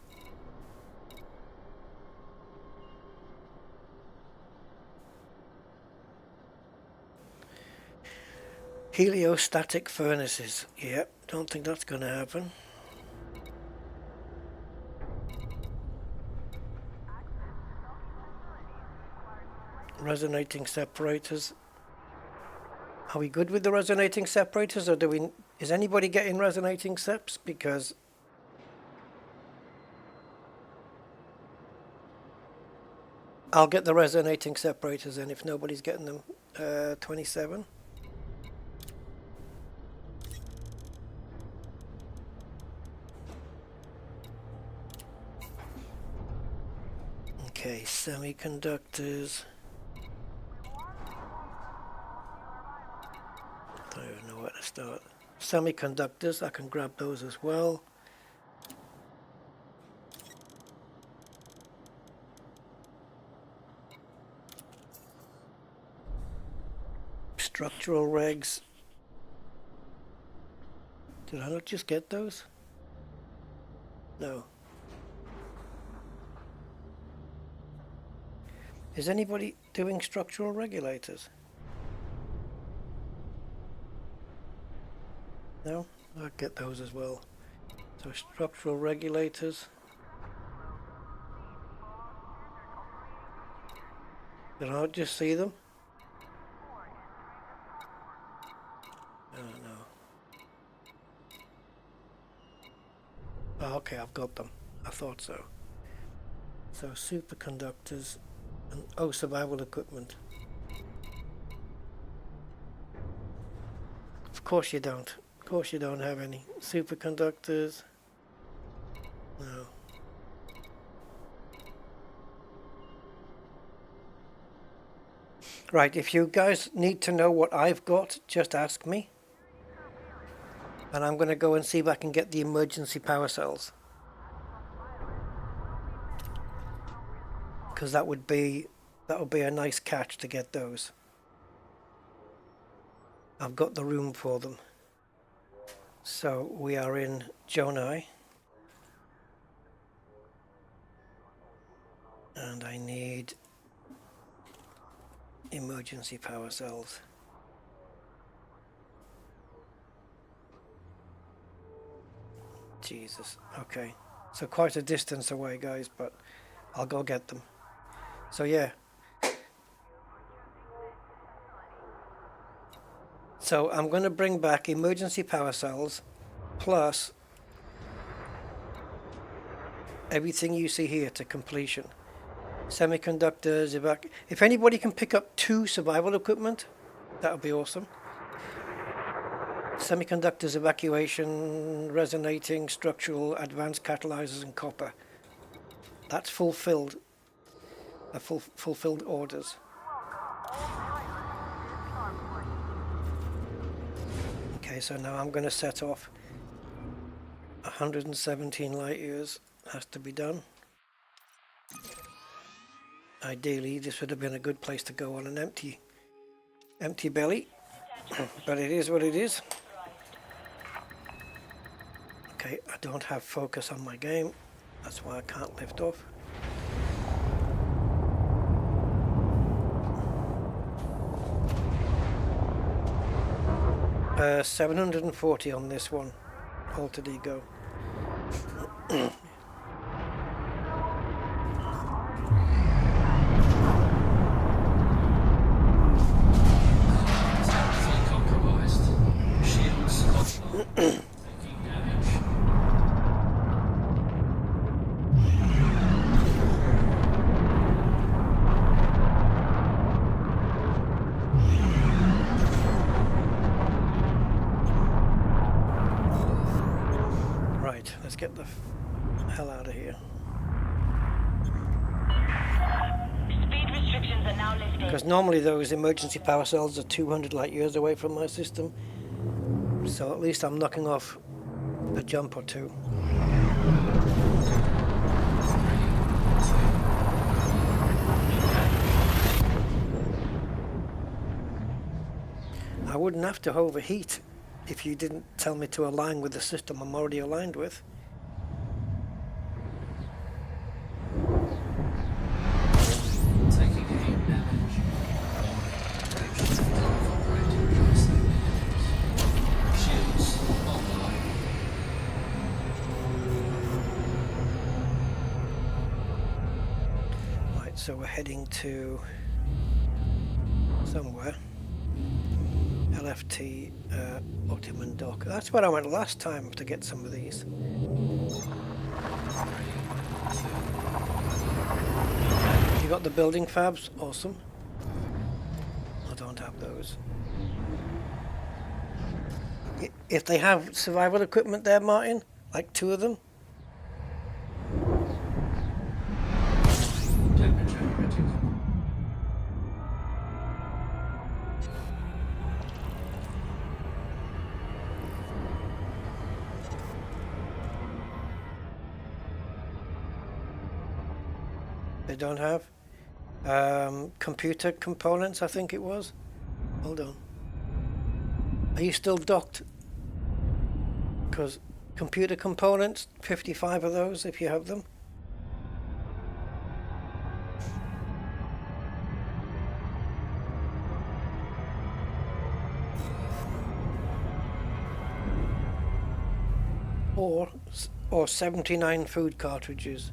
Heliostatic furnaces. Yep, don't think that's going to happen. Resonating separators. Are we good with the resonating separators, or do we? Is anybody getting resonating seps? Because I'll get the resonating separators, and if nobody's getting them, 27. Okay, semiconductors. Don't even know where to start. Semiconductors, I can grab those as well. Structural regs. Did I not just get those? No. Is anybody doing structural regulators? No? I'll get those as well. So structural regulators. Did I not just see them? I don't know. Oh, okay, I've got them. I thought so. So superconductors. And, oh, survival equipment. Of course you don't. Of course you don't have any superconductors. No. Right, if you guys need to know what I've got, just ask me. And I'm going to go and see if I can get the emergency power cells. Because that would be a nice catch to get those. I've got the room for them. So we are in Jonai. And I need emergency power cells. Jesus. Okay. So quite a distance away, guys, but I'll go get them. So yeah. So I'm going to bring back emergency power cells plus everything you see here to completion. Semiconductors, if anybody can pick up 2 survival equipment, that would be awesome. Semiconductors, evacuation, resonating, structural, advanced catalyzers and copper. That's fulfilled. Fulfilled orders. Okay, so now I'm going to set off 117 light years. Has to be done. Ideally, this would have been a good place to go on an empty belly, but it is what it is. Okay, I don't have focus on my game. That's why I can't lift off. Uh, 740 on this one. Altered ego. get the hell out of here. Speed restrictions are now lifted. Because normally those emergency power cells are 200 light years away from my system. So at least I'm knocking off a jump or two. I wouldn't have to overheat if you didn't tell me to align with the system I'm already aligned with. Taking aim damage. Operating joystick. Shields online. Right, so we're heading to somewhere. LFT Optimum Dock. That's where I went last time to get some of these. You got the building fabs? Awesome. I don't have those. If they have survival equipment there, Martin, like 2 of them, Temperature critical. they don't have. Computer components, I think it was. Hold on. Are you still docked? Because computer components, 55 of those if you have them. Or 79 food cartridges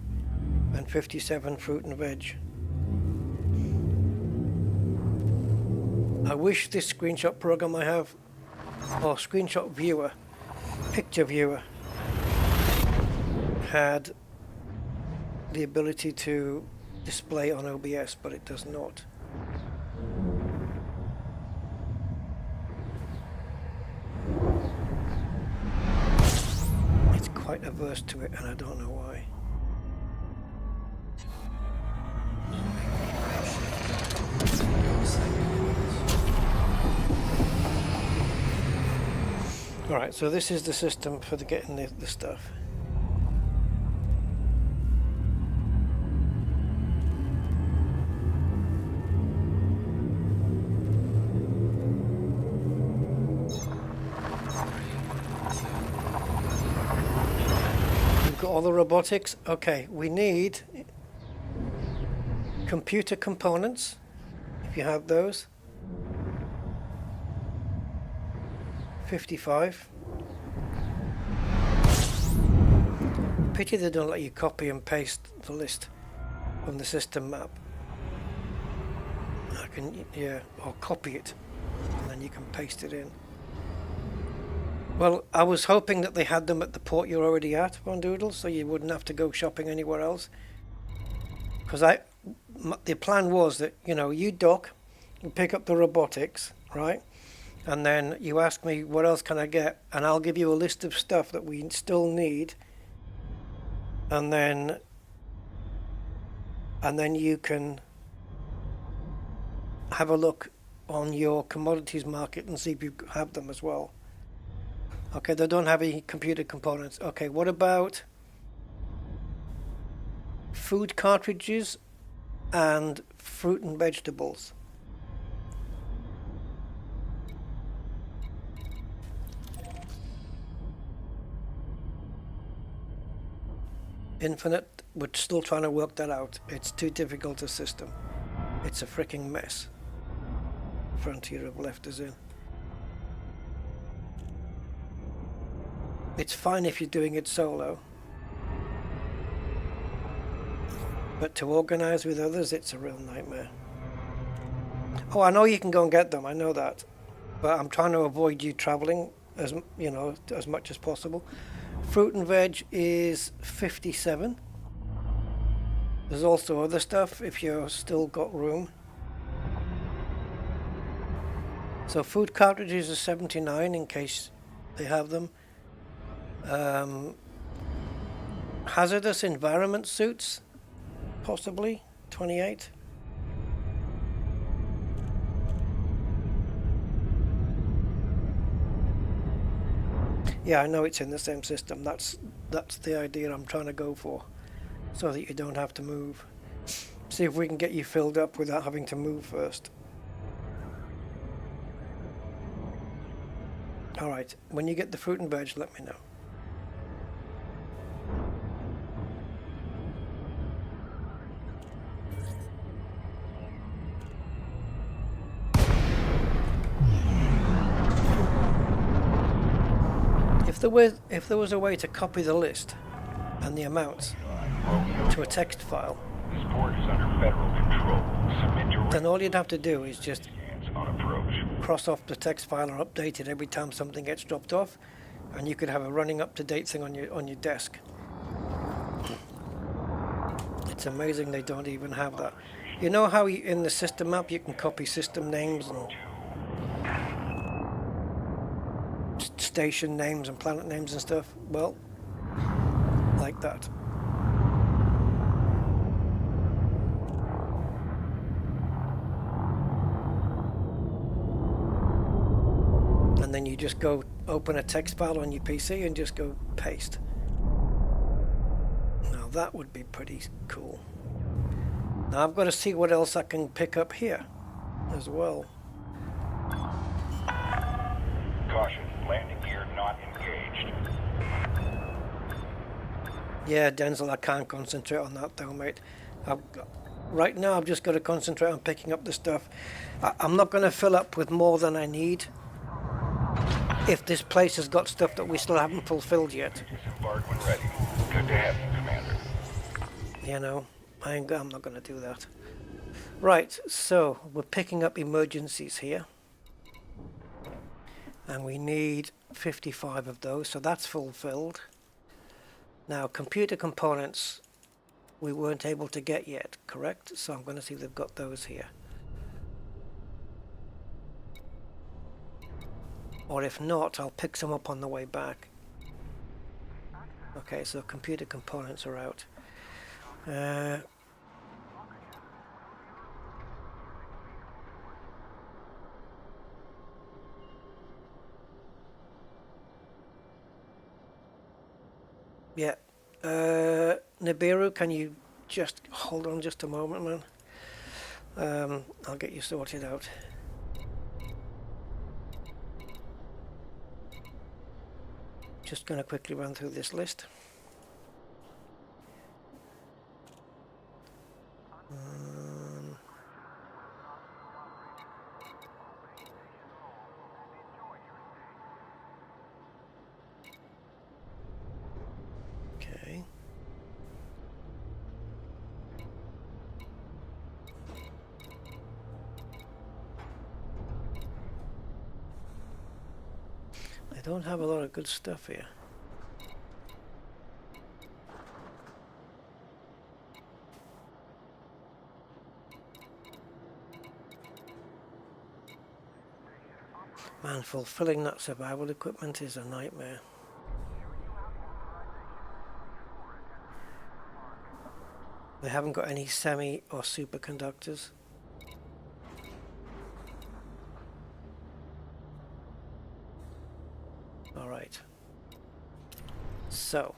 and 57 fruit and veg. I wish this screenshot program I have, or screenshot viewer, picture viewer, had the ability to display on OBS, but it does not. It's quite averse to it, and I don't know why. Alright, so this is the system for getting the stuff. We've got all the robotics. Okay, we need computer components, if you have those. 55. Pity they don't let you copy and paste the list from the system map. I can, yeah, or copy it and then you can paste it in. Well, I was hoping that they had them at the port you're already at, Bondoodle, so you wouldn't have to go shopping anywhere else. Because the plan was that, you know, you dock, you pick up the robotics, right? And then you ask me what else can I get, and I'll give you a list of stuff that we still need, and then you can have a look on your commodities market and see if you have them as well. Okay, they don't have any computer components. Okay, what about food cartridges and fruit and vegetables? Infinite, we're still trying to work that out. It's too difficult a system. It's a freaking mess. Frontier have left us in. It's fine if you're doing it solo. But to organize with others, it's a real nightmare. Oh, I know you can go and get them, I know that. But I'm trying to avoid you traveling as much as possible. Fruit and veg is 57. There's also other stuff if you've still got room. So food cartridges are 79 in case they have them. hazardous environment suits, possibly 28. Yeah, I know it's in the same system. That's the idea I'm trying to go for, so that you don't have to move. See if we can get you filled up without having to move first. Alright, when you get the fruit and veg, let me know. If there was a way to copy the list and the amounts to a text file, This port is under federal control. Submit your then all you'd have to do is just hands on approach. cross off the text file or update it every time something gets dropped off, and you could have a running up-to-date thing on your desk. It's amazing they don't even have that. You know how in the system map you can copy system names and station names and planet names and stuff? Well, like that. And then you just go open a text file on your PC and just go paste. Now that would be pretty cool. Now I've got to see what else I can pick up here as well. Caution, landing gear not engaged. Yeah, Denzel, I can't concentrate on that though, mate. Right now I've just got to concentrate on picking up the stuff. I'm not going to fill up with more than I need if this place has got stuff that we still haven't fulfilled yet. Disembark when ready. Good to have you, Commander. You know, I'm not going to do that. Right, so we're picking up emergencies here. And we need 55 of those, so that's fulfilled. Now, computer components we weren't able to get yet, correct? So I'm going to see if they've got those here. Or if not, I'll pick some up on the way back. Okay, so computer components are out. Yeah. Nibiru, can you just hold on just a moment, man? I'll get you sorted out. Just going to quickly run through this list. Okay. I don't have a lot of good stuff here. Man, fulfilling that survival equipment is a nightmare. They haven't got any semi or superconductors. All right. So,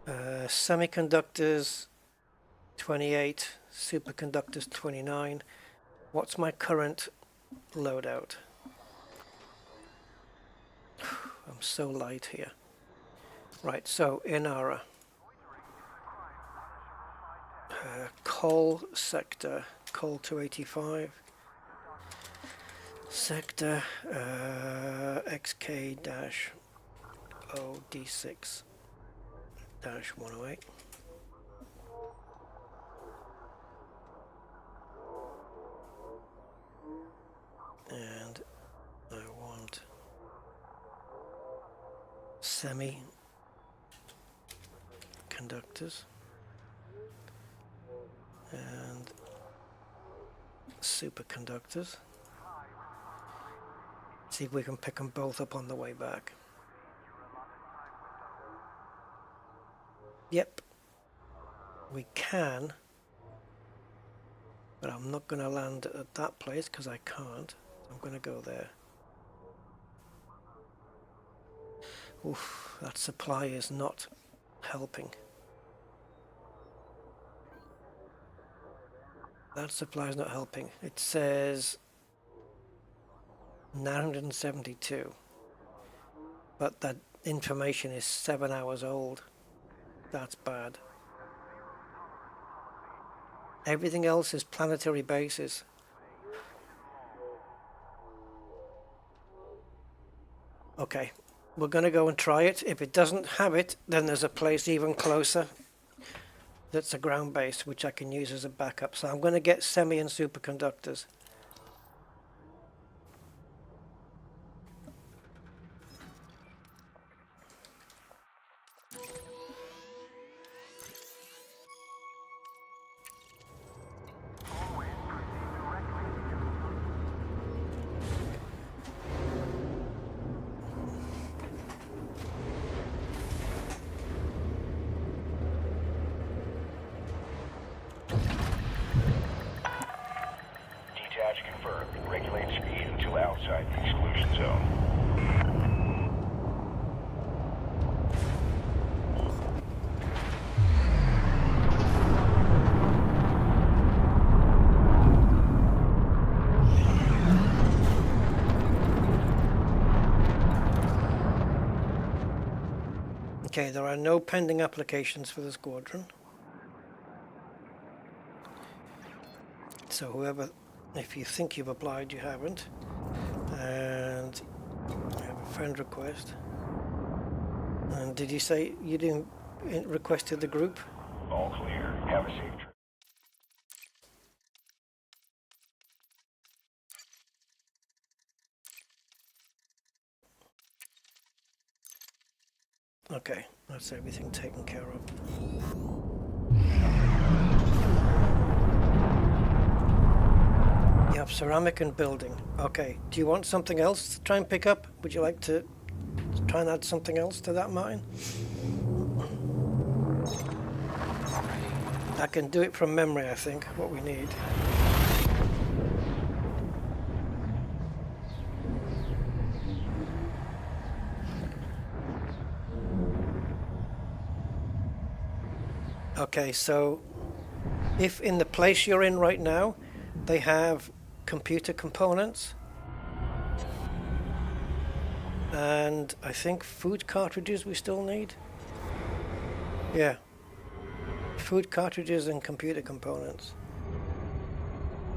semiconductors 28, superconductors 29. What's my current loadout? I'm so light here. Right, so Inara. Coal sector, coal 285. Sector XK-OD6-108. And I want semiconductors and superconductors. See if we can pick them both up on the way back. Yep, we can, but I'm not going to land at that place because I can't. I'm going to go there. Oof, that supply is not helping. That supply is not helping. It says 972, but that information is 7 hours old. That's bad. Everything else is planetary bases. Okay, we're going to go and try it. If it doesn't have it, then there's a place even closer that's a ground base, which I can use as a backup. So I'm going to get semi and superconductors. Detach confirmed. Regulate speed until outside the exclusion zone. Okay, there are no pending applications for the squadron. So whoever, if you think you've applied, you haven't. And I have a friend request. And did you say you didn't request to the group? All clear. Have a safe trip. Okay, that's everything taken care of. You have ceramic and building. Okay, do you want something else to try and pick up? Would you like to try and add something else to that mine? I can do it from memory, I think, what we need. Okay, so if in the place you're in right now, they have computer components, and I think food cartridges we still need. Yeah, food cartridges and computer components.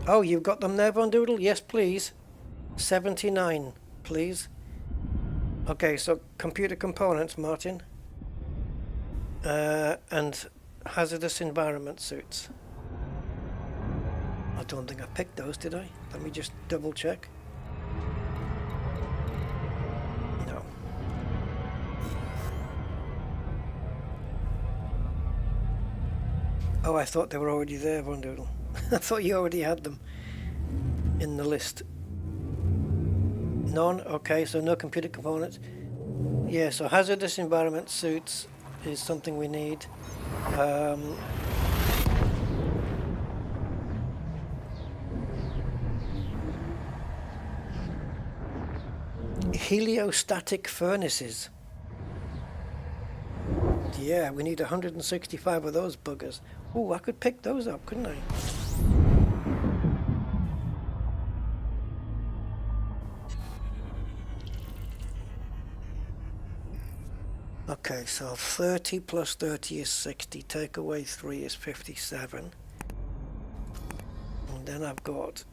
Oh, you've got them there, Von Doodle? Yes, please. 79, please. Okay, so computer components, Martin. And hazardous environment suits. I don't think I picked those, did I? Let me just double check. No. Oh, I thought they were already there, Von Doodle. I thought you already had them in the list. None? Okay, so no computer components. Yeah, so hazardous environment suits is something we need. Heliostatic furnaces. Yeah, we need 165 of those buggers. Oh, I could pick those up, couldn't I? Okay, so 30 plus 30 is 60. Take away 3 is 57. And then I've got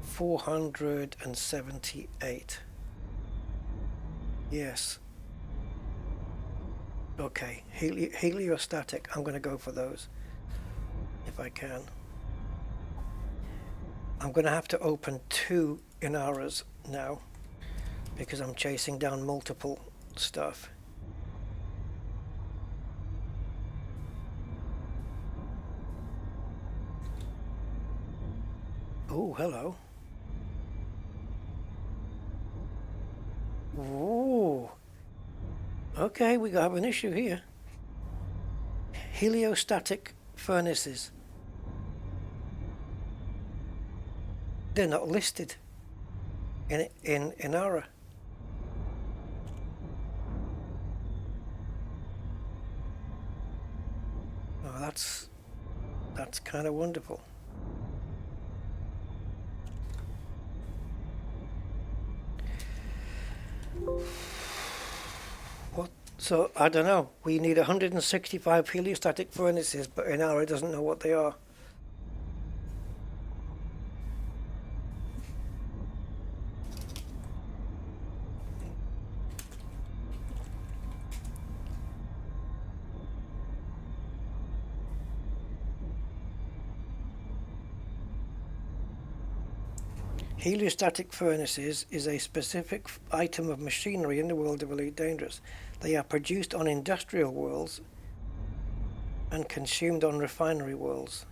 478. Yes. Okay, heliostatic. I'm going to go for those if I can. I'm going to have to open 2 Inaras now because I'm chasing down multiple stuff. Oh, hello. Ooh. Okay, we have an issue here. Heliostatic furnaces. They're not listed in ARA. Oh, that's kind of wonderful. What? So I don't know. We need 165 heliostatic furnaces, but in ARA doesn't know what they are. Heliostatic furnaces is a specific item of machinery in the world of Elite Dangerous. They are produced on industrial worlds and consumed on refinery worlds.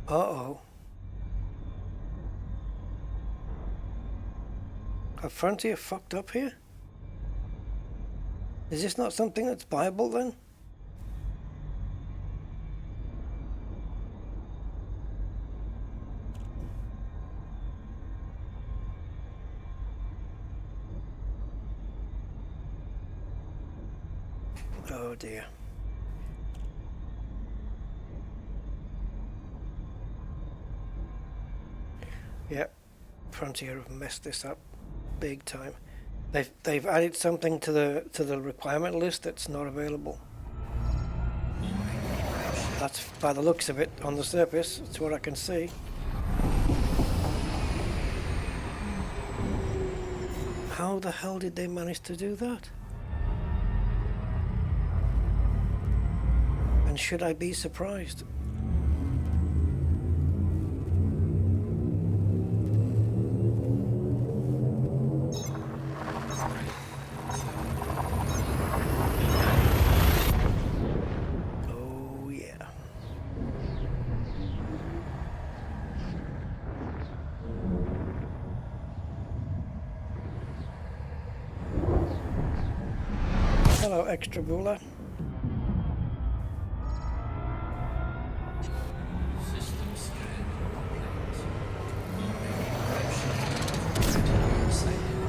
Uh-oh. Have Frontier fucked up here? Is this not something that's viable then? Oh dear. Yep, Frontier have messed this up big time. They've added something to the requirement list that's not available. That's by the looks of it on the surface. It's what I can see. How the hell did they manage to do that? And should I be surprised? Oh yeah. Hello, Extra Bula.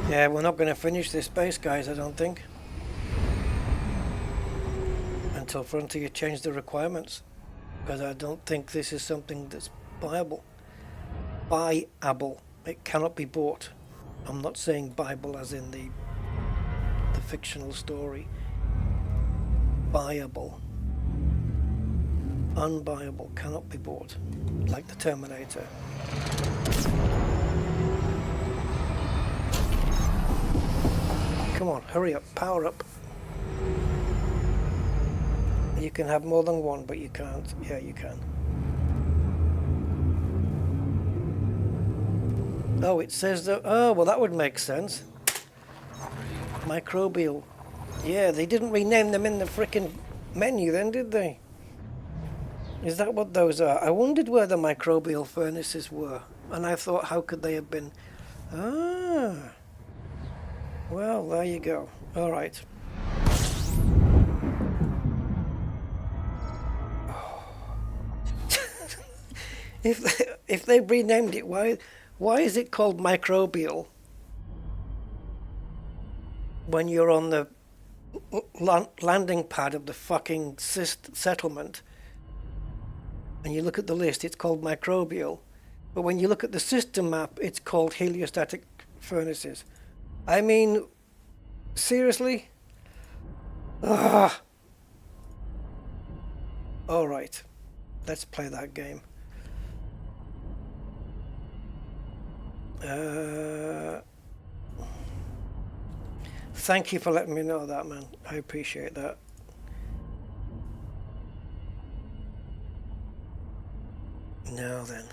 Yeah, we're not going to finish this base, guys, I don't think. Until Frontier change the requirements. Because I don't think this is something that's viable. Buyable. It cannot be bought. I'm not saying Bible as in the fictional story. Buyable. Unbuyable. Cannot be bought. Like the Terminator. Come on, hurry up, power up. You can have more than one, but you can't. Yeah, you can. Oh, it says that. Oh, well, that would make sense. Microbial. Yeah, they didn't rename them in the frickin' menu then, did they? Is that what those are? I wondered where the microbial furnaces were. And I thought, how could they have been? Ah. Well, there you go. All right. If they renamed it, why is it called microbial when you're on the landing pad of the fucking settlement and you look at the list, it's called microbial, but when you look at the system map, it's called heliostatic furnaces. I mean, seriously? Ugh. All right, let's play that game. Thank you for letting me know that, man. I appreciate that. Now then.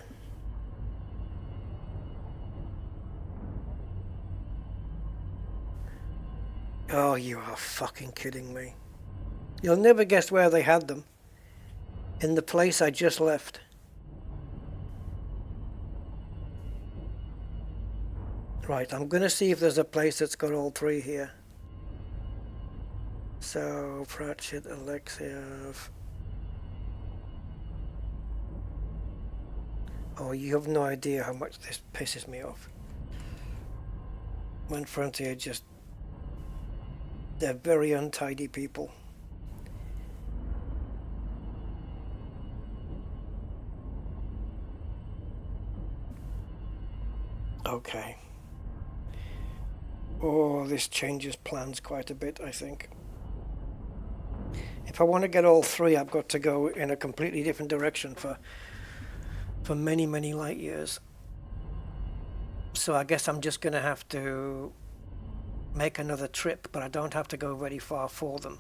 Oh, you are fucking kidding me. You'll never guess where they had them. In the place I just left. Right, I'm going to see if there's a place that's got all three here. So Pratchett, Alexiev. Oh, you have no idea how much this pisses me off. When Frontier just... They're very untidy people. Okay. Oh, this changes plans quite a bit, I think. If I want to get all three, I've got to go in a completely different direction for many, many light years. So I guess I'm just going to have to make another trip, but I don't have to go very far for them.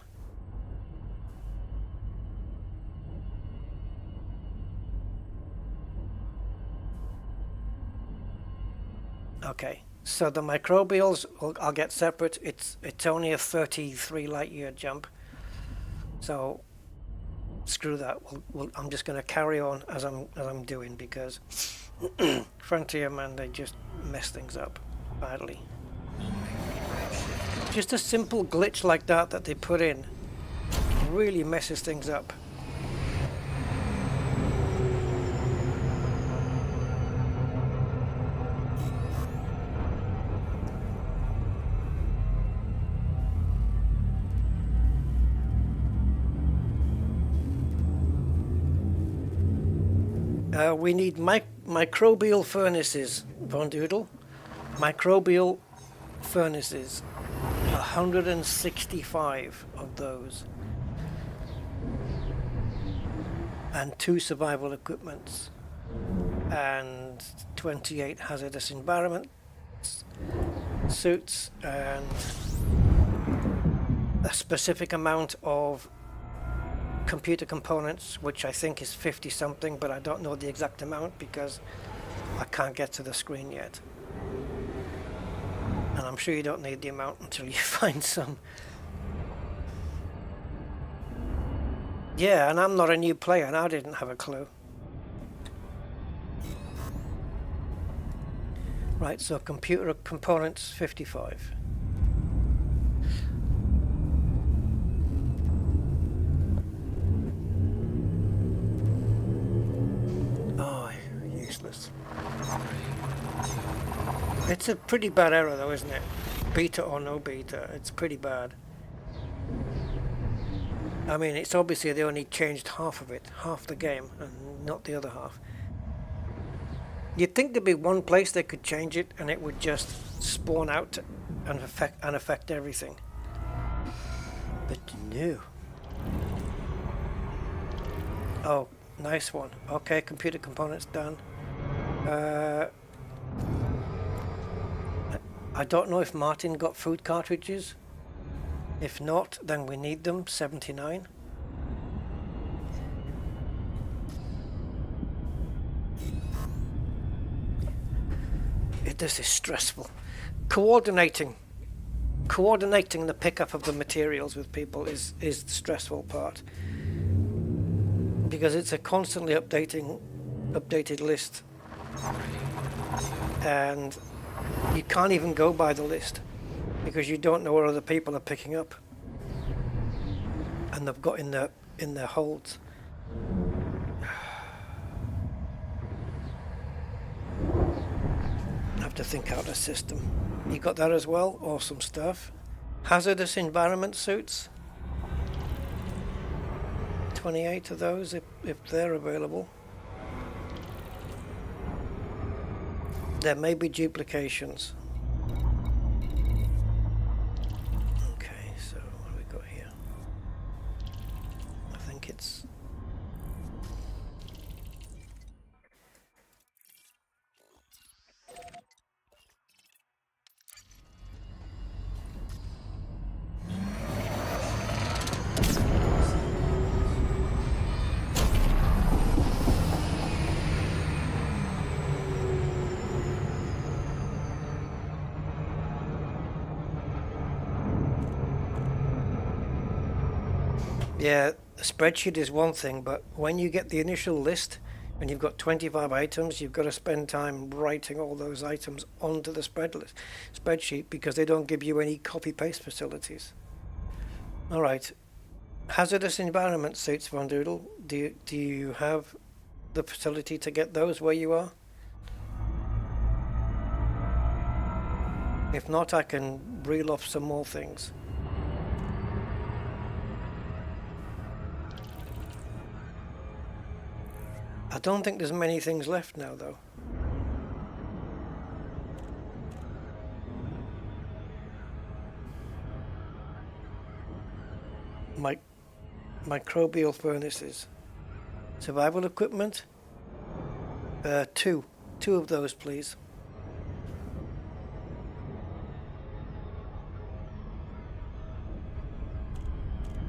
Okay, so the microbials I'll get separate. It's only a 33 light year jump, so screw that. I'm just going to carry on as I'm doing, because Frontier, man, they just mess things up badly. Just a simple glitch like that they put in really messes things up. We need microbial furnaces, Von Doodle. Microbial furnaces. 165 of those. And 2 survival equipments. And 28 hazardous environment suits. And a specific amount of computer components, which I think is 50 something, but I don't know the exact amount because I can't get to the screen yet. And I'm sure you don't need the amount until you find some. Yeah, and I'm not a new player and I didn't have a clue. Right, so computer components 55. It's a pretty bad error though, isn't it? Beta or no beta, it's pretty bad. I mean, it's obviously they only changed half of it, half the game, and not the other half. You'd think there'd be one place they could change it and it would just spawn out and affect everything. But no. Oh, nice one. Okay, computer components done. I don't know if Martin got food cartridges. If not, then we need them. 79. This is stressful. Coordinating the pickup of the materials with people is the stressful part, because it's a constantly updated list, and you can't even go by the list because you don't know what other people are picking up and they've got in their holds. I have to think out a system. You got that as well? Awesome stuff. Hazardous environment suits. 28 of those if they're available. There may be duplications. Okay, so what have we got here? I think it's... Yeah, the spreadsheet is one thing, but when you get the initial list and you've got 25 items, you've got to spend time writing all those items onto the spreadsheet because they don't give you any copy-paste facilities. All right. Hazardous environment suits, Von Doodle. Do you have the facility to get those where you are? If not, I can reel off some more things. I don't think there's many things left now, though. Microbial furnaces. Survival equipment? Two of those, please.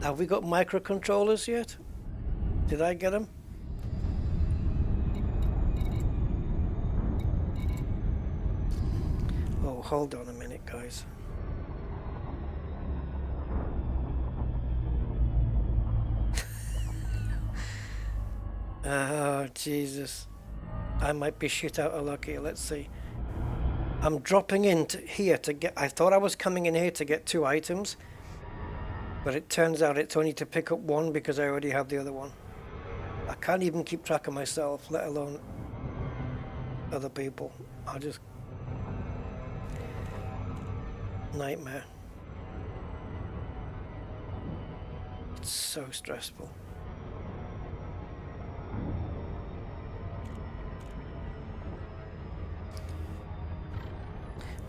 Have we got microcontrollers yet? Did I get them? Oh, hold on a minute, guys. Oh, Jesus. I might be shit out of luck here. Let's see. I'm dropping in here to get... I thought I was coming in here to get 2 items. But it turns out it's only to pick up 1 because I already have the other one. I can't even keep track of myself, let alone other people. I'll just... Nightmare. It's so stressful.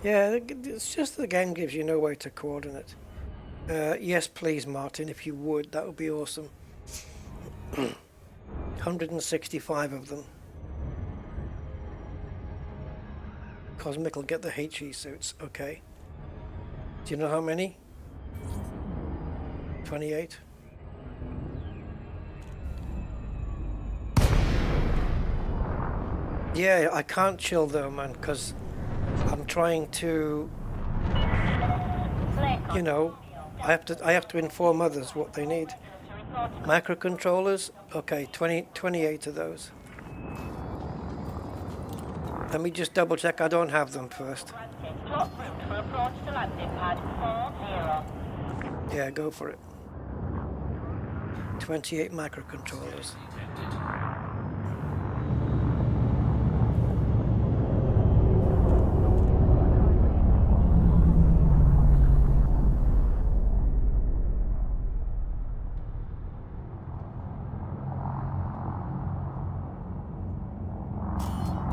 Yeah, it's just the game gives you no way to coordinate. Yes, please, Martin, if you would, that would be awesome. 165 of them. Cosmic will get the HE suits, okay. Do you know how many? 28? Yeah, I can't chill though, man, because I'm trying to, you know, I have to inform others what they need. Microcontrollers, okay, 28 of those. Let me just double check I don't have them first. Yeah, go for it. 28 microcontrollers.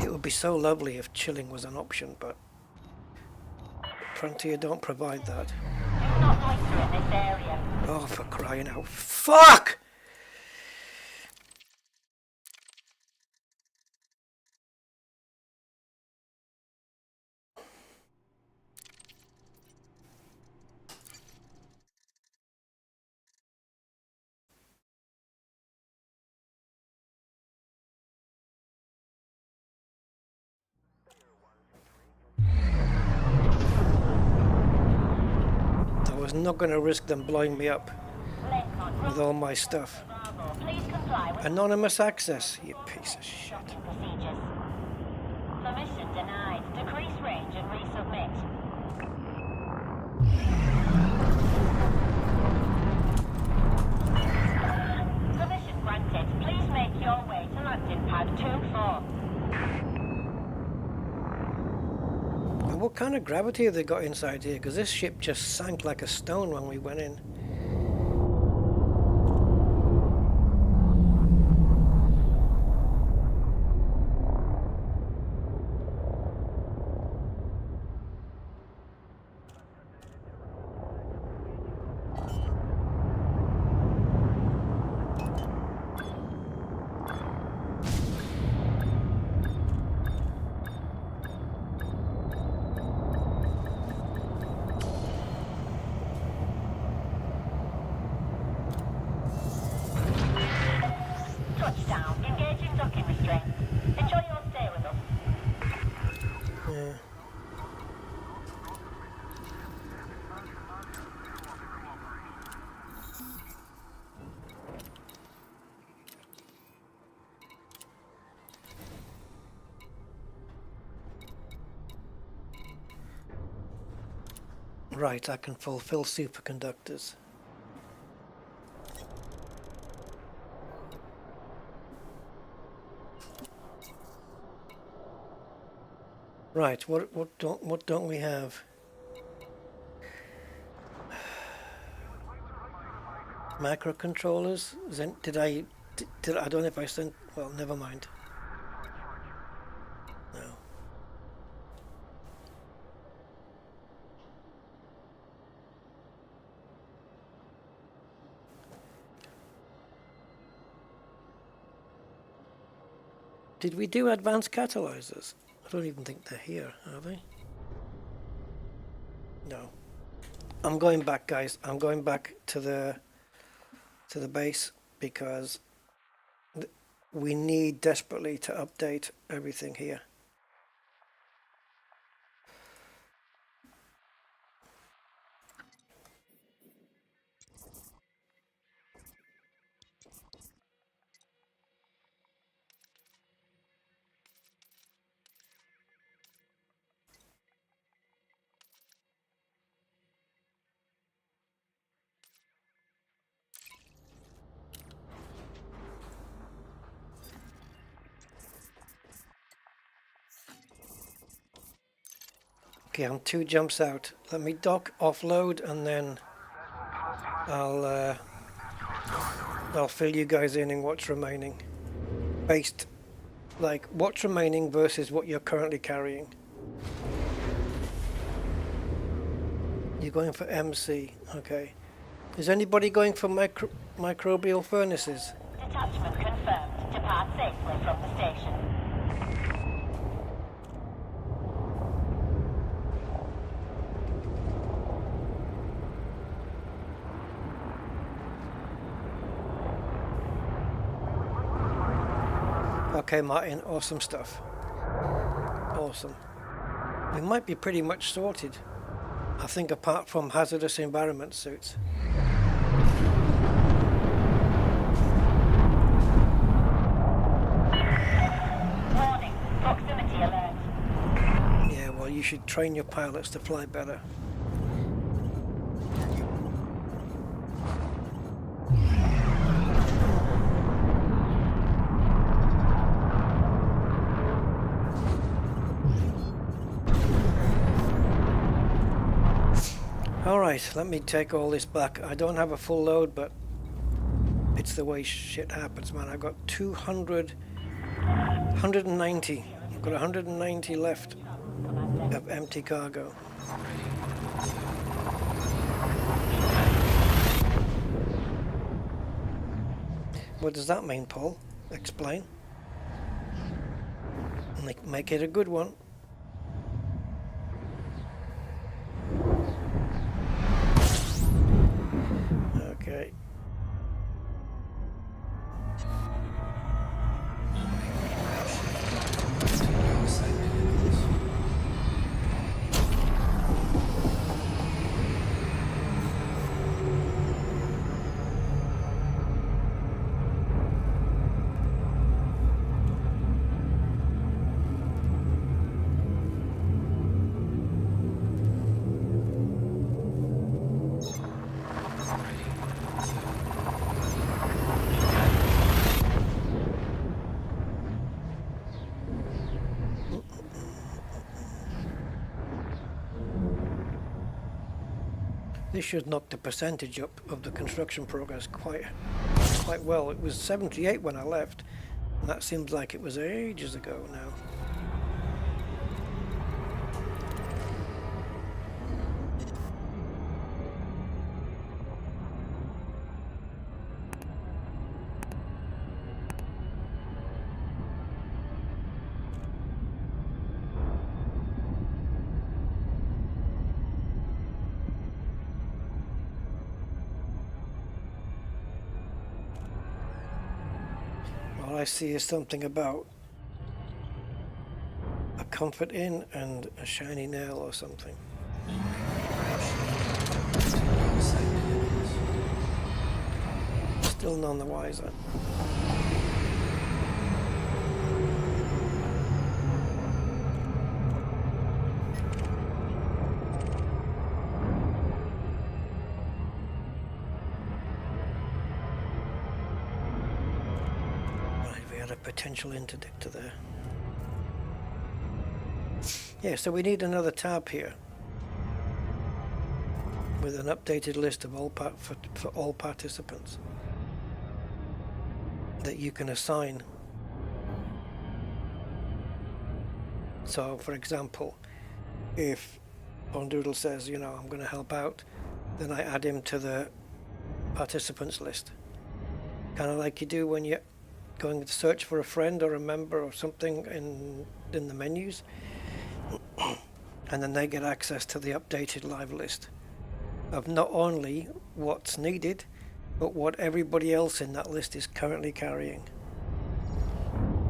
It would be so lovely if chilling was an option, but Frontier don't provide that. Oh, for crying out. Fuck! I was not going to risk them blowing me up with all my stuff. Anonymous access, you piece of shit. Permission denied. Decrease range and resubmit. Permission granted. Please make your way to landing pad 2-4. And what kind of gravity have they got inside here? Because this ship just sank like a stone when we went in. Touchdown. Engaging docking restraint. Enjoy your stay with us. Yeah. Right, I can fulfill superconductors. Right, what don't we have? Microcontrollers? Did I don't know if I sent, well, never mind. No. Did we do advanced catalyzers? I don't even think they're here, are they? No. I'm going back, guys. I'm going back to the base because we need desperately to update everything here. Okay, I'm 2 jumps out. Let me dock, offload, and then I'll fill you guys in what's remaining. Based, like, what's remaining versus what you're currently carrying. You're going for MC, okay. Is anybody going for microbial furnaces? Detachment confirmed. Depart safely from the station. Okay, Martin, awesome stuff. Awesome. We might be pretty much sorted. I think apart from hazardous environment suits. Warning. Proximity alert. Yeah, well, you should train your pilots to fly better. Alright, let me take all this back. I don't have a full load, but it's the way shit happens, man. I've got 190. I've got 190 left of empty cargo. What does that mean, Paul? Explain. Make it a good one. Okay. This should knock the percentage up of the construction progress quite well. It was 78 when I left, and that seems like it was ages ago now. All I see is something about a comfort inn and a shiny nail or something. Still none the wiser. Right, we had a potential interdictor there. Yeah, so we need another tab here with an updated list of all for all participants that you can assign. So, for example, if Bondoodle says, you know, I'm going to help out, then I add him to the participants list. Kind of like you do when you're going to search for a friend or a member or something in the menus. And then they get access to the updated live list of not only what's needed, but what everybody else in that list is currently carrying.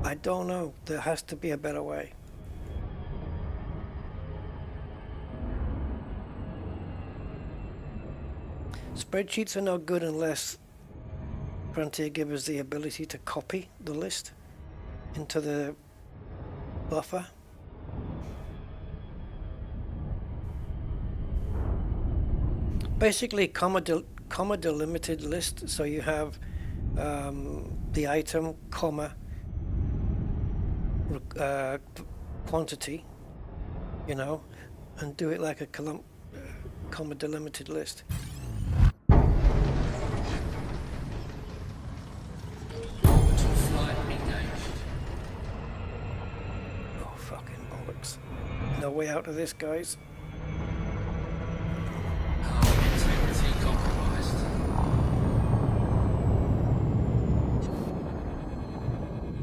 I don't know. There has to be a better way. Spreadsheets are no good unless Frontier give us the ability to copy the list into the buffer. Basically, comma delimited list. So you have the item, comma, quantity, you know, and do it like a comma delimited list. Orbital flight engaged. Oh, fucking bollocks. No way out of this, guys. Power integrity compromised.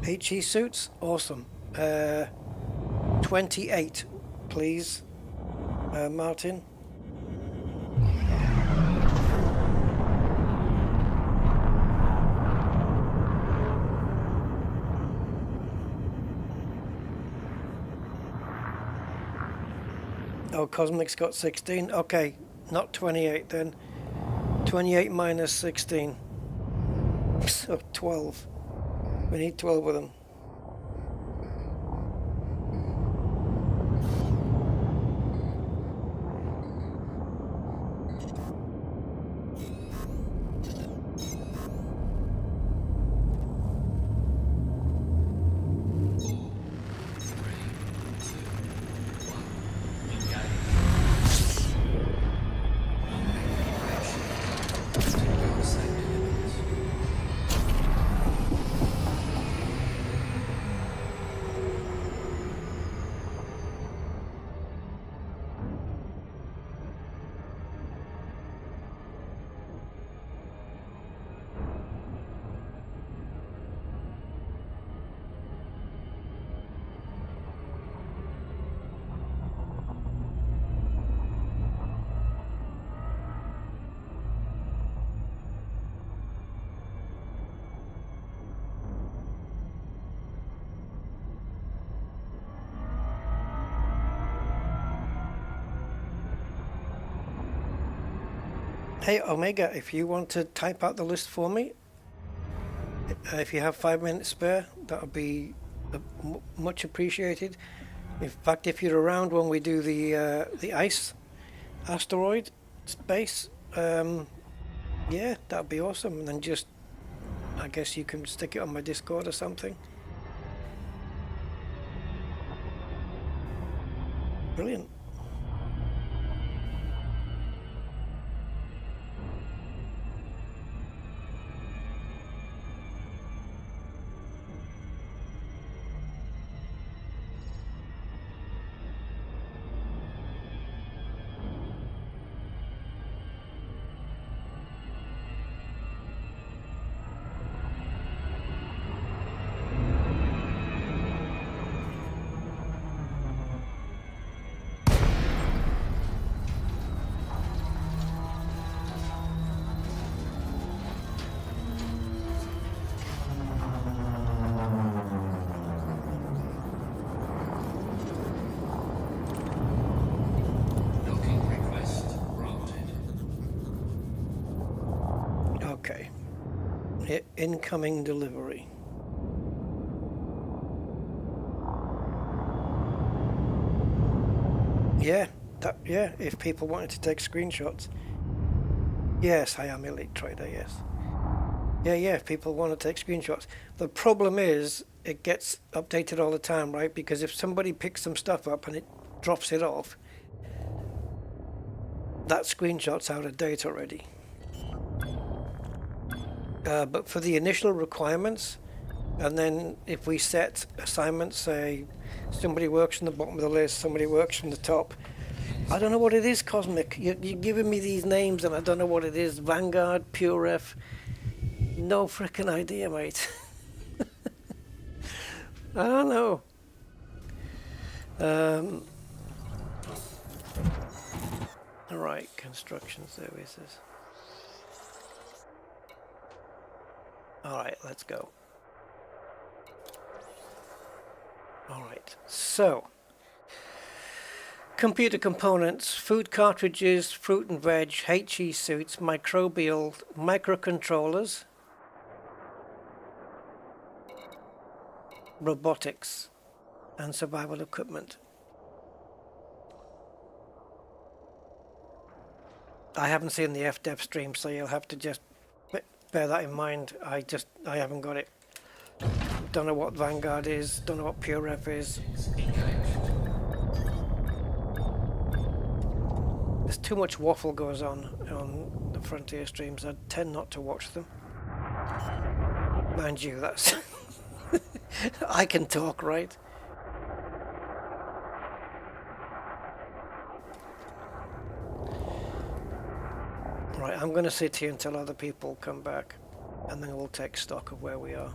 HE suits, awesome. 28, please, Martin. Oh, Cosmic's got 16. Okay, not 28 then. 28 minus 16. So 12. We need 12 of them. Hey Omega, if you want to type out the list for me, if you have 5 minutes spare, that would be much appreciated. In fact, if you're around when we do the ice asteroid space, yeah, that would be awesome. And then just, I guess you can stick it on my Discord or something. Brilliant. Docking request granted. Okay. Incoming delivery. Yeah, yeah, if people wanted to take screenshots. Yes, I am Elite Trader, yes. Yeah, if people want to take screenshots. The problem is, it gets updated all the time, right? Because if somebody picks some stuff up and drops it off, that screenshot's out of date already. But for the initial requirements, and then if we set assignments, say somebody works from the bottom of the list, somebody works from the top. I don't know what it is, Cosmic. You're giving me these names and I don't know what it is. Vanguard, PureRef. No frickin' idea, mate. I don't know. Alright, construction services. Alright, let's go. Alright, so computer components, food cartridges, fruit and veg, HE suits, microbial, microcontrollers, robotics, and survival equipment. I haven't seen the FDev stream, so you'll have to just bear that in mind. I haven't got it. Don't know what Vanguard is, don't know what PureRef is. There's too much waffle goes on the Frontier streams. I tend not to watch them. Mind you, that's... I can talk, right? Right, I'm going to sit here until other people come back, and then we'll take stock of where we are.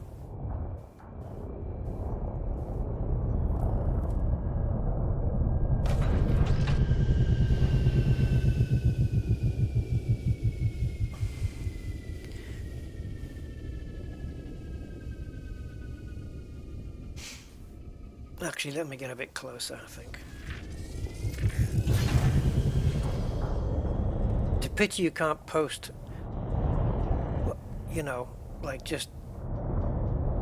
Actually, let me get a bit closer, I think. It's a pity you can't post, you know, like just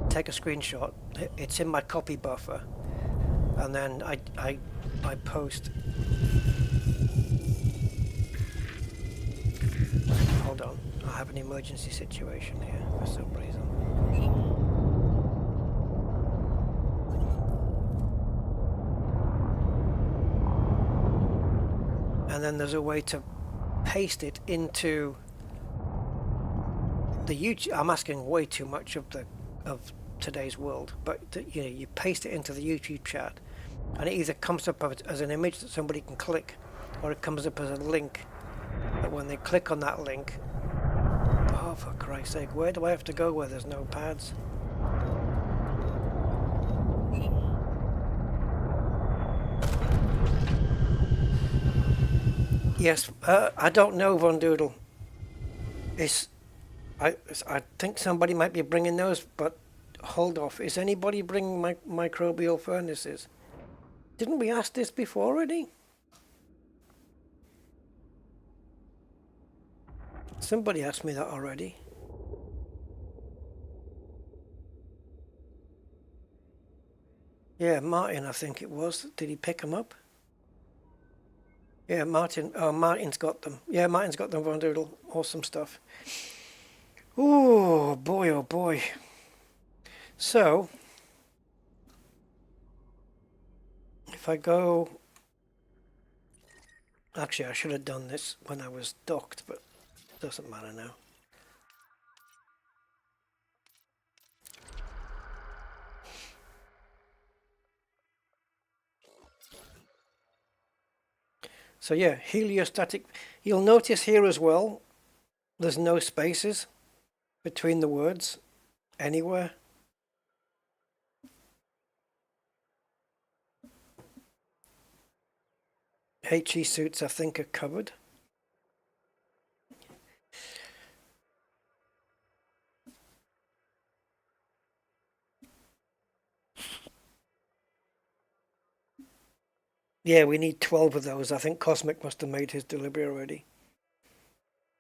take a screenshot. It's in my copy buffer, and then I post. Hold on, I have an emergency situation here for some reason. And then there's a way to paste it into the YouTube. I'm asking way too much of today's world, but you know, you paste it into the YouTube chat, and it either comes up as an image that somebody can click, or it comes up as a link. But when they click on that link, oh for Christ's sake, where do I have to go where there's no pads? Yes, I don't know, Von Doodle. I think somebody might be bringing those, but hold off. Is anybody bringing microbial furnaces? Didn't we ask this before already? Somebody asked me that already. Yeah, Martin, I think it was. Did he pick them up? Yeah, Martin. Oh, Martin's got them. Yeah, Martin's got them, Von Doodle. Awesome stuff. Oh boy, oh boy. So, if I go... Actually, I should have done this when I was docked, but it doesn't matter now. So yeah, heliostatic. You'll notice here as well, there's no spaces between the words anywhere. HE suits, I think, are covered. Yeah, we need 12 of those. I think Cosmic must have made his delivery already.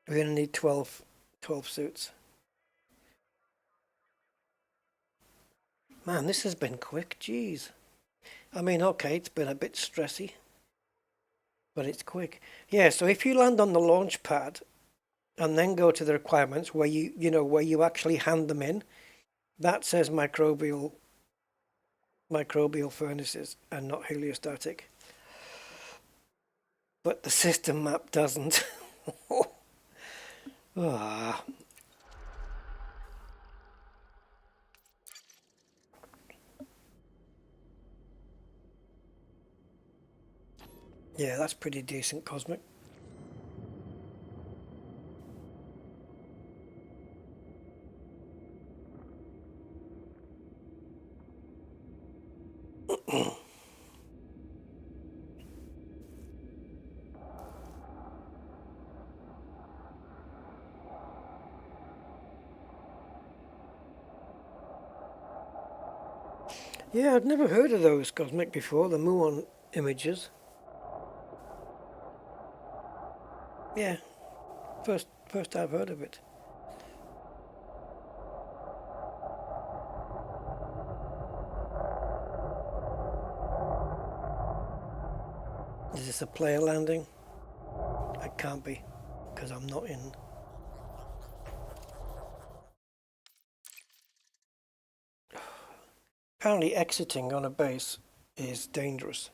We're going to need 12 suits. Man, this has been quick, jeez. I mean, okay, it's been a bit stressy, but it's quick. Yeah, so if you land on the launch pad and then go to the requirements where where you actually hand them in, that says microbial furnaces and not heliostatic. but the system map doesn't. Ah. Yeah, that's pretty decent, Cosmic. Yeah, I'd never heard of those, Cosmic, before, the Muon images. Yeah, first I've heard of it. Is this a player landing? It can't be, because I'm not in. Apparently exiting on a base is dangerous.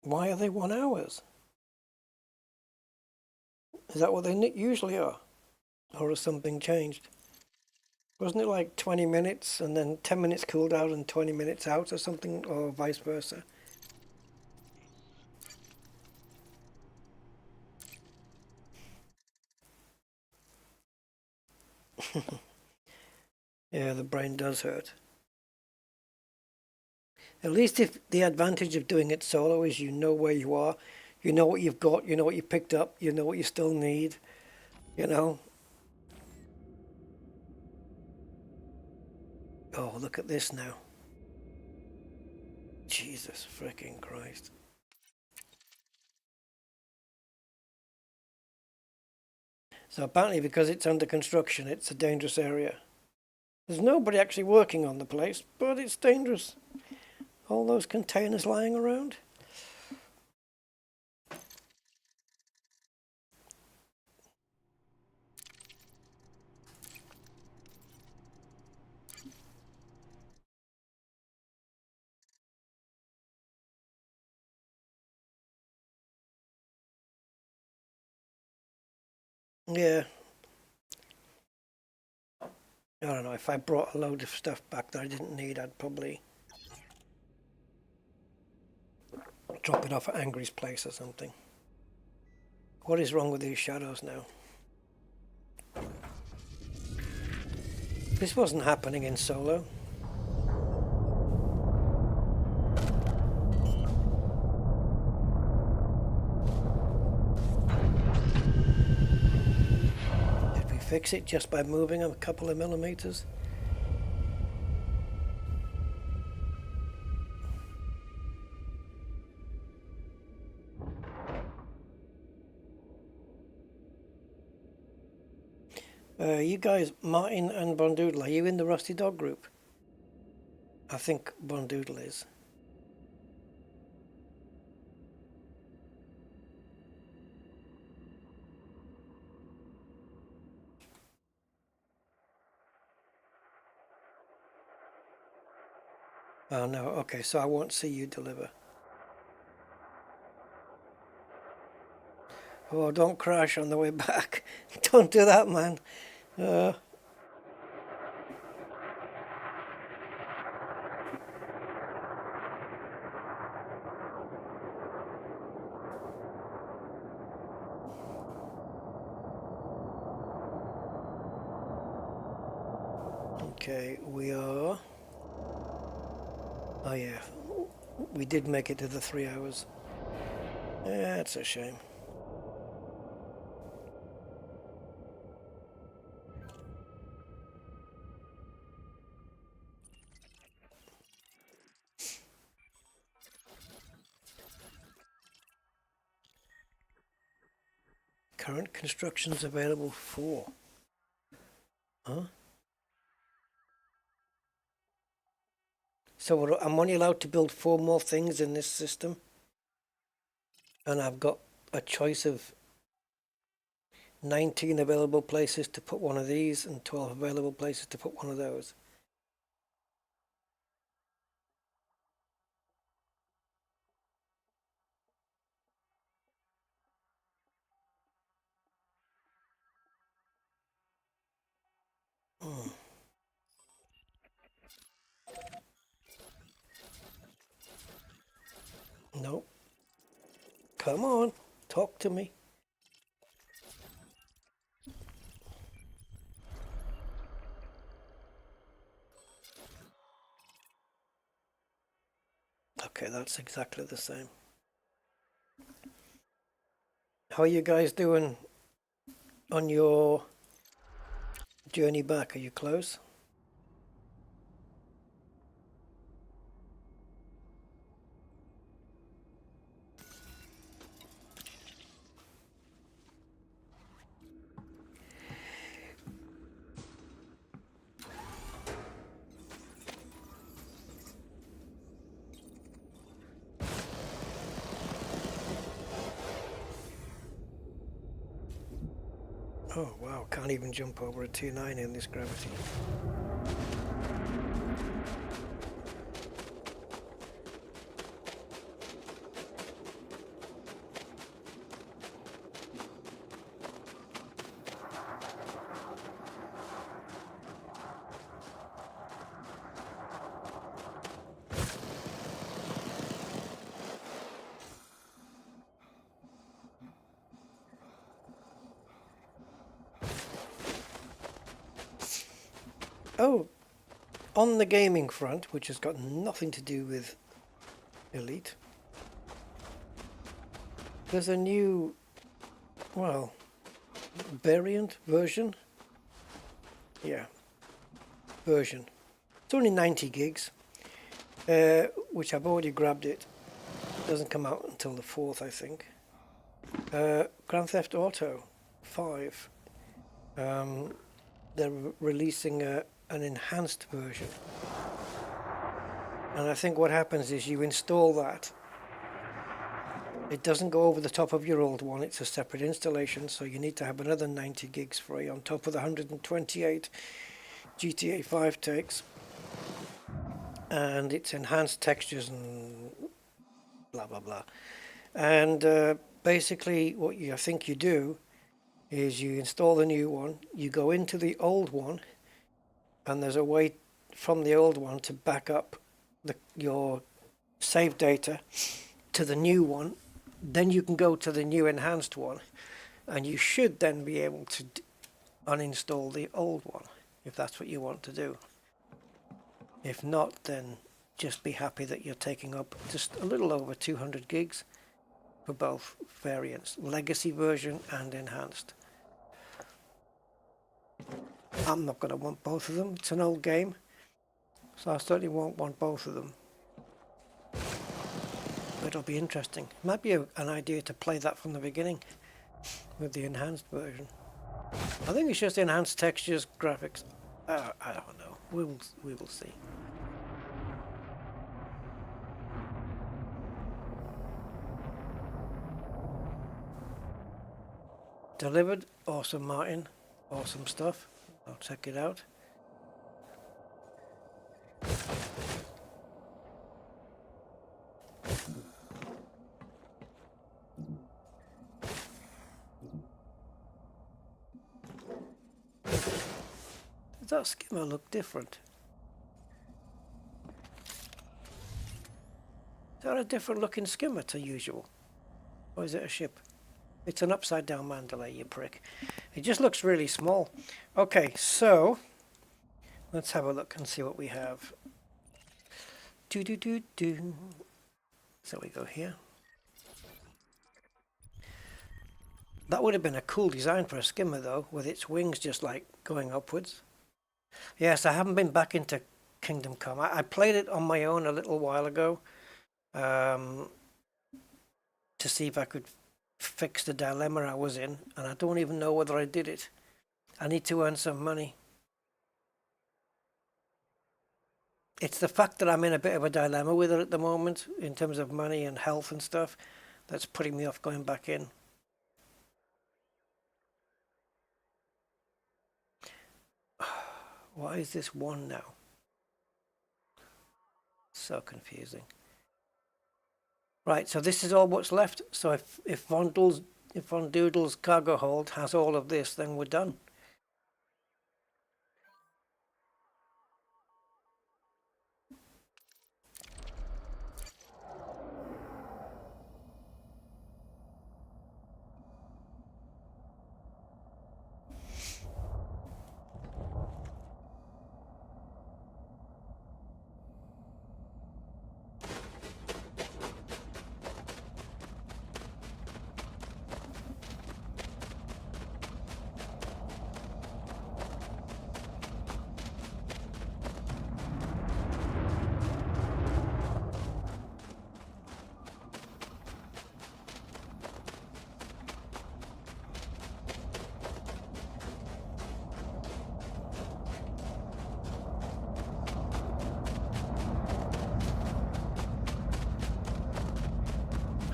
Why are they 1 hours? Is that what they usually are? Or has something changed? Wasn't it like 20 minutes and then 10 minutes cooldown and 20 minutes out or something, or vice versa? Yeah, the brain does hurt. At least if the advantage of doing it solo is you know where you are, you know what you've got, you know what you picked up, you know what you still need, you know. Oh, look at this now. Jesus freaking Christ. So apparently because it's under construction, it's a dangerous area. There's nobody actually working on the place, but it's dangerous. All those containers lying around. Yeah. I don't know, if I brought a load of stuff back that I didn't need, I'd probably drop it off at Angry's place or something. What is wrong with these shadows now? This wasn't happening in solo. Did we fix it just by moving a couple of millimeters? You guys, Martin and Bondoodle, are you in the Rusty Dog group? I think Bondoodle is. Oh no, okay, so I won't see you deliver. Oh, don't crash on the way back. Don't do that, man. Okay, we are... Oh yeah, we did make it to the 3 hours. Yeah, it's a shame. Current constructions available for... Huh? So I'm only allowed to build 4 more things in this system? And I've got a choice of 19 available places to put one of these and 12 available places to put one of those. Come on, talk to me. Okay, that's exactly the same. How are you guys doing on your journey back? Are you close? Oh wow, can't even jump over a T9 in this gravity. Oh, on the gaming front, which has got nothing to do with Elite, there's a new, well, variant version. Yeah, version. It's only 90 gigs, which I've already grabbed it. Doesn't come out until the 4th, I think. Grand Theft Auto 5. They're releasing an enhanced version. And I think what happens is you install that. It doesn't go over the top of your old one. It's a separate installation, so you need to have another 90 gigs free on top of the 128 GTA 5 takes. And it's enhanced textures and blah, blah, blah. And basically what I think you do is you install the new one, you go into the old one, and there's a way from the old one to back up your save data to the new one. Then you can go to the new enhanced one, and you should then be able to uninstall the old one if that's what you want to do. If not, then just be happy that you're taking up just a little over 200 gigs for both variants, legacy version and enhanced. I'm not going to want both of them. It's an old game, so I certainly won't want both of them. But it'll be interesting. Might be an idea to play that from the beginning with the enhanced version. I think it's just enhanced textures, graphics. I don't know. We will see. Delivered. Awesome, Martin. Awesome stuff. I'll check it out. Does that skimmer look different? Is that a different looking skimmer to usual? Or is it a ship? It's an upside down Mandalay, you prick. It just looks really small. Okay, so let's have a look and see what we have. So we go here. That would have been a cool design for a skimmer though, with its wings just like going upwards. Yes, I haven't been back into Kingdom Come. I played it on my own a little while ago to see if I could fix the dilemma I was in, and I don't even know whether I did it. I need to earn some money. It's the fact that I'm in a bit of a dilemma with it at the moment in terms of money and health and stuff that's putting me off going back in. Why is this one now? So confusing. Right, so this is all what's left. So if Von Doodle's cargo hold has all of this, then we're done.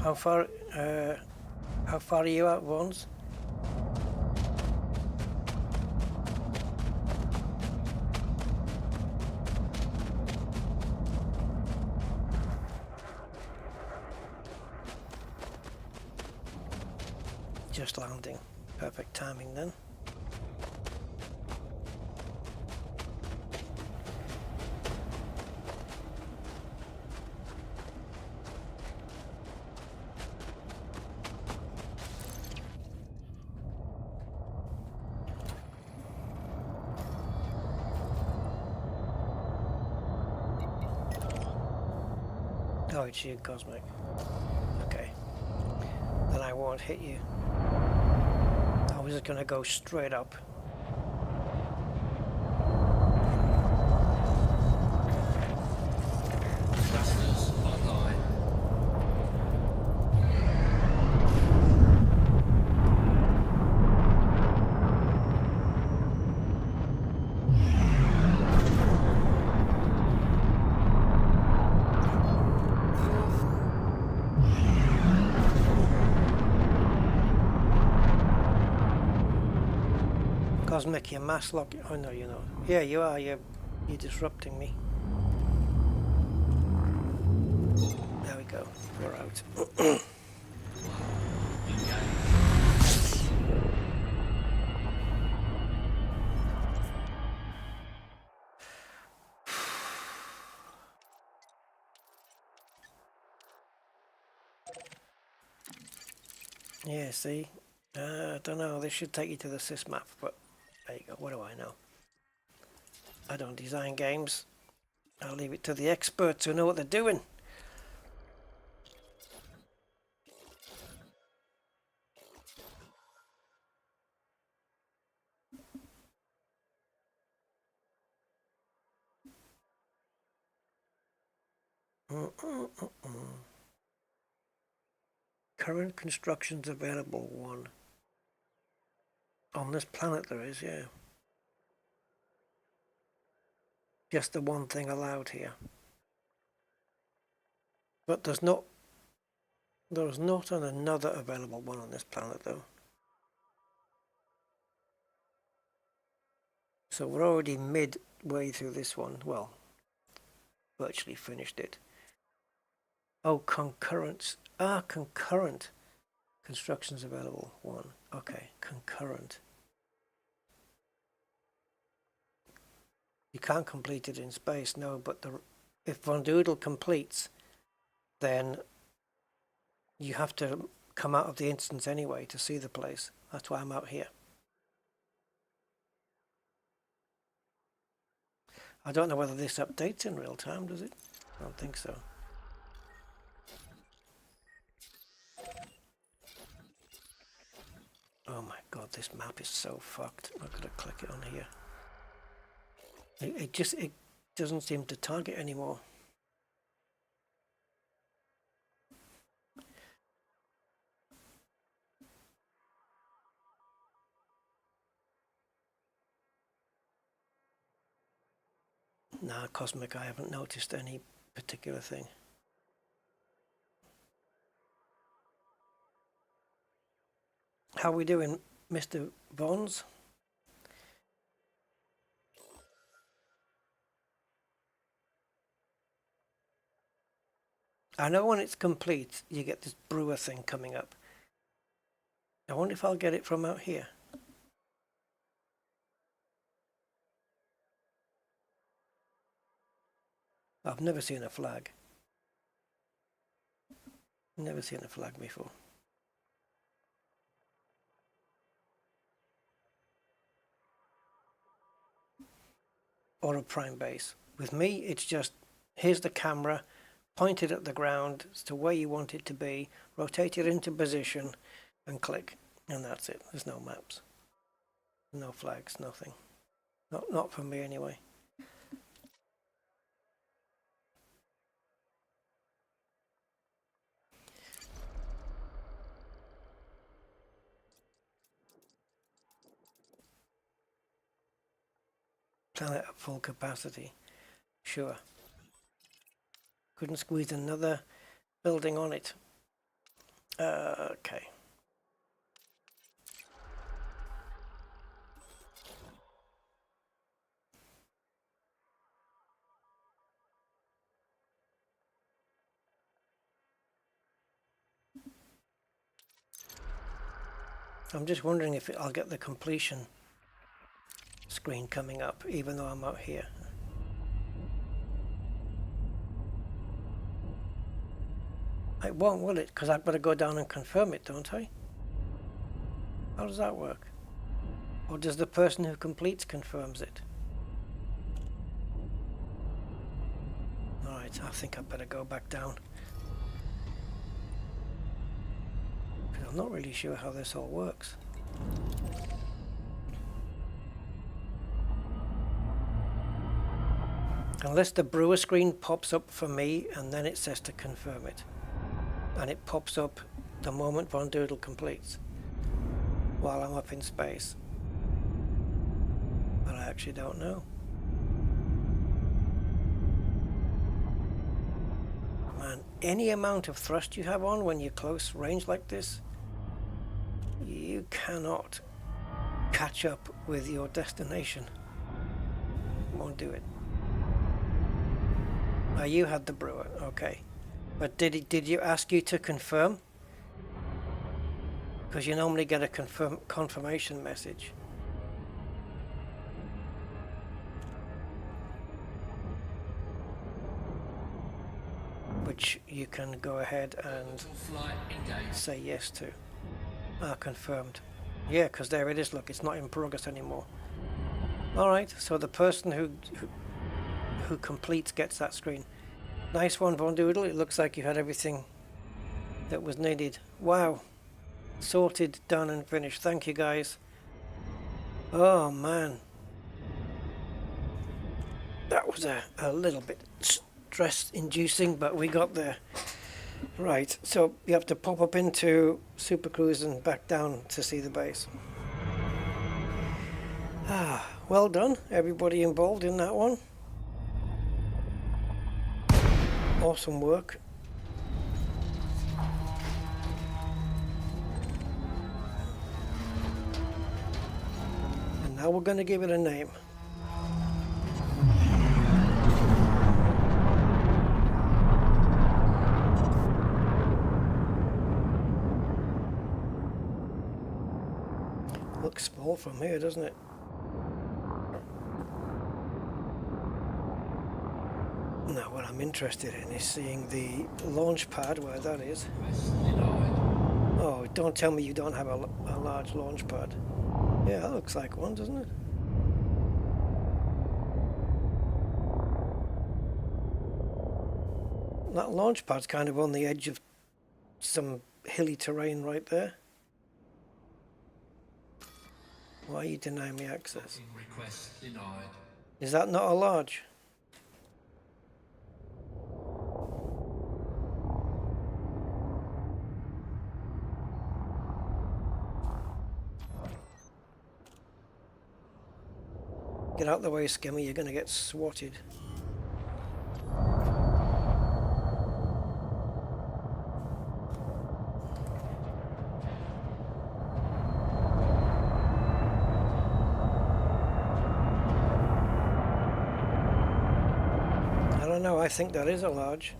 How far are you out, Vons? Just landing. Perfect timing then. Oh, it's you, Cosmic. Okay. Then I won't hit you. I was just gonna go straight up. Thrusters online. Cosmic, your mass lock. Oh no, you're not. Yeah, you are. You're disrupting me. There we go. We're out. Yeah, see? I don't know. This should take you to the sys map, but there you go. What do I know? I don't design games. I'll leave it to the experts who know what they're doing. Current constructions available, 1. On this planet there is, yeah. Just the one thing allowed here. But there's not another available one on this planet though. So we're already midway through this one. Well, virtually finished it. Oh, concurrent. Ah, concurrent. Constructions available, 1. Okay, concurrent. You can't complete it in space, no, but if Von Doodle completes, then you have to come out of the instance anyway to see the place. That's why I'm out here. I don't know whether this updates in real time, does it? I don't think so. Oh my god, this map is so fucked. I've got to click it on here. It doesn't seem to target anymore. Nah, Cosmic, I haven't noticed any particular thing. How we doing, Mr. Vons? I know when it's complete, you get this brewer thing coming up. I wonder if I'll get it from out here. I've never seen a flag. Never seen a flag before. Or a prime base. With me, it's just, here's the camera, point it at the ground as to where you want it to be, rotate it into position, and click. And that's it. There's no maps. No flags, nothing. Not for me anyway. Planet at full capacity. Sure. Couldn't squeeze another building on it. Okay. I'm just wondering if I'll get the completion screen coming up, even though I'm out here. It won't, will it? Because I've got to go down and confirm it, don't I? How does that work? Or does the person who completes confirms it? Alright, I think I better go back down. I'm not really sure how this all works. Unless the brewer screen pops up for me and then it says to confirm it. And it pops up the moment Von Doodle completes while I'm up in space. But I actually don't know. Man, any amount of thrust you have on when you're close range like this, you cannot catch up with your destination. Won't do it. Oh, you had the brewer, okay. But did you ask you to confirm? Because you normally get a confirmation message. Which you can go ahead and Flight engaged. say yes to. Ah, confirmed. Yeah, because there it is, look, it's not in progress anymore. Alright, so the person who completes gets that screen. Nice one, Von Doodle. It looks like you had everything that was needed. Wow. Sorted, done and finished. Thank you, guys. Oh, man. That was a little bit stress-inducing, but we got there. Right, so you have to pop up into Super Cruise and back down to see the base. Ah, well done, everybody involved in that one. Awesome work. And now we're going to give it a name. Looks small from here, doesn't it? Now what I'm interested in is seeing the launch pad, where that is. Oh, don't tell me you don't have a large launch pad. Yeah, that looks like one, doesn't it? That launch pad's kind of on the edge of some hilly terrain right there. Why are you denying me access? Request denied. Is that not a large? Get out the way, Skimmy, you're going to get swatted. I don't know, I think that is a large.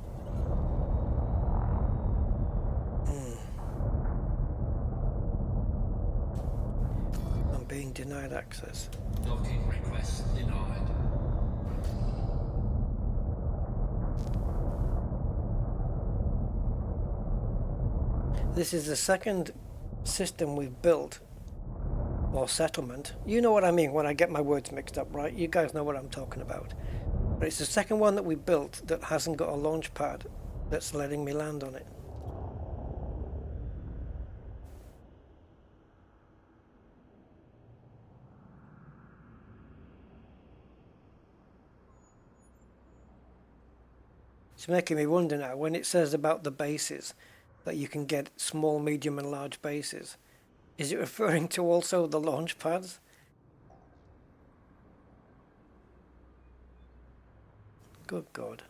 I'm being denied access. Docking request denied. This is the second system we've built, or settlement. You know what I mean when I get my words mixed up, right? You guys know what I'm talking about. But it's the second one that we built that hasn't got a launch pad that's letting me land on it. It's making me wonder now, when it says about the bases, that you can get small, medium and large bases, is it referring to also the launch pads? Good God.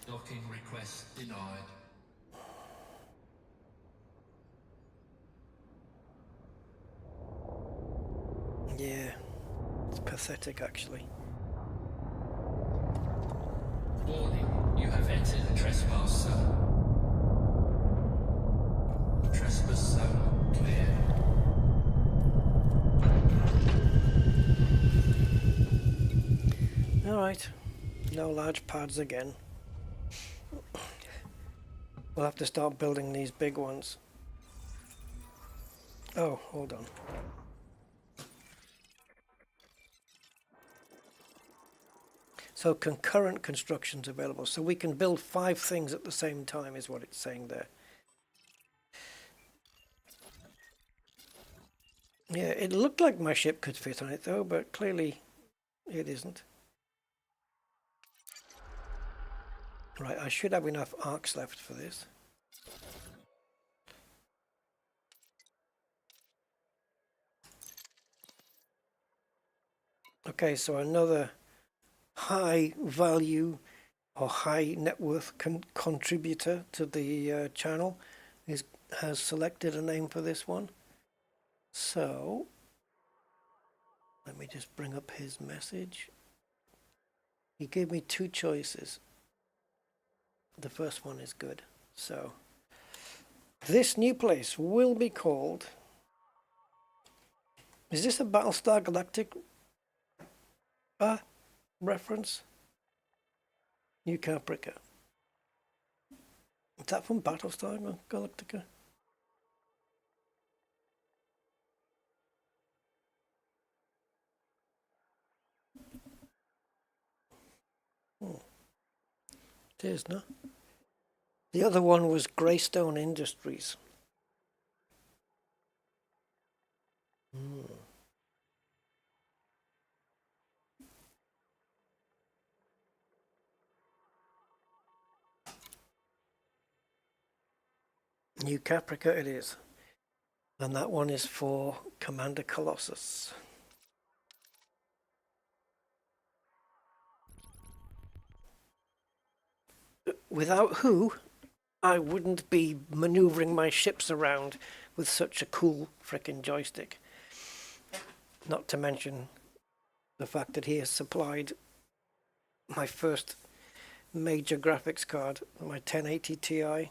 Docking request denied. Yeah, it's pathetic actually. Warning, you have entered a trespass zone. Trespass zone clear. Alright, no large pads again. We'll have to start building these big ones. Oh, hold on. So concurrent construction's available. So we can build 5 things at the same time is what it's saying there. Yeah, it looked like my ship could fit on it though, but clearly it isn't. Right, I should have enough arcs left for this. Okay, so another high value or high net worth contributor to the channel has selected a name for this one. So let me just bring up his message. He gave me 2 choices. The first one is good. So this new place will be called, is this a Battlestar Galactic reference? New Caprica. Is that from Battlestar Galactica? It is, no? The other one was Greystone Industries. New Caprica it is. And that one is for Commander Colossus. Without who, I wouldn't be maneuvering my ships around with such a cool frickin' joystick. Not to mention the fact that he has supplied my first major graphics card, my 1080 Ti,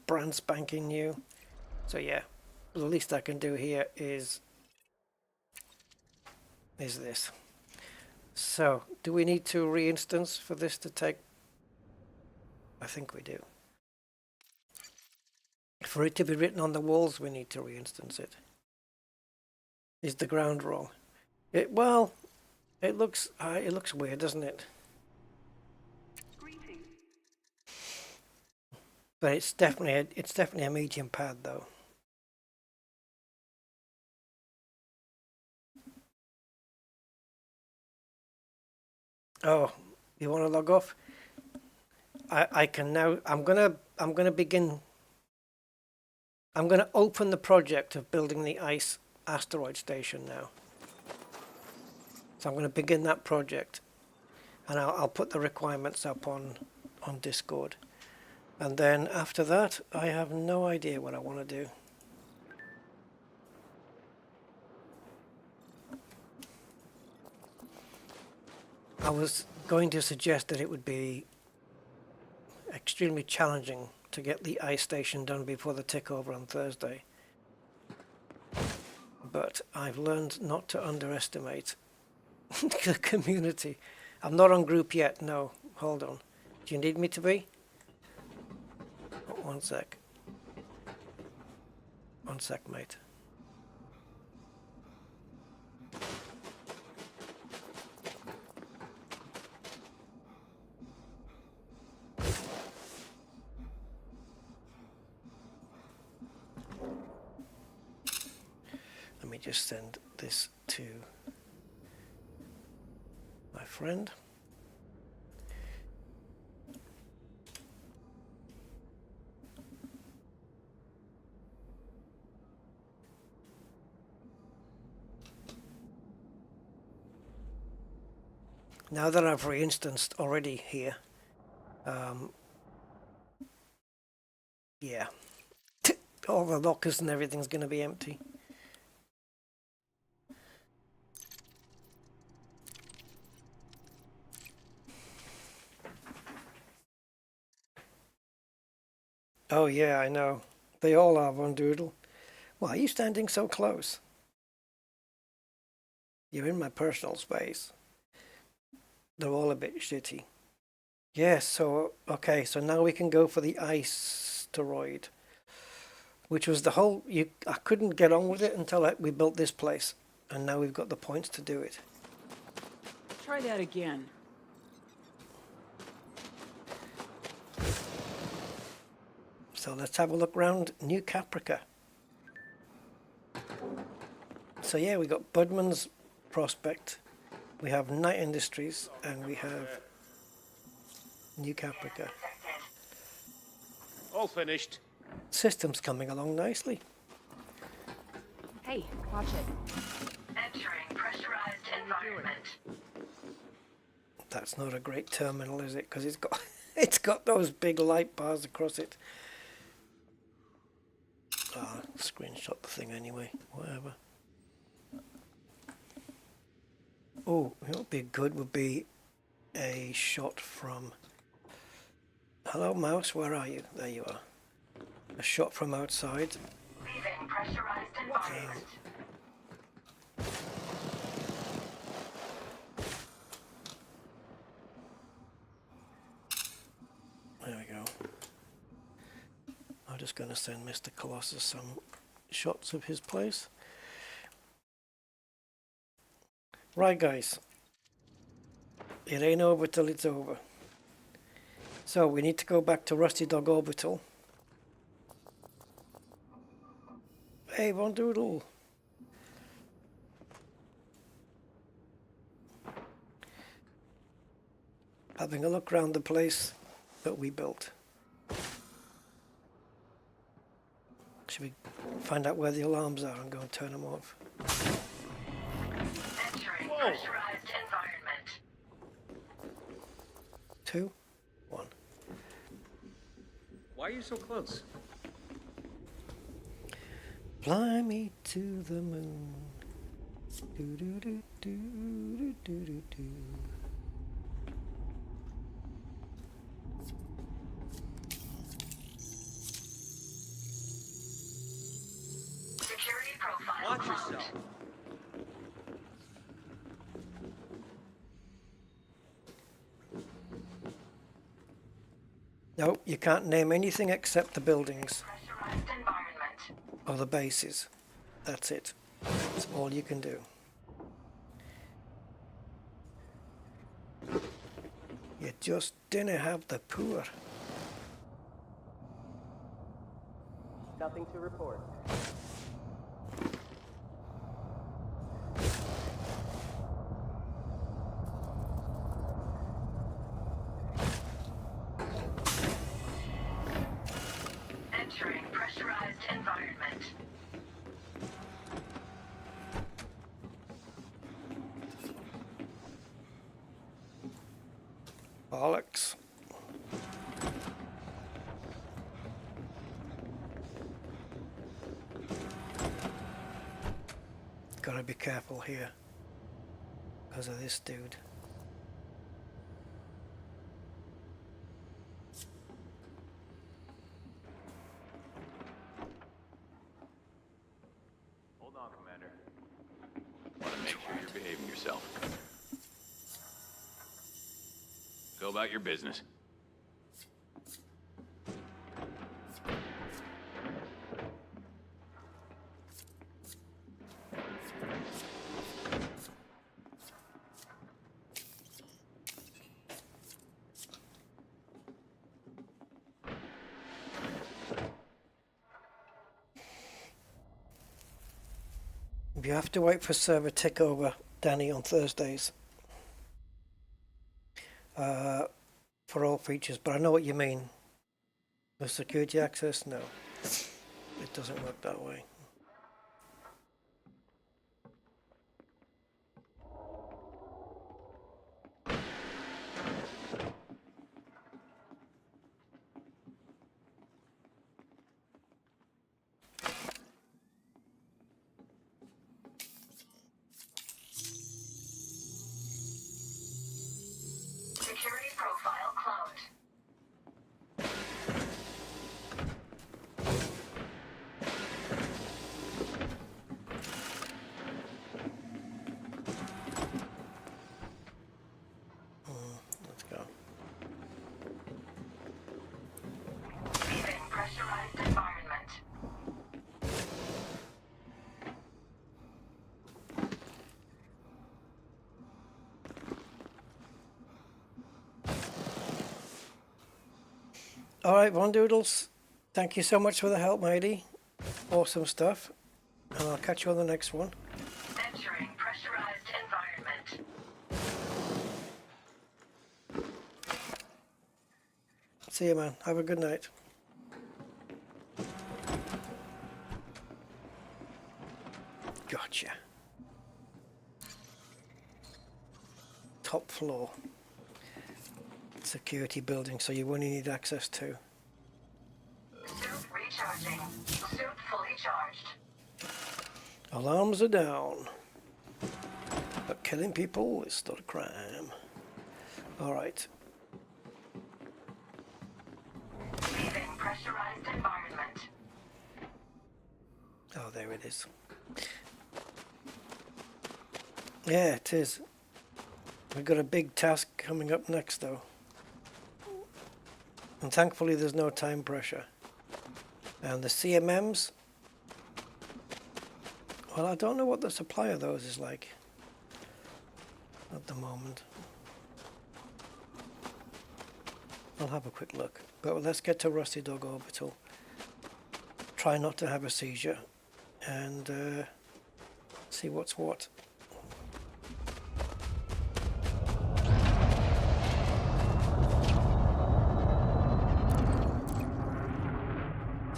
brand spanking new. So yeah, the least I can do here is this. So, do we need to re-instance for this to take? I think we do. For it to be written on the walls, we need to re-instance it. Is the ground wrong? Well, it looks weird, doesn't it? But it's definitely a medium pad though. Oh, you want to log off? I can now. I'm gonna open the project of building the ice asteroid station now. So I'm going to begin that project, and I'll put the requirements up on Discord. And then after that, I have no idea what I want to do. I was going to suggest that it would be extremely challenging to get the ice station done before the takeover on Thursday. But I've learned not to underestimate the community. I'm not on group yet, no. Hold on. Do you need me to be? 1 sec. 1 sec, mate. Let me just send this to my friend. Now that I've re-instanced already here, Yeah. All the lockers and everything's going to be empty. Oh yeah, I know. They all are, Von Doodle. Why are you standing so close? You're in my personal space. They're all a bit shitty. Yes, so, okay, so now we can go for the ice-teroid. Which was the whole... I couldn't get on with it until we built this place. And now we've got the points to do it. Try that again. So let's have a look around New Caprica. So yeah, we got Budman's Prospect, we have Knight Industries, and we have New Caprica. All finished. System's coming along nicely. Hey, watch it. Entering pressurized environment. That's not a great terminal, is it? Because it's got those big light bars across it. Ah, screenshot the thing anyway. Whatever. Oh, what would be good would be a shot from... Hello, mouse, where are you? There you are. A shot from outside. Leaving pressurized environment. There we go. I'm just going to send Mr. Colossus some shots of his place. Right, guys. It ain't over till it's over. So we need to go back to Rusty Dog Orbital. Hey, Von Doodle. Having a look around the place that we built. Should we find out where the alarms are and go and turn them off? Entering pressurized environment. 2, 1. Why are you so close? Fly me to the moon. Do do do do do do do do. Security profile. Watch closed. yourself. No, you can't name anything except the buildings Pressurized environment. or the bases. That's it. That's all you can do. You just didn't have the poor. Nothing to report. Entering pressurized environment. Bollocks. Gotta be careful here because of this dude. Hold on, Commander. Want to make sure you're behaving yourself. Go about your business. You have to wait for server takeover, Danny, on Thursdays. For all features, but I know what you mean. The security access, no. It doesn't work that way. All right, Von Doodles, thank you so much for the help, matey. Awesome stuff. And I'll catch you on the next one. Entering pressurized environment. See you, man. Have a good night. Gotcha. Top floor. Security building, so you only need access to. Suit recharging. Suit fully charged. Alarms are down. But killing people is not a crime. Alright. Leaving pressurized environment. Oh, there it is. Yeah, it is. We've got a big task coming up next, though. And thankfully there's no time pressure. And the CMMs, well, I don't know what the supply of those is like at the moment. I'll have a quick look. But let's get to Rusty Dog Orbital. Try not to have a seizure and see what's what.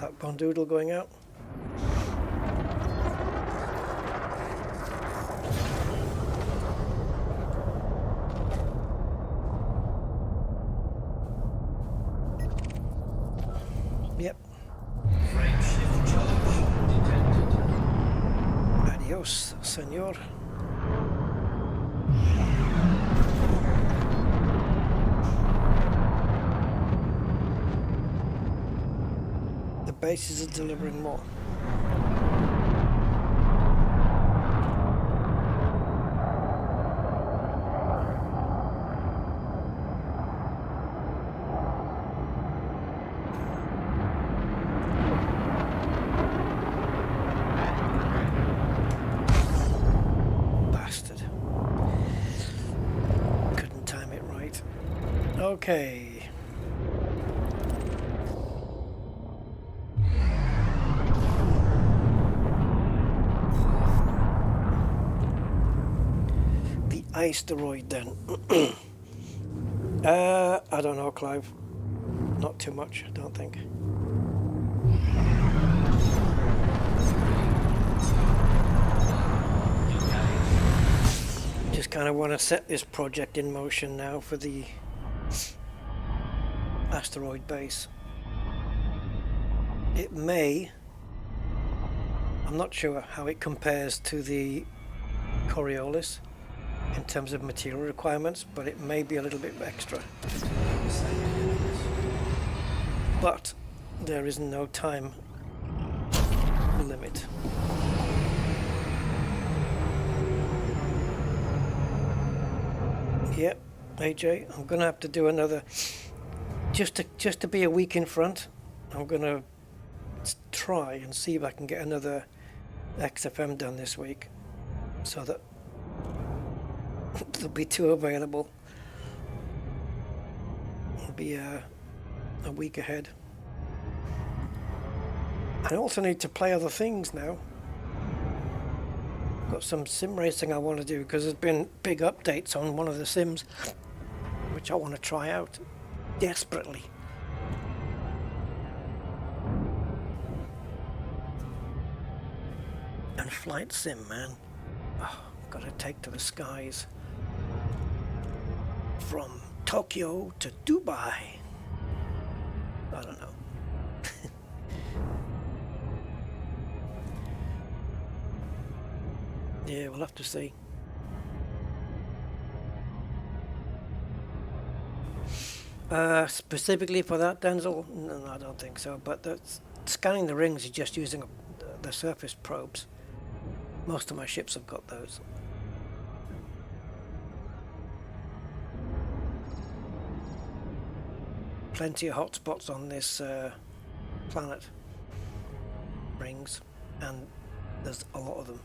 That Bondoodle going out. Yep. Frame shift charge detected. Adios, senor. The bases are delivering more. Bastard. Couldn't time it right. Okay. Ice-teroid then. I don't know, Clive. Not too much, I don't think. Just kind of want to set this project in motion now for the asteroid base. It may, I'm not sure how it compares to the Coriolis in terms of material requirements, but it may be a little bit extra. But there is no time limit. Yep, AJ, I'm gonna have to do another, just to be a week in front. I'm gonna try and see if I can get another XFM done this week, so that there'll be two available. It'll be a week ahead. I also need to play other things now. Got some sim racing I want to do because there's been big updates on one of the sims, which I want to try out desperately. And flight sim, man. Oh, got to take to the skies. From Tokyo to Dubai. I don't know. Yeah, we'll have to see. Specifically for that, Denzel? No, I don't think so. But scanning the rings is just using the surface probes. Most of my ships have got those. Plenty of hotspots on this planet. Rings. And there's a lot of them.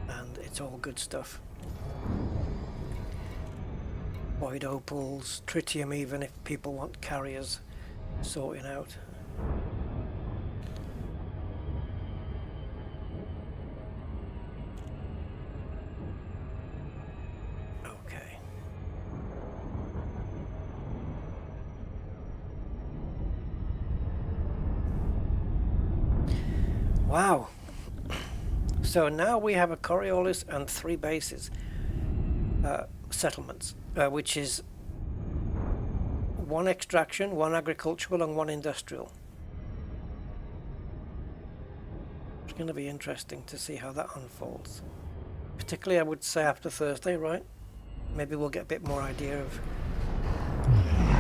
And it's all good stuff. Void opals, tritium even if people want carriers. sorting out. Okay. Wow. So now we have a Coriolis and 3 bases, settlements, which is 1 extraction, 1 agricultural and 1 industrial. It's going to be interesting to see how that unfolds. Particularly, I would say after Thursday, right? Maybe we'll get a bit more idea of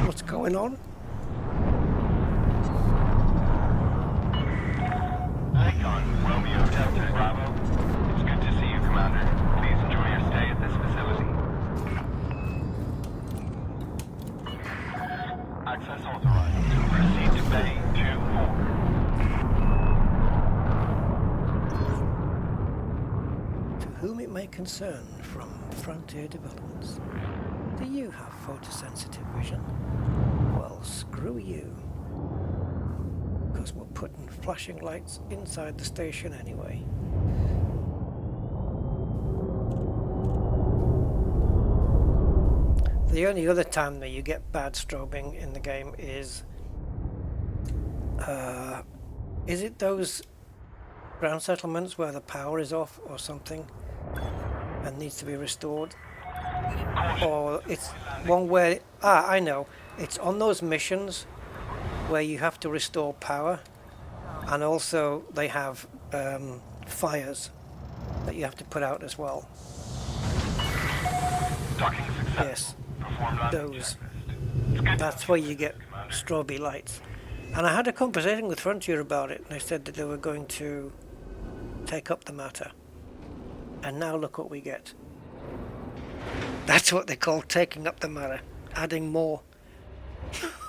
what's going on. Icon, Romeo Delta Bravo. It's good to see you, Commander. Please enjoy your stay at this facility. Access authorized. Proceed to Bay 2-4. To whom it may concern from Frontier Developments. Do you have photosensitive vision? Well, screw you. Because we're putting flashing lights inside the station anyway. The only other time that you get bad strobing in the game is it those ground settlements where the power is off or something and needs to be restored? Or it's one where, I know, it's on those missions where you have to restore power, and also they have fires that you have to put out as well. Docking success. Yes, Performed on those. checklist. That's where you get stroby lights. And I had a conversation with Frontier about it, and they said that they were going to take up the matter. And now look what we get. That's what they call taking up the matter, adding more.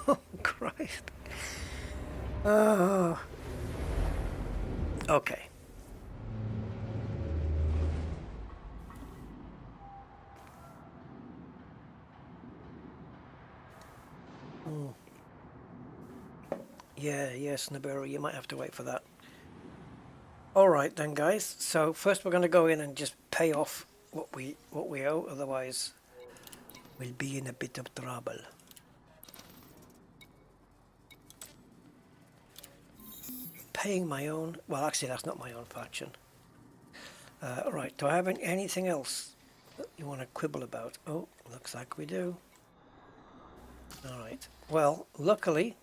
Oh, Christ. Oh. Okay. Yeah, yes, Nibiru, you might have to wait for that. Alright then, guys. So first we're going to go in and just pay off what we owe, otherwise we'll be in a bit of trouble. Paying my own, well actually that's not my own faction. Alright, do I have anything else that you want to quibble about? Oh, looks like we do. Alright, well luckily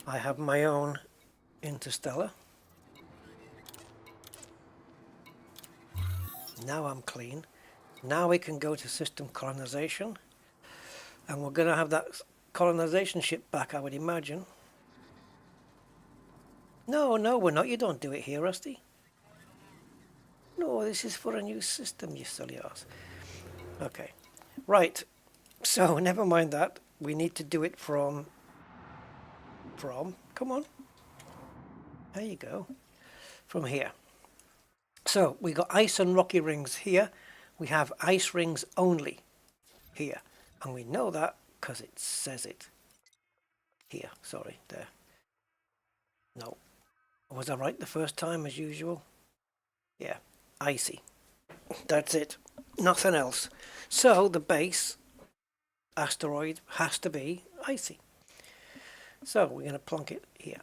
I have my own Interstellar. Now I'm clean. Now we can go to system colonization, and we're going to have that colonization ship back, I would imagine. No, we're not. You don't do it here, Rusty. No, this is for a new system, you silly ass. Okay, right. So never mind that. We need to do it from. Come on. There you go. From here. So we got ice and rocky rings here. We have ice rings only here, and we know that because it says it here. Sorry, there. No, was I right the first time as usual? Yeah, icy. That's it. Nothing else. So the base asteroid has to be icy. So we're going to plonk it here.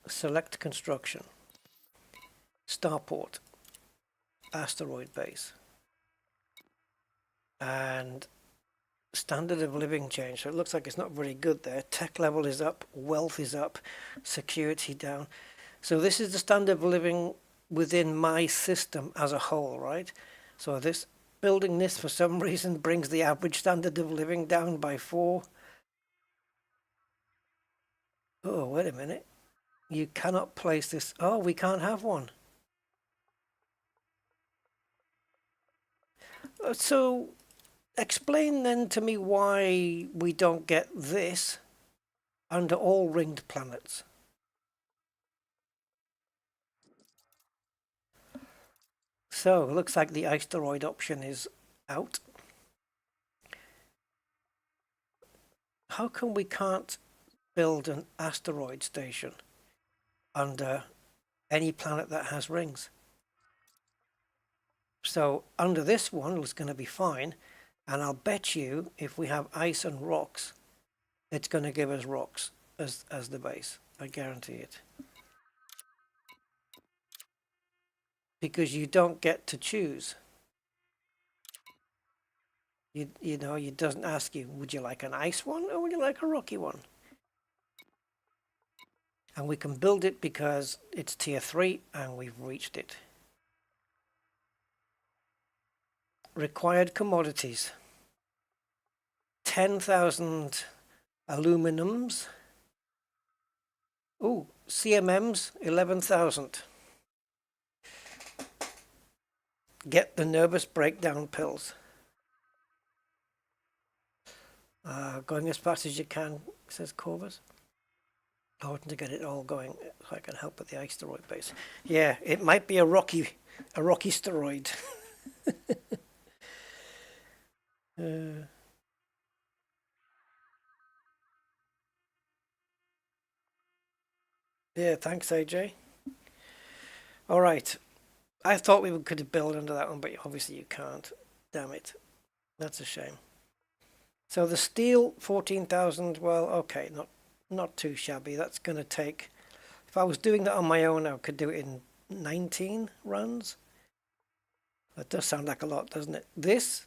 Select construction. Starport, asteroid base, and standard of living change. So it looks like it's not very good there. Tech level is up, wealth is up, security down. So this is the standard of living within my system as a whole, right? So this building this for some reason brings the average standard of living down by 4. Oh, wait a minute. You cannot place this. Oh, we can't have one. So, explain then to me why we don't get this under all ringed planets. So, it looks like the ice-teroid option is out. how come we can't build an asteroid station under any planet that has rings? So under this one it's going to be fine, and I'll bet you if we have ice and rocks, it's going to give us rocks as the base. I guarantee it. Because you don't get to choose. You know, it doesn't ask you, would you like an ice one or would you like a rocky one? And we can build it because it's tier 3 and we've reached it. Required commodities. 10,000 aluminums. Ooh, CMMs, 11,000. Get the nervous breakdown pills. Going as fast as you can, says Corvus. I want to get it all going so I can help with the ice-teroid base. Yeah, it might be a rocky steroid. Yeah, thanks, AJ. All right. I thought we could build under that one, but obviously you can't. Damn it. That's a shame. So the steel, 14,000, well, okay, not too shabby. That's going to take, if I was doing that on my own, I could do it in 19 runs. That does sound like a lot, doesn't it? This,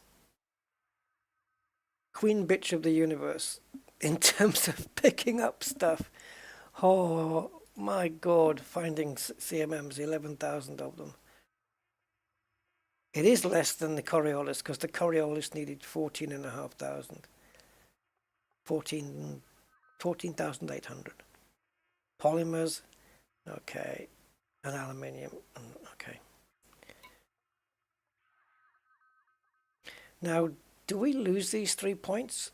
queen bitch of the universe, in terms of picking up stuff. Oh my God, finding CMMs, 11,000 of them. It is less than the Coriolis, because the Coriolis needed 14,500. 14,800. Polymers, okay, and aluminium, okay. Now, do we lose these 3 points?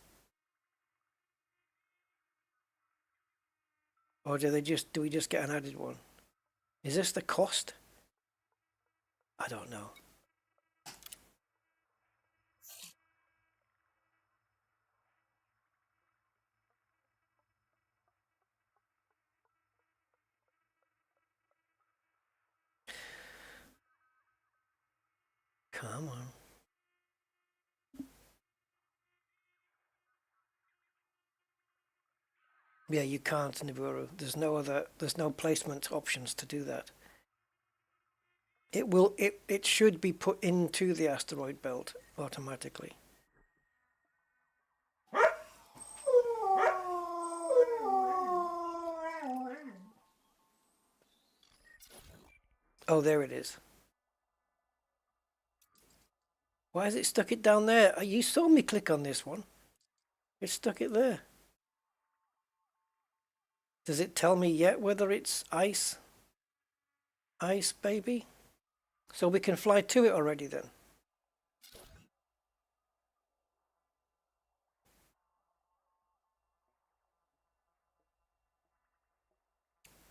Or do we just get an added one? Is this the cost? I don't know. Come on. Yeah, you can't, Nibiru. There's no placement options to do that. It should be put into the asteroid belt automatically. Oh, there it is. Why has it stuck it down there? You saw me click on this one. It stuck it there. Does it tell me yet whether it's ice? Ice, baby? So we can fly to it already then.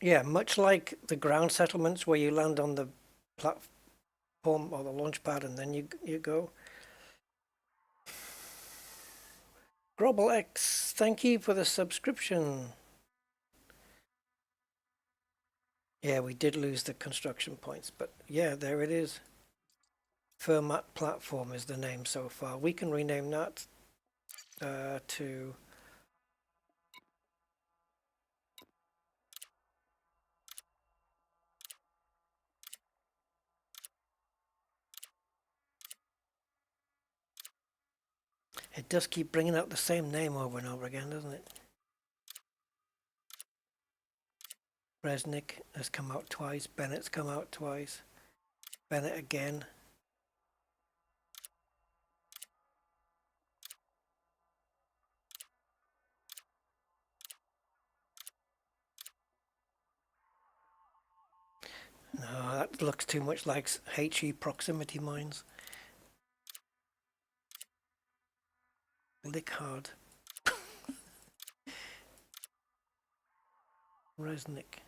Yeah, much like the ground settlements where you land on the platform or the launch pad and then you go. Grobble X, thank you for the subscription. Yeah, we did lose the construction points, but yeah, there it is. Fermat Platform is the name so far. We can rename that to... It does keep bringing out the same name over and over again, doesn't it? Resnick has come out twice. Bennett's come out twice. Bennett again. No, that looks too much like HE proximity mines. Lick hard. Resnick.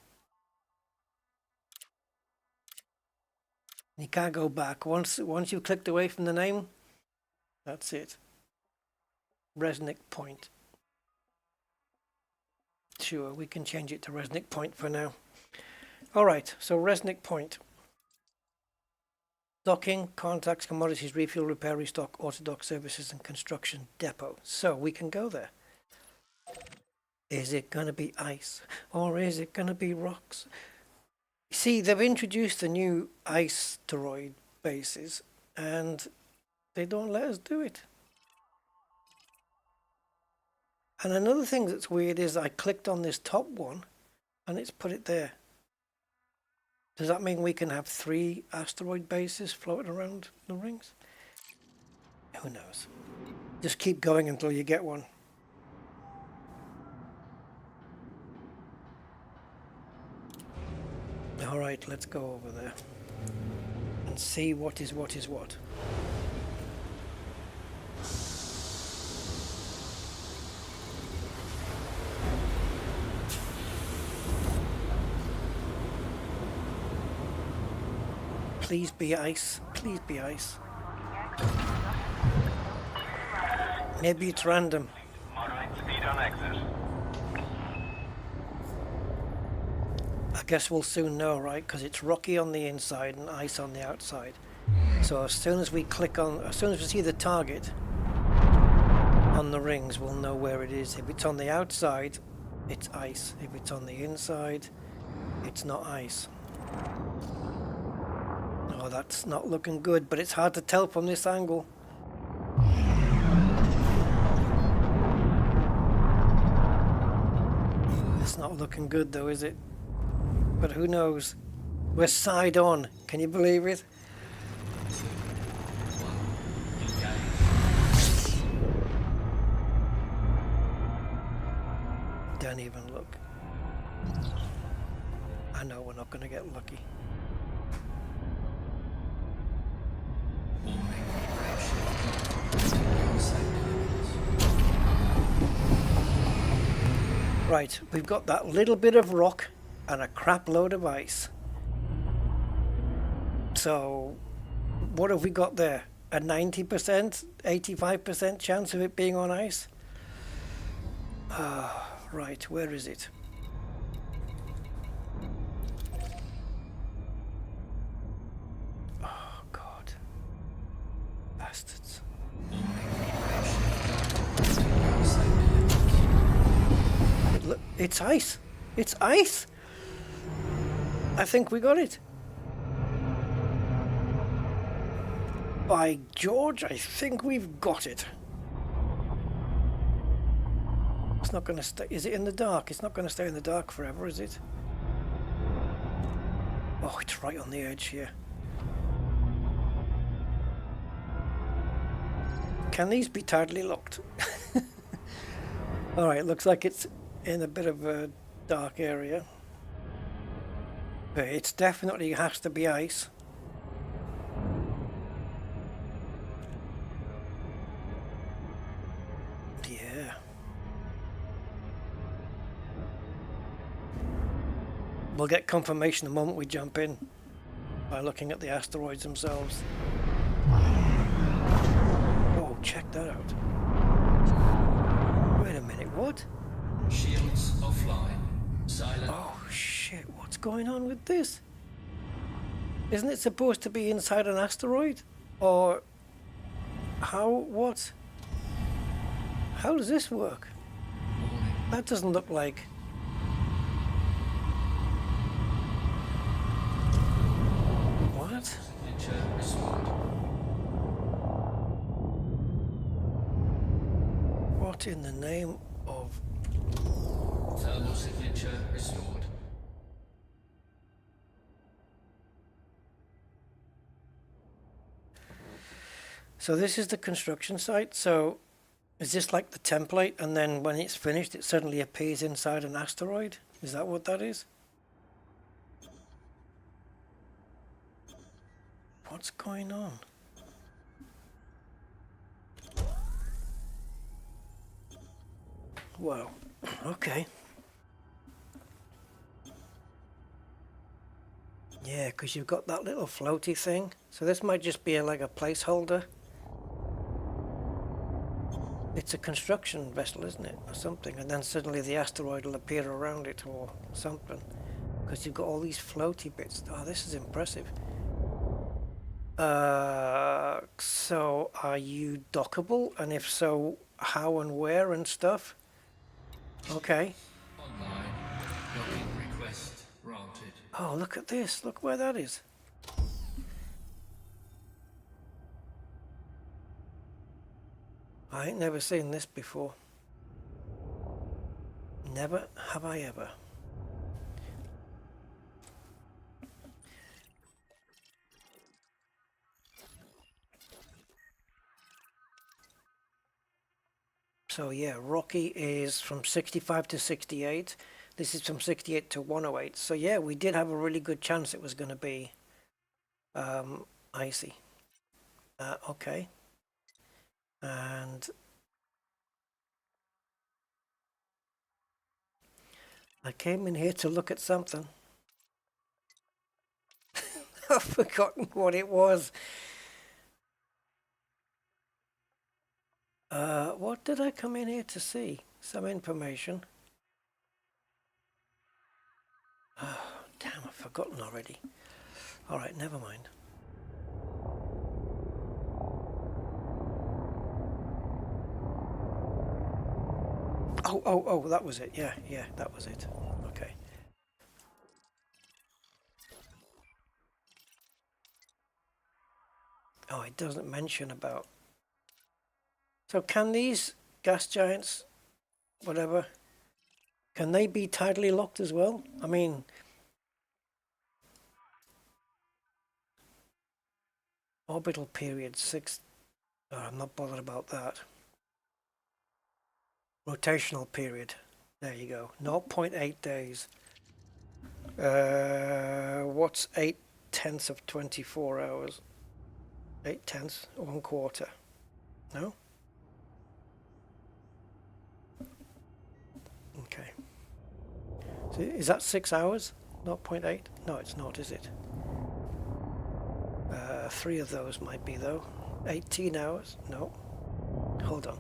You can't go back. Once you've clicked away from the name, that's it. Resnick Point. Sure, we can change it to Resnick Point for now. Alright, so Resnick Point. Docking, contacts, commodities, refuel, repair, restock, auto-dock services and construction depot. So we can go there. Is it going to be ice or is it going to be rocks? See, they've introduced the new ice-teroid bases and they don't let us do it. And another thing that's weird is I clicked on this top one and it's put it there. Does that mean we can have 3 asteroid bases floating around the rings? Who knows? Just keep going until you get one. Alright, let's go over there and see what is what. Please be ice. Please be ice. Maybe it's random. Moderate speed on exit. I guess we'll soon know, right? Because it's rocky on the inside and ice on the outside. So as soon as we see the target on the rings, we'll know where it is. If it's on the outside, it's ice. If it's on the inside, it's not ice. Oh, that's not looking good, but it's hard to tell from this angle. It's not looking good though, is it? But who knows? We're side on. Can you believe it? Don't even look. I know we're not going to get lucky. Right, we've got that little bit of rock and a crap load of ice. So, what have we got there? A 90%, 85% chance of it being on ice? Right, where is it? Oh, God. Bastards. It's ice. It's ice. I think we got it. By George, I think we've got it. It's not going to stay. Is it in the dark? It's not going to stay in the dark forever, is it? Oh, it's right on the edge here. Can these be tightly locked? Alright, looks like it's in a bit of a dark area. But it definitely has to be ice. Yeah. We'll get confirmation the moment we jump in by looking at the asteroids themselves. Oh, check that out. Wait a minute, what? Shields offline. Silent. Oh shit, what's going on with this? Isn't it supposed to be inside an asteroid? Or how, what? How does this work? That doesn't look like... What? Signature restored. What in the name of... Thermal signature restored. So this is the construction site. So is this like the template and then when it's finished it suddenly appears inside an asteroid? Is that what that is? What's going on? Wow. Okay. Yeah, because you've got that little floaty thing. So this might just be like a placeholder. It's a construction vessel, isn't it? Or something. And then suddenly the asteroid will appear around it or something. Because you've got all these floaty bits. Oh, this is impressive. So are you dockable? And if so, how and where and stuff? Okay. Online. Docking request granted. Oh, look at this. Look where that is. I ain't never seen this before. Never have I ever. So yeah, Rocky is from 65 to 68. This is from 68 to 108. So yeah, we did have a really good chance it was going to be icy. Okay. And I came in here to look at something. I've forgotten what it was. What did I come in here to see? Some information. Oh, damn, I've forgotten already. Alright, never mind. Oh, that was it. Yeah, that was it. Okay. Oh, it doesn't mention about... So can these gas giants, whatever, can they be tidally locked as well? I mean, orbital period 6, oh, I'm not bothered about that. Rotational period, there you go, 0.8 days. What's 8/10 of 24 hours? 8/10, 1/4, no? Okay. So is that 6 hours? 0.8? No, it's not, is it? 3 of those might be, though. 18 hours? No. Hold on.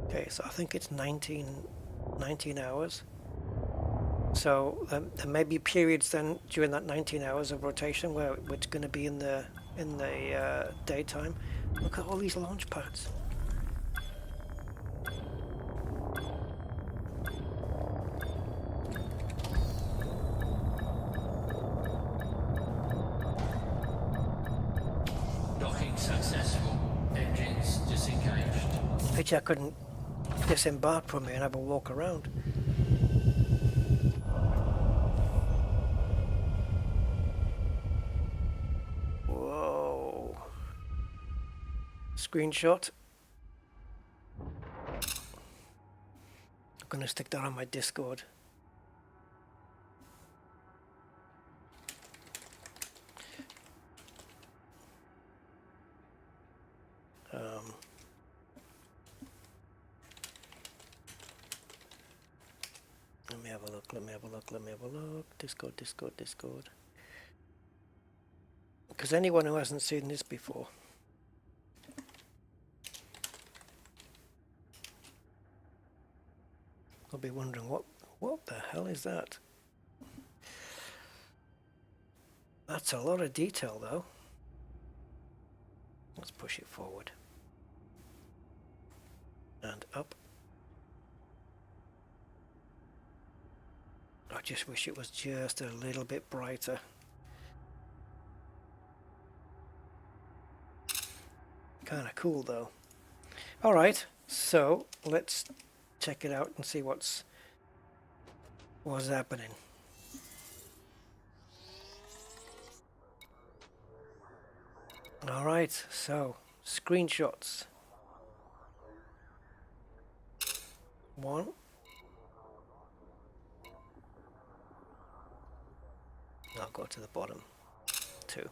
Okay, so I think it's 19 hours. So there may be periods then during that 19 hours of rotation where it's going to be in the daytime. Look at all these launch pads. Docking successful. Engines disengaged. Pity I couldn't disembark from here and have a walk around. Whoa. Screenshot. I'm going to stick that on my Discord. Let me have a look. Discord. Because anyone who hasn't seen this before. I'll be wondering what the hell is that? That's a lot of detail though. Let's push it forward. And up. I just wish it was just a little bit brighter. Kind of cool though. Alright, so let's check it out and see what's happening. Alright, so screenshots. 1. I'll go to the bottom. 2.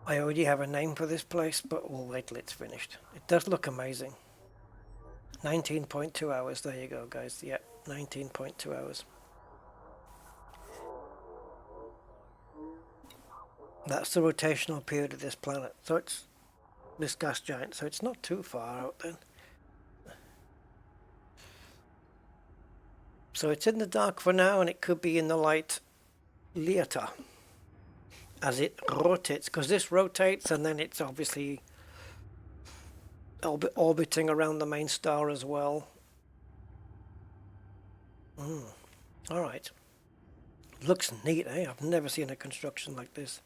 I already have a name for this place, but we'll wait till it's finished. It does look amazing. 19.2 hours. There you go, guys. Yeah, 19.2 hours. That's the rotational period of this planet. So it's this gas giant. So it's not too far out then. So it's in the dark for now, and it could be in the light later as it rotates, because this rotates and then it's obviously orbiting around the main star as well. All right. Looks neat, eh? I've never seen a construction like this.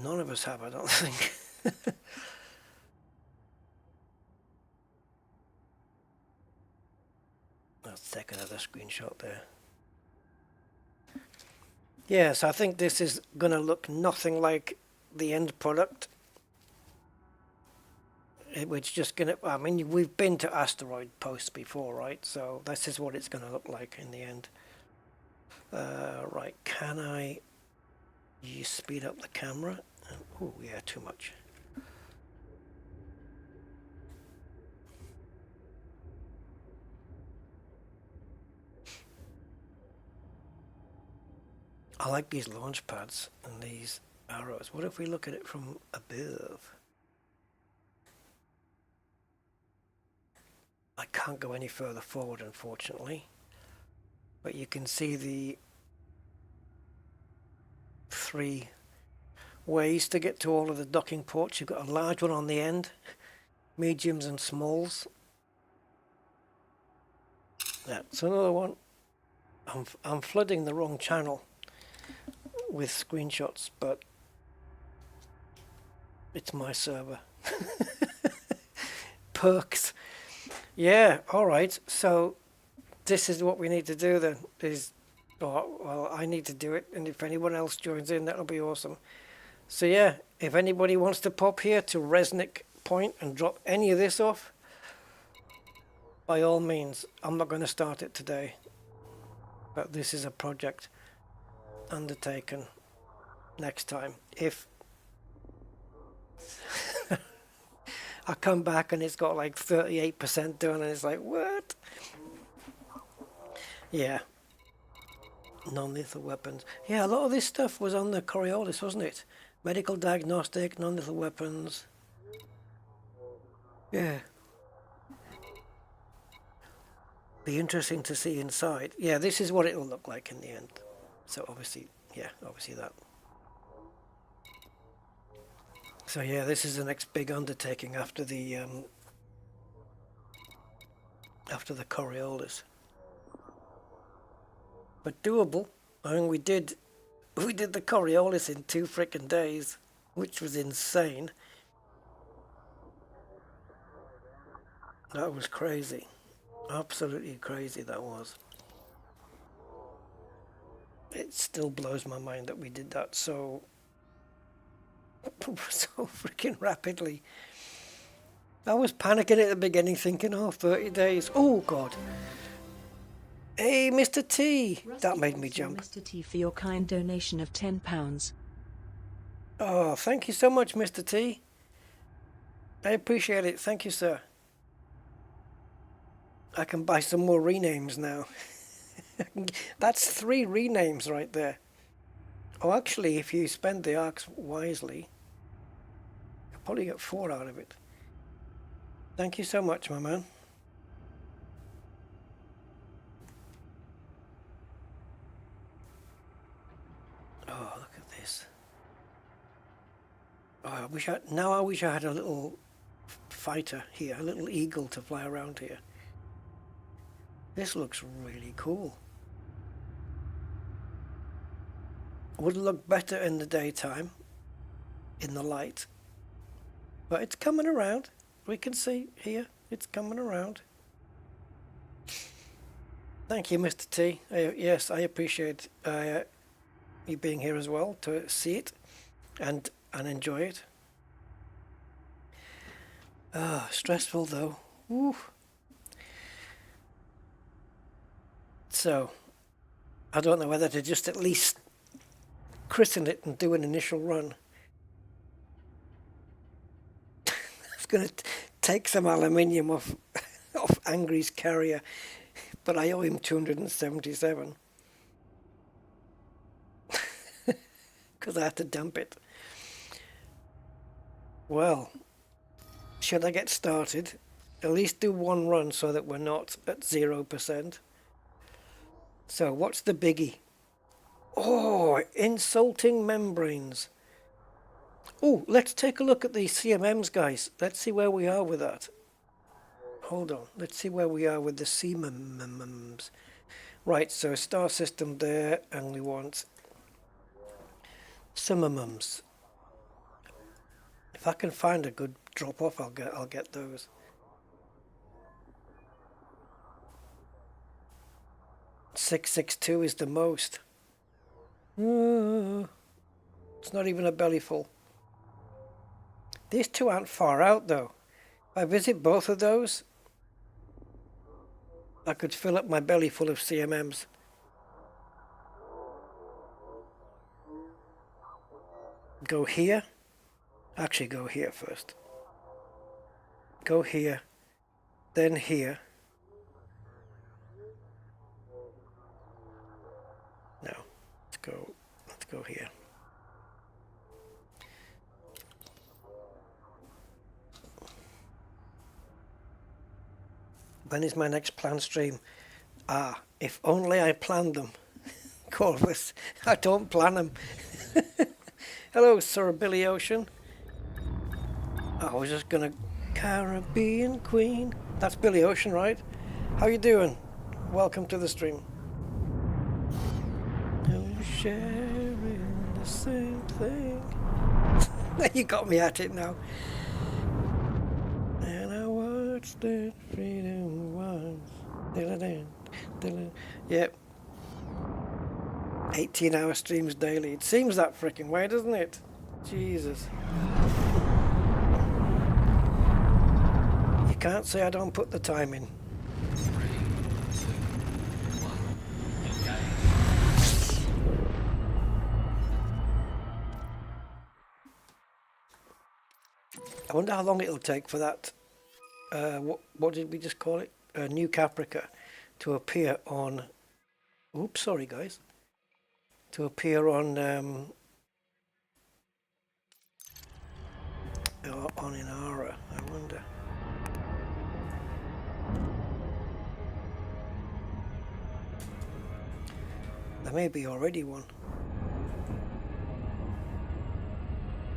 None of us have, I don't think. Let's take another screenshot there. Yes, I think this is going to look nothing like the end product. It's just going to, I mean, we've been to asteroid posts before, right? So this is what it's going to look like in the end. Right, can I speed up the camera? Oh, yeah, too much. I like these launch pads and these arrows. What if we look at it from above? I can't go any further forward, unfortunately. But you can see the 3 ways to get to all of the docking ports. You've got a large one on the end, mediums and smalls. That's another one. I'm flooding the wrong channel with screenshots, but it's my server. Perks. Yeah, all right. So this is what we need to do then. Well, I need to do it, and if anyone else joins in, that'll be awesome. So yeah, if anybody wants to pop here to Resnick Point and drop any of this off, by all means. I'm not going to start it today, but this is a project undertaken next time. If I come back and it's got like 38% done and it's like, what? Yeah. Non-lethal weapons. Yeah, a lot of this stuff was on the Coriolis, wasn't it? Medical diagnostic, non-lethal weapons. Yeah. Be interesting to see inside. Yeah, this is what it'll look like in the end. So obviously, yeah, obviously that. So yeah, this is the next big undertaking after the Coriolis. But doable. I mean, we did the Coriolis in 2 frickin' days, which was insane. That was crazy. Absolutely crazy that was. It still blows my mind that we did that so freaking rapidly. I was panicking at the beginning thinking, oh, 30 days. Oh, God. Hey, Mr. T. That made me jump. Mr. T, for your kind donation of £10. Oh, thank you so much, Mr. T. I appreciate it. Thank you, sir. I can buy some more renames now. That's 3 renames right there. Oh, actually, if you spend the arcs wisely, you'll probably get 4 out of it. Thank you so much, my man. Oh, look at this. Oh, I wish I had a little fighter here, a little eagle to fly around here. This looks really cool. Would look better in the daytime, in the light, but it's coming around. We can see here, it's coming around. Thank you, Mr. T. Yes, I appreciate you being here as well to see it and enjoy it. Stressful though. Woo. So, I don't know whether to just at least christen it and do an initial run. It's going to take some aluminium off off Angry's carrier, but I owe him 277 because I had to dump it. Well, should I get started? At least do one run so that we're not at 0%. So what's the biggie? Oh, insulting membranes. Oh, let's take a look at the CMMs, guys. Let's see where we are with that. Hold on. Let's see where we are with the CMMs. Right, so star system there, and we want CMMs. If I can find a good drop off, I'll get those. .662 is the most. It's not even a belly full. These two aren't far out though. If I visit both of those, I could fill up my belly full of CMMs. Go here. Actually, go here first. Go here. Then here. No. Let's go here. When is my next planned stream? Ah, if only I planned them. Corvus, I don't plan them. Hello, Sir Billy Ocean. I was just gonna... Caribbean Queen. That's Billy Ocean, right? How you doing? Welcome to the stream. We're sharing the same thing. You got me at it now. And I watched that freedom once. Yep. 18-hour streams daily. It seems that freaking way, doesn't it? Jesus. You can't say I don't put the time in. I wonder how long it'll take for that, what did we just call it? New Caprica to appear on, oops, sorry guys, to appear on Inara, I wonder. There may be already one.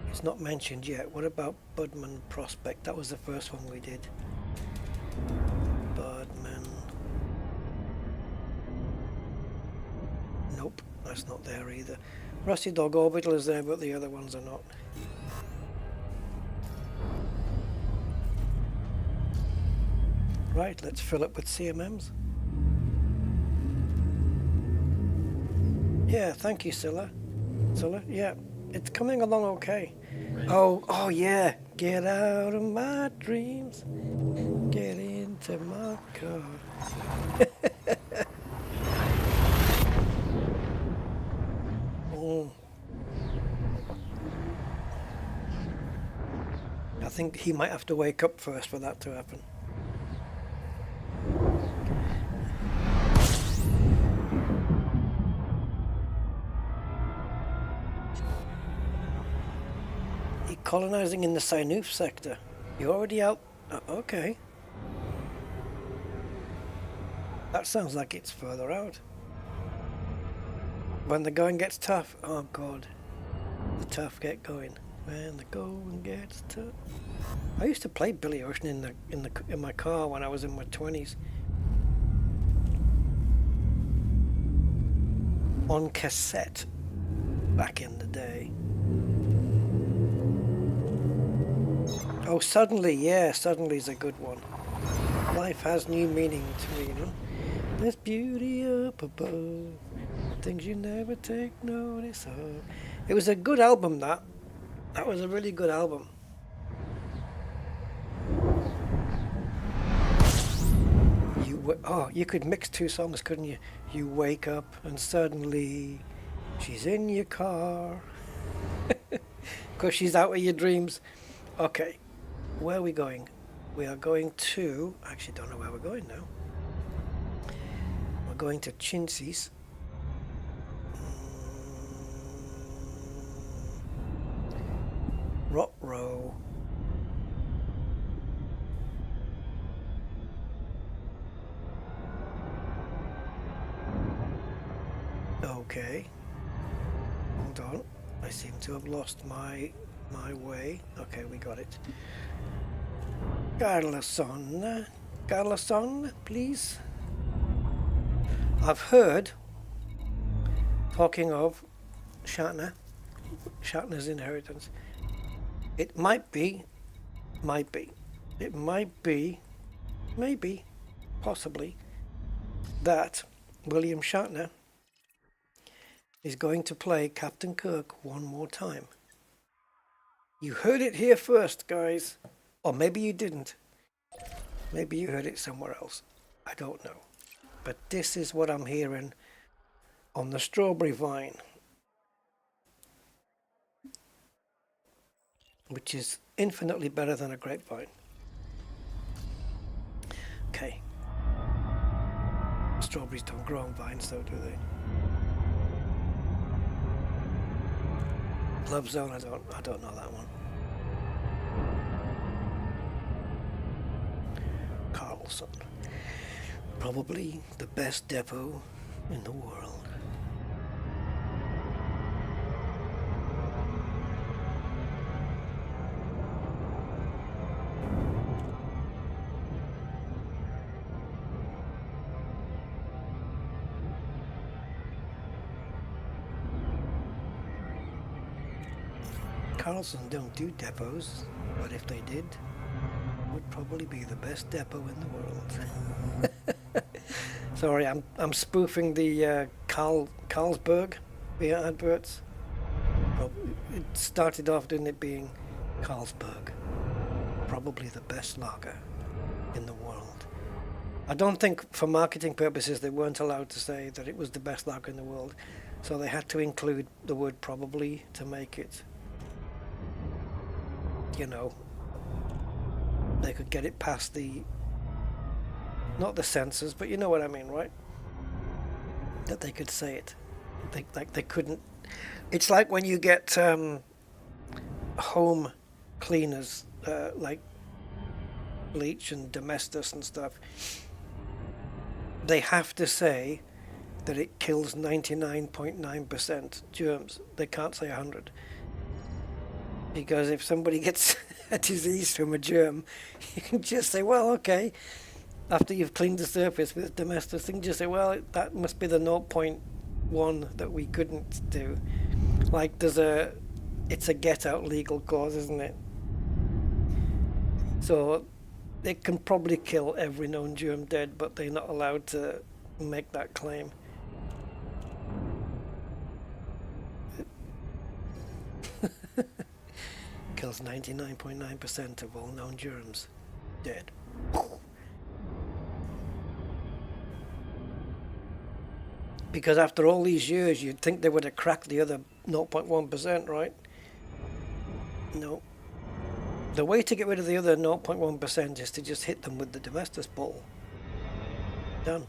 It's not mentioned yet. What about Budman Prospect? That was the first one we did. Budman. Nope, that's not there either. Rusty Dog Orbital is there, but the other ones are not. Right, let's fill up with CMMs. Yeah, thank you, Scylla. Scylla, yeah, it's coming along okay. Oh yeah, get out of my dreams, get into my car. Oh. I think he might have to wake up first for that to happen. Colonizing in the Sinoof sector. You're already out? Okay. That sounds like it's further out. When the going gets tough. Oh god. The tough get going. When the going gets tough. I used to play Billy Ocean in my car when I was in my 20s. On cassette. Back in the day. Oh, Suddenly, yeah, Suddenly's a good one. Life has new meaning to me, you know. There's beauty up above, things you never take notice of. It was a good album, that. That was a really good album. You could mix two songs, couldn't you? You wake up and suddenly she's in your car. Because she's out of your dreams. Okay. Where are we going? we are going to, actually don't know where we're going now. We're going to Chincy's. Rock Row. Okay. Hold on. I seem to have lost my way. Okay, we got it. Carlson, please. I've heard, talking of Shatner's inheritance, it might be, maybe, possibly, that William Shatner is going to play Captain Kirk one more time. You heard it here first, guys. Or maybe you didn't. Maybe you heard it somewhere else. I don't know. But this is what I'm hearing on the strawberry vine, which is infinitely better than a grapevine. Okay. Strawberries don't grow on vines though, do they? Love Zone, I don't know that one. Carlson. Probably the best depot in the world. Carlson don't do depots, but if they did, it would probably be the best depot in the world. Sorry, I'm spoofing the Carlsberg beer adverts. Well, it started off, didn't it, being Carlsberg, probably the best lager in the world. I don't think for marketing purposes they weren't allowed to say that it was the best lager in the world, so they had to include the word probably to make it, you know, they could get it past the, not the censors, but you know what I mean, right? That they could say it. They couldn't. It's like when you get home cleaners, like bleach and Domestos and stuff. They have to say that it kills 99.9% germs. They can't say 100. Because if somebody gets a disease from a germ, you can just say, well, okay, after you've cleaned the surface with Domestos, you can just say, well, that must be the 0.1 that we couldn't do. Like it's a get out legal cause, isn't it? So they can probably kill every known germ dead, but they're not allowed to make that claim. Kills 99.9% of all known germs dead. Because after all these years, you'd think they would have cracked the other 0.1%, right? No. The way to get rid of the other 0.1% is to just hit them with the Domestos ball. Done.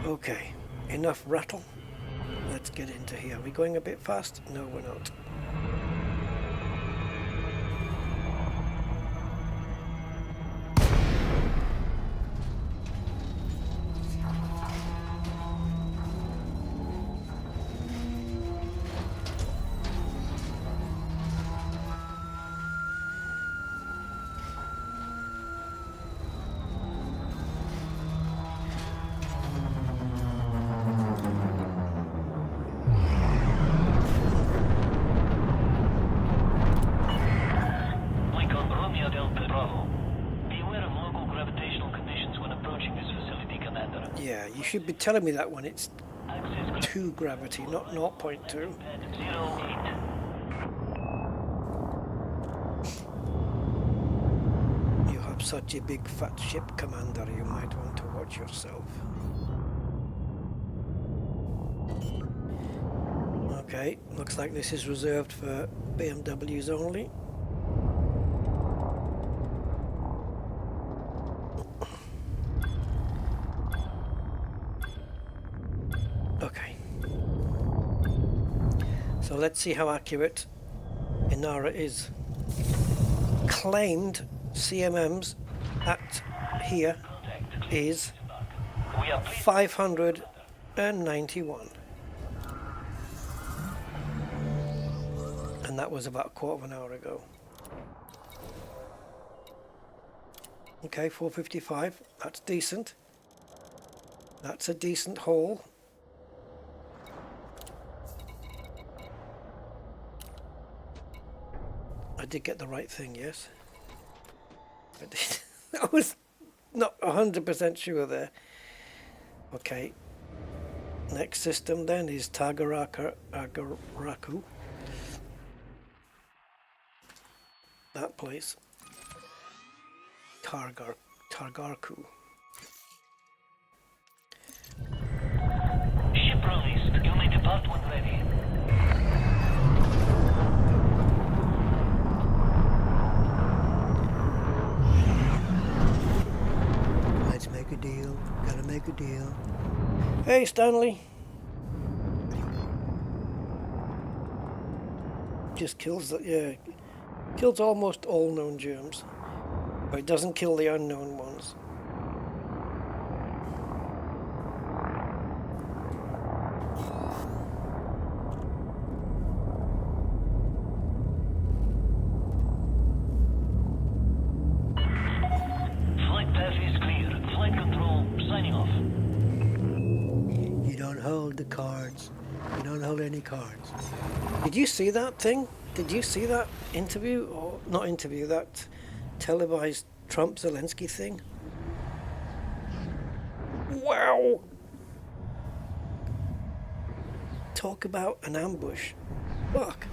Okay, enough rattle. Let's get into here. Are we going a bit fast? No, we're not. You should be telling me that when it's 2 gravity, not 0.2. You have such a big fat ship, Commander, you might want to watch yourself. Okay, looks like this is reserved for BMWs only. Okay. So let's see how accurate Inara is. Claimed CMMs at here is 591. And that was about a quarter of an hour ago. Okay, 455, that's decent. That's a decent haul. I did get the right thing, yes. I did. I was not 100% sure there. Okay. Next system then is Agaraku. That place. Targarku. Ship released. You may depart when ready. Let's make a deal. Gotta make a deal. Hey, Stanley. Just kills the, yeah, kills almost all known germs, but it doesn't kill the unknown ones. Flight path is clear. Flight control signing off. You don't hold the cards. You don't hold any cards. Did you see that thing? Did you see that interview? Or not interview, that televised Trump-Zelensky thing? Wow! Talk about an ambush. Fuck.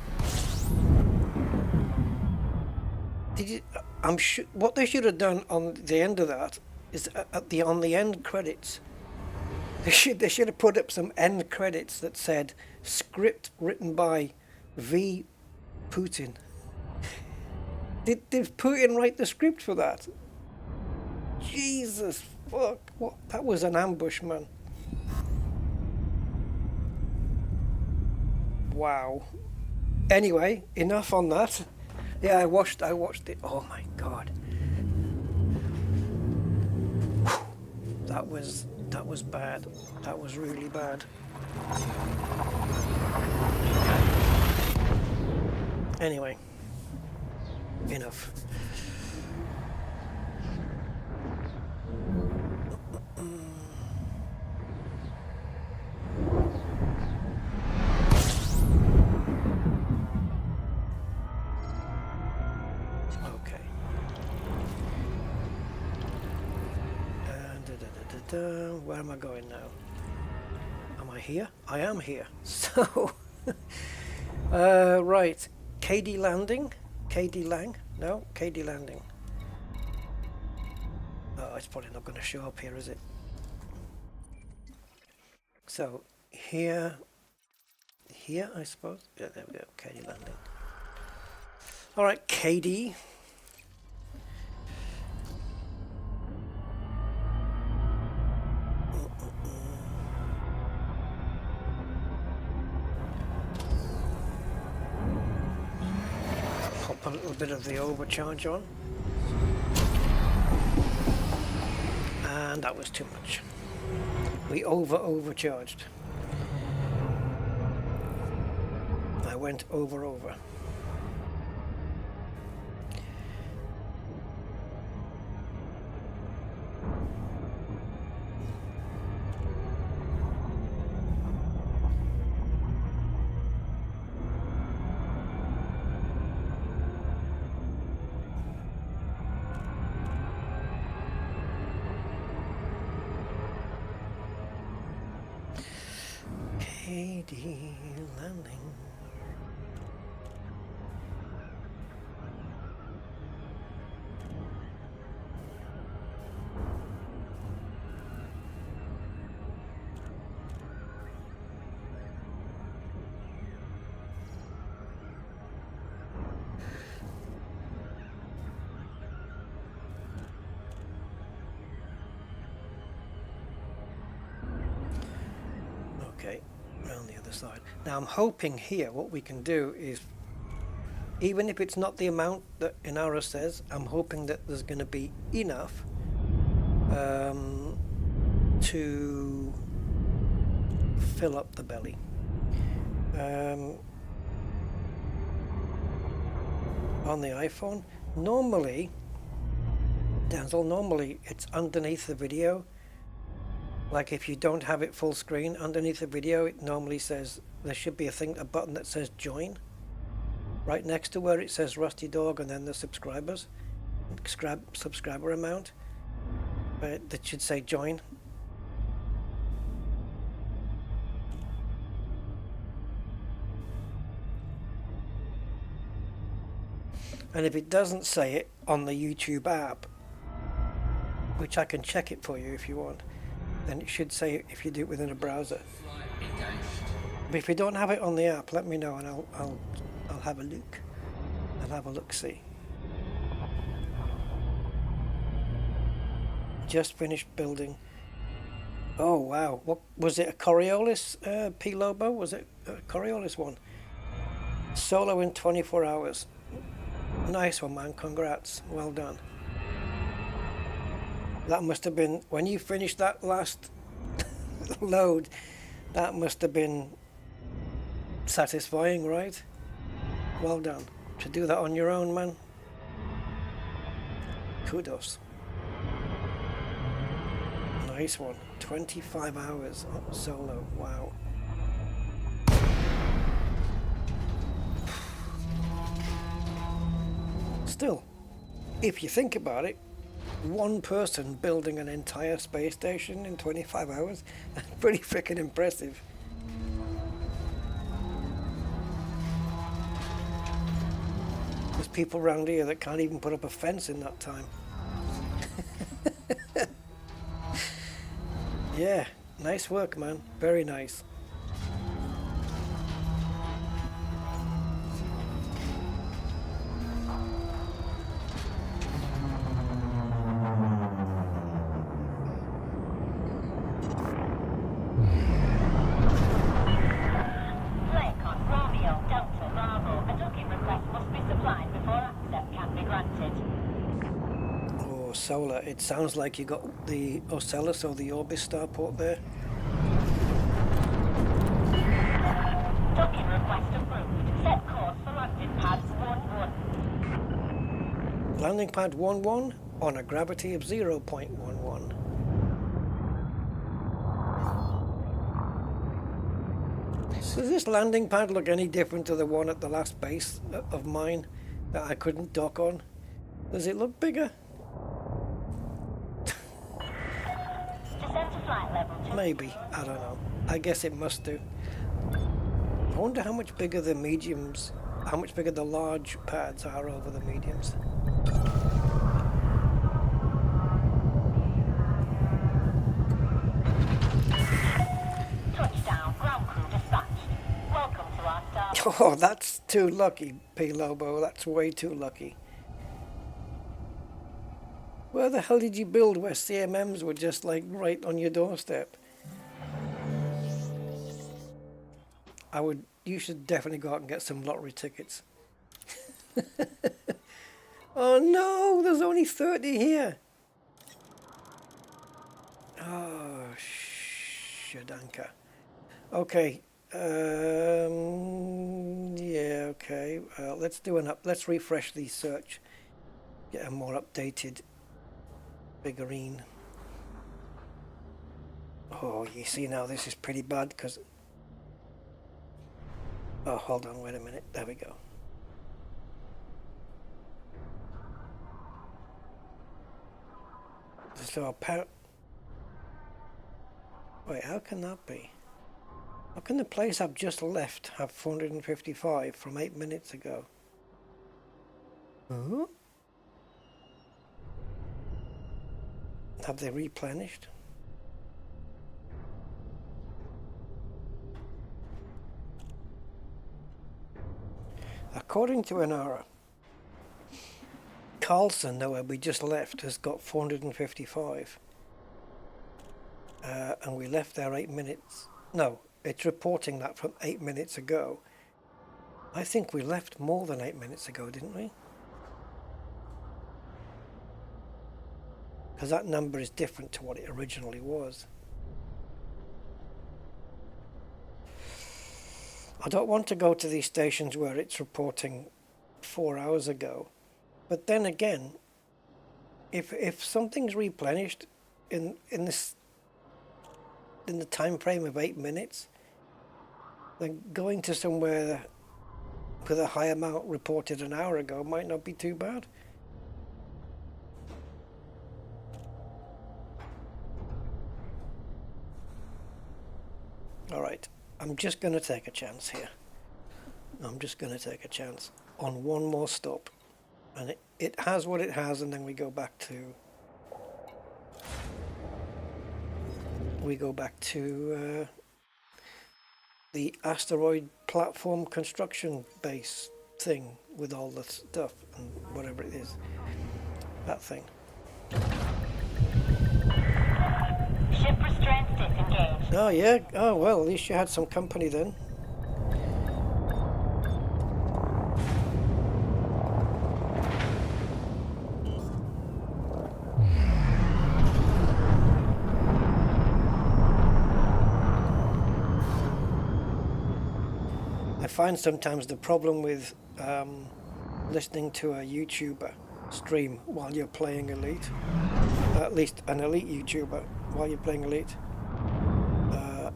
Did you, I'm sure what they should have done on the end of that is on the end credits. They should have put up some end credits that said script written by V. Putin. Did Putin write the script for that? Jesus fuck! What? That was an ambush, man. Wow. Anyway, enough on that. Yeah, I watched it. Oh my god. That was bad. That was really bad. Anyway, enough. Okay. Where am I going now? Am I here? I am here. So, right. KD Landing? KD Lang? No, KD Landing. Oh, it's probably not going to show up here, is it? So, here, I suppose? Yeah, there we go, KD Landing. Alright, KD. A little bit of the overcharge on, and that was too much. We overcharged. I went over. KD Landing. Okay, around the other side. Now I'm hoping here what we can do is, even if it's not the amount that Inara says, I'm hoping that there's going to be enough to fill up the belly. On the iPhone, normally, Denzel, normally it's underneath the video. Like if you don't have it full screen, underneath the video it normally says, there should be a button that says join, right next to where it says Rusty Dog and then the subscriber amount, that should say join. And if it doesn't say it on the YouTube app, which I can check it for you if you want, then it should say it if you do it within a browser. But if you don't have it on the app, let me know and I'll have a look. I'll have a look-see. Just finished building. Oh wow, what was it? A Coriolis P Lobo? Was it a Coriolis one? Solo in 24 hours. Nice one, man. Congrats. Well done. That must have been, when you finished that last load, that must have been satisfying, right? Well done. To do that on your own, man. Kudos. Nice one. 25 hours solo. Wow. Still, if you think about it, one person building an entire space station in 25 hours, that's pretty freaking impressive. There's people around here that can't even put up a fence in that time. Yeah, nice work, man. Very nice. Solar. It sounds like you got the Ocellus or the Orbis Star port there. Docking request approved. Set course for landing pad 11. Landing pad 11 on a gravity of 0.11. Does this landing pad look any different to the one at the last base of mine that I couldn't dock on? Does it look bigger? Maybe, I don't know. I guess it must do. I wonder how much bigger the mediums, how much bigger the large pads are over the mediums. Touchdown, ground crew dispatched. Welcome to our star. Oh, that's too lucky, P Lobo. That's way too lucky. Where the hell did you build where CMMs were just like right on your doorstep? You should definitely go out and get some lottery tickets. Oh no, there's only 30 here. Oh, shadanka. Okay. Yeah, okay. Let's do let's refresh the search. Get a more updated figurine. Oh, you see now this is pretty bad because... Oh, hold on, wait a minute. There we go. So wait, how can that be? How can the place I've just left have 455 from 8 minutes ago? Huh? Have they replenished? According to Inara, Carlson, where we just left, has got 455. And we left there 8 minutes. No, it's reporting that from 8 minutes ago. I think we left more than 8 minutes ago, didn't we? Because that number is different to what it originally was. I don't want to go to these stations where it's reporting 4 hours ago. But then again, if something's replenished in the time frame of 8 minutes, then going to somewhere with a high amount reported an hour ago might not be too bad. All right, I'm just going to take a chance here. I'm just going to take a chance on one more stop. And it has what it has, and then we go back to the asteroid platform construction base thing with all the stuff and whatever it is. That thing. Ship restraints disengaged. Oh yeah, oh well, at least you had some company then. I find sometimes the problem with listening to a YouTuber stream while you're playing Elite, at least an Elite YouTuber while you're playing Elite,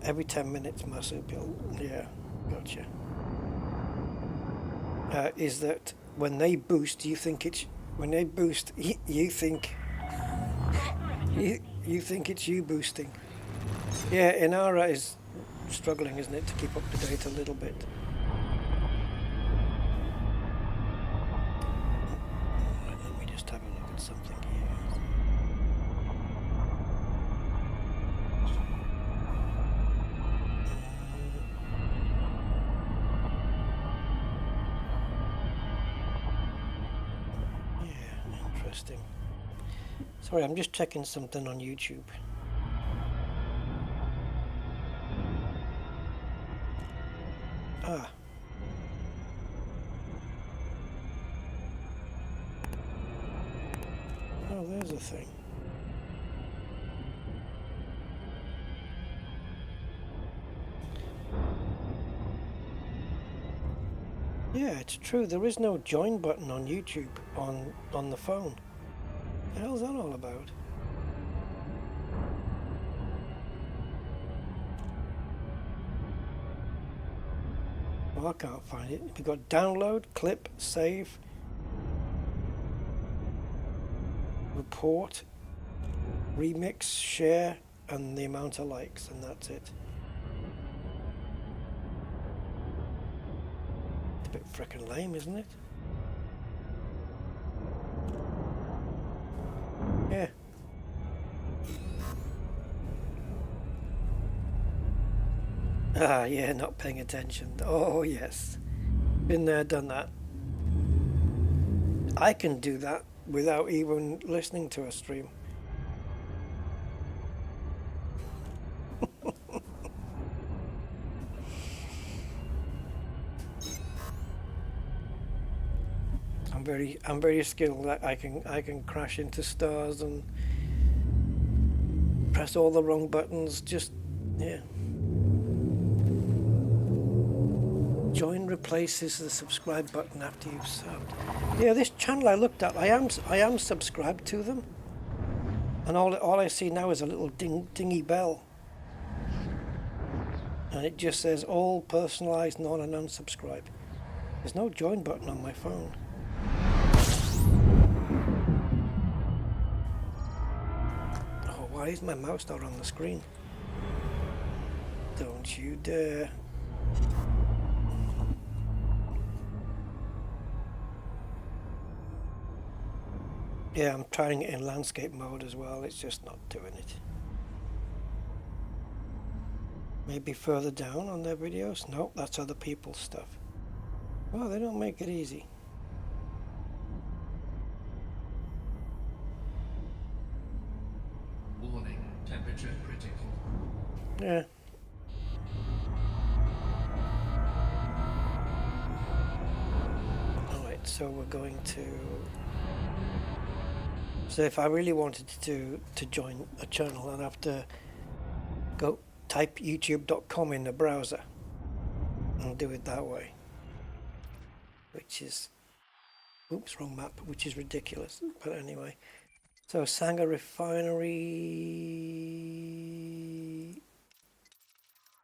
every 10 minutes marsupial, yeah, gotcha, is that when they boost, you think it's, when they boost, you think it's you boosting. Yeah, Inara is struggling, isn't it, to keep up to date a little bit. Sorry, I'm just checking something on YouTube. Ah. Oh, there's a thing. Yeah, it's true. There is no join button on YouTube on the phone. What the hell's that all about? Well, I can't find it. We've got download, clip, save, report, remix, share, and the amount of likes, and that's it. It's a bit frickin' lame, isn't it? Yeah. Ah, yeah, not paying attention. Oh, yes. Been there, done that. I can do that without even listening to a stream. I'm very skilled. I can crash into stars and press all the wrong buttons. Just, yeah. Join replaces the subscribe button after you've subbed. Yeah, this channel I looked at, I am subscribed to them, and all I see now is a little dingy bell, and it just says all personalized, non and unsubscribe. There's no join button on my phone. Oh, why is my mouse not on the screen? Don't you dare. Yeah, I'm trying it in landscape mode as well. It's just not doing it. Maybe further down on their videos? Nope, that's other people's stuff. Well, they don't make it easy. Warning, temperature critical. Yeah. So we're going to. So if I really wanted to join a channel, I'd have to go type youtube.com in the browser and do it that way, which is, oops, wrong map, which is ridiculous. But anyway, so Sanger Refinery,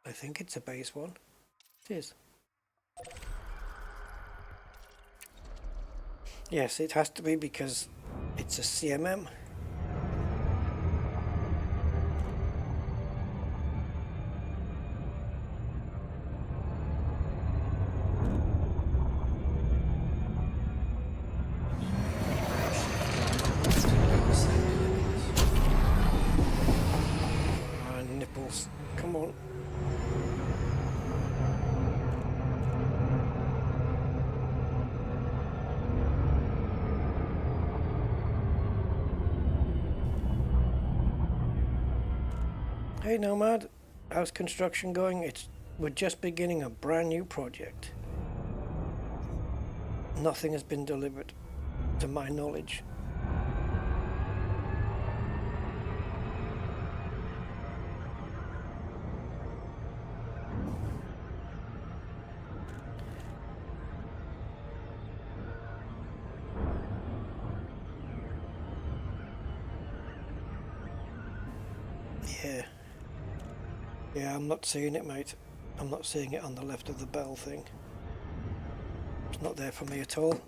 I think it's a base one. It is. Yes, it has to be because it's a CMM. Nipples, come on. Hey Nomad, how's construction going? We're just beginning a brand new project. Nothing has been delivered, to my knowledge. Yeah, I'm not seeing it, mate. I'm not seeing it on the left of the bell thing. It's not there for me at all.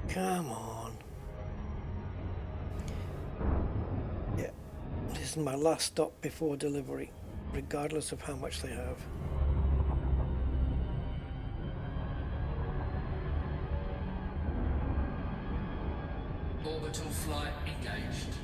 Come on. Yeah, this is my last stop before delivery, regardless of how much they have. Orbital flight engaged.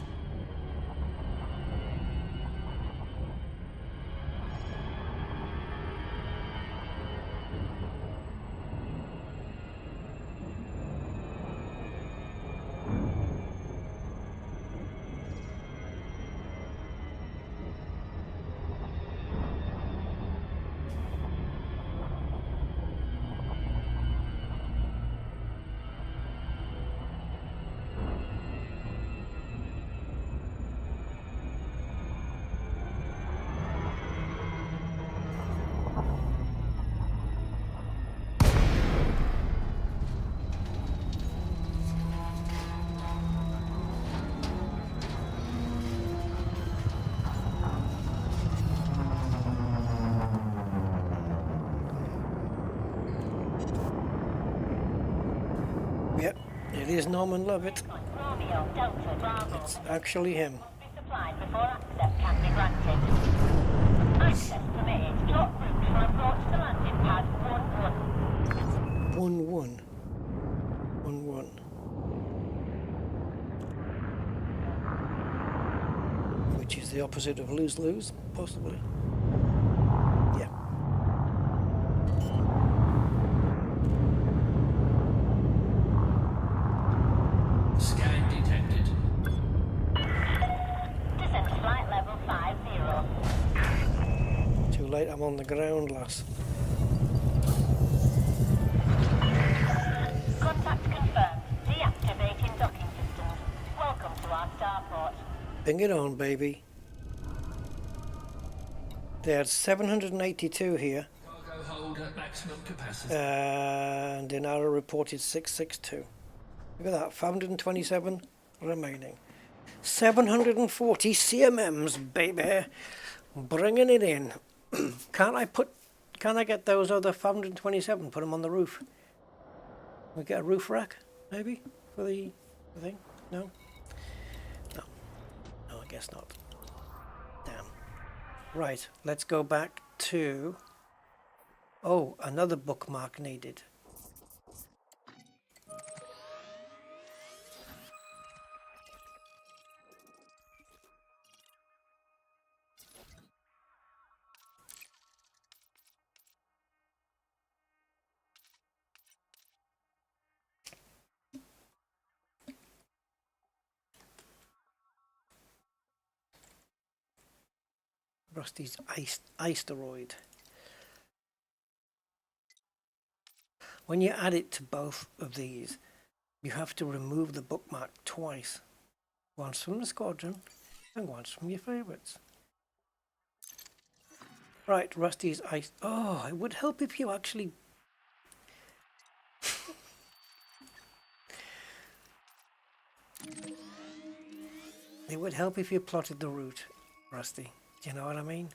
Yep, it is Norman Lovett. Romeo Delta Bravo. It's actually him. Must be supplied before access can be granted. Access permitted. Plot route for approach to landing pad 11. 1-1. 1-1. Which is the opposite of lose-lose, possibly. Yeah. Scan detected. Descent to flight level 50. Too late, I'm on the ground, lass. Contact confirmed. Deactivating docking systems. Welcome to our starport. Bring it on, baby. There's 782 here, Cargo hold at maximum capacity. and in our reported 662. Look at that, 527 remaining. 740 CMMs, baby. Bringing it in. Can I get those other 527, put them on the roof? We get a roof rack, maybe, for the thing? No? No. No, I guess not. Damn. Right, let's go back to Oh, another bookmark needed. Rusty's ice-teroid. When you add it to both of these, you have to remove the bookmark twice. Once from the squadron and once from your favorites. Right, Rusty's ice. Oh, it would help if you actually... It would help if you plotted the route, Rusty. Do you know what I mean?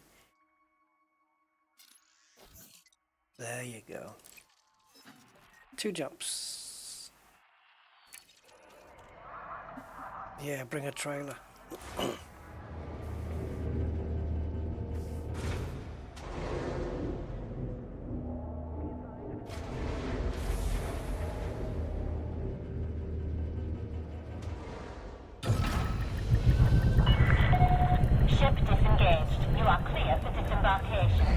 There you go. 2 jumps. Yeah, bring a trailer. Ship disengaged. You are clear for disembarkation.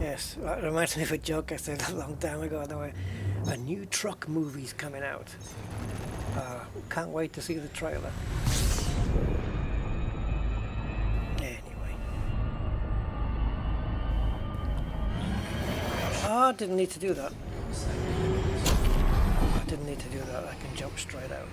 Yes, that reminds me of a joke I said a long time ago. There were a new truck movie's coming out. Can't wait to see the trailer. Anyway. Oh, I didn't need to do that. I didn't need to do that. I can jump straight out.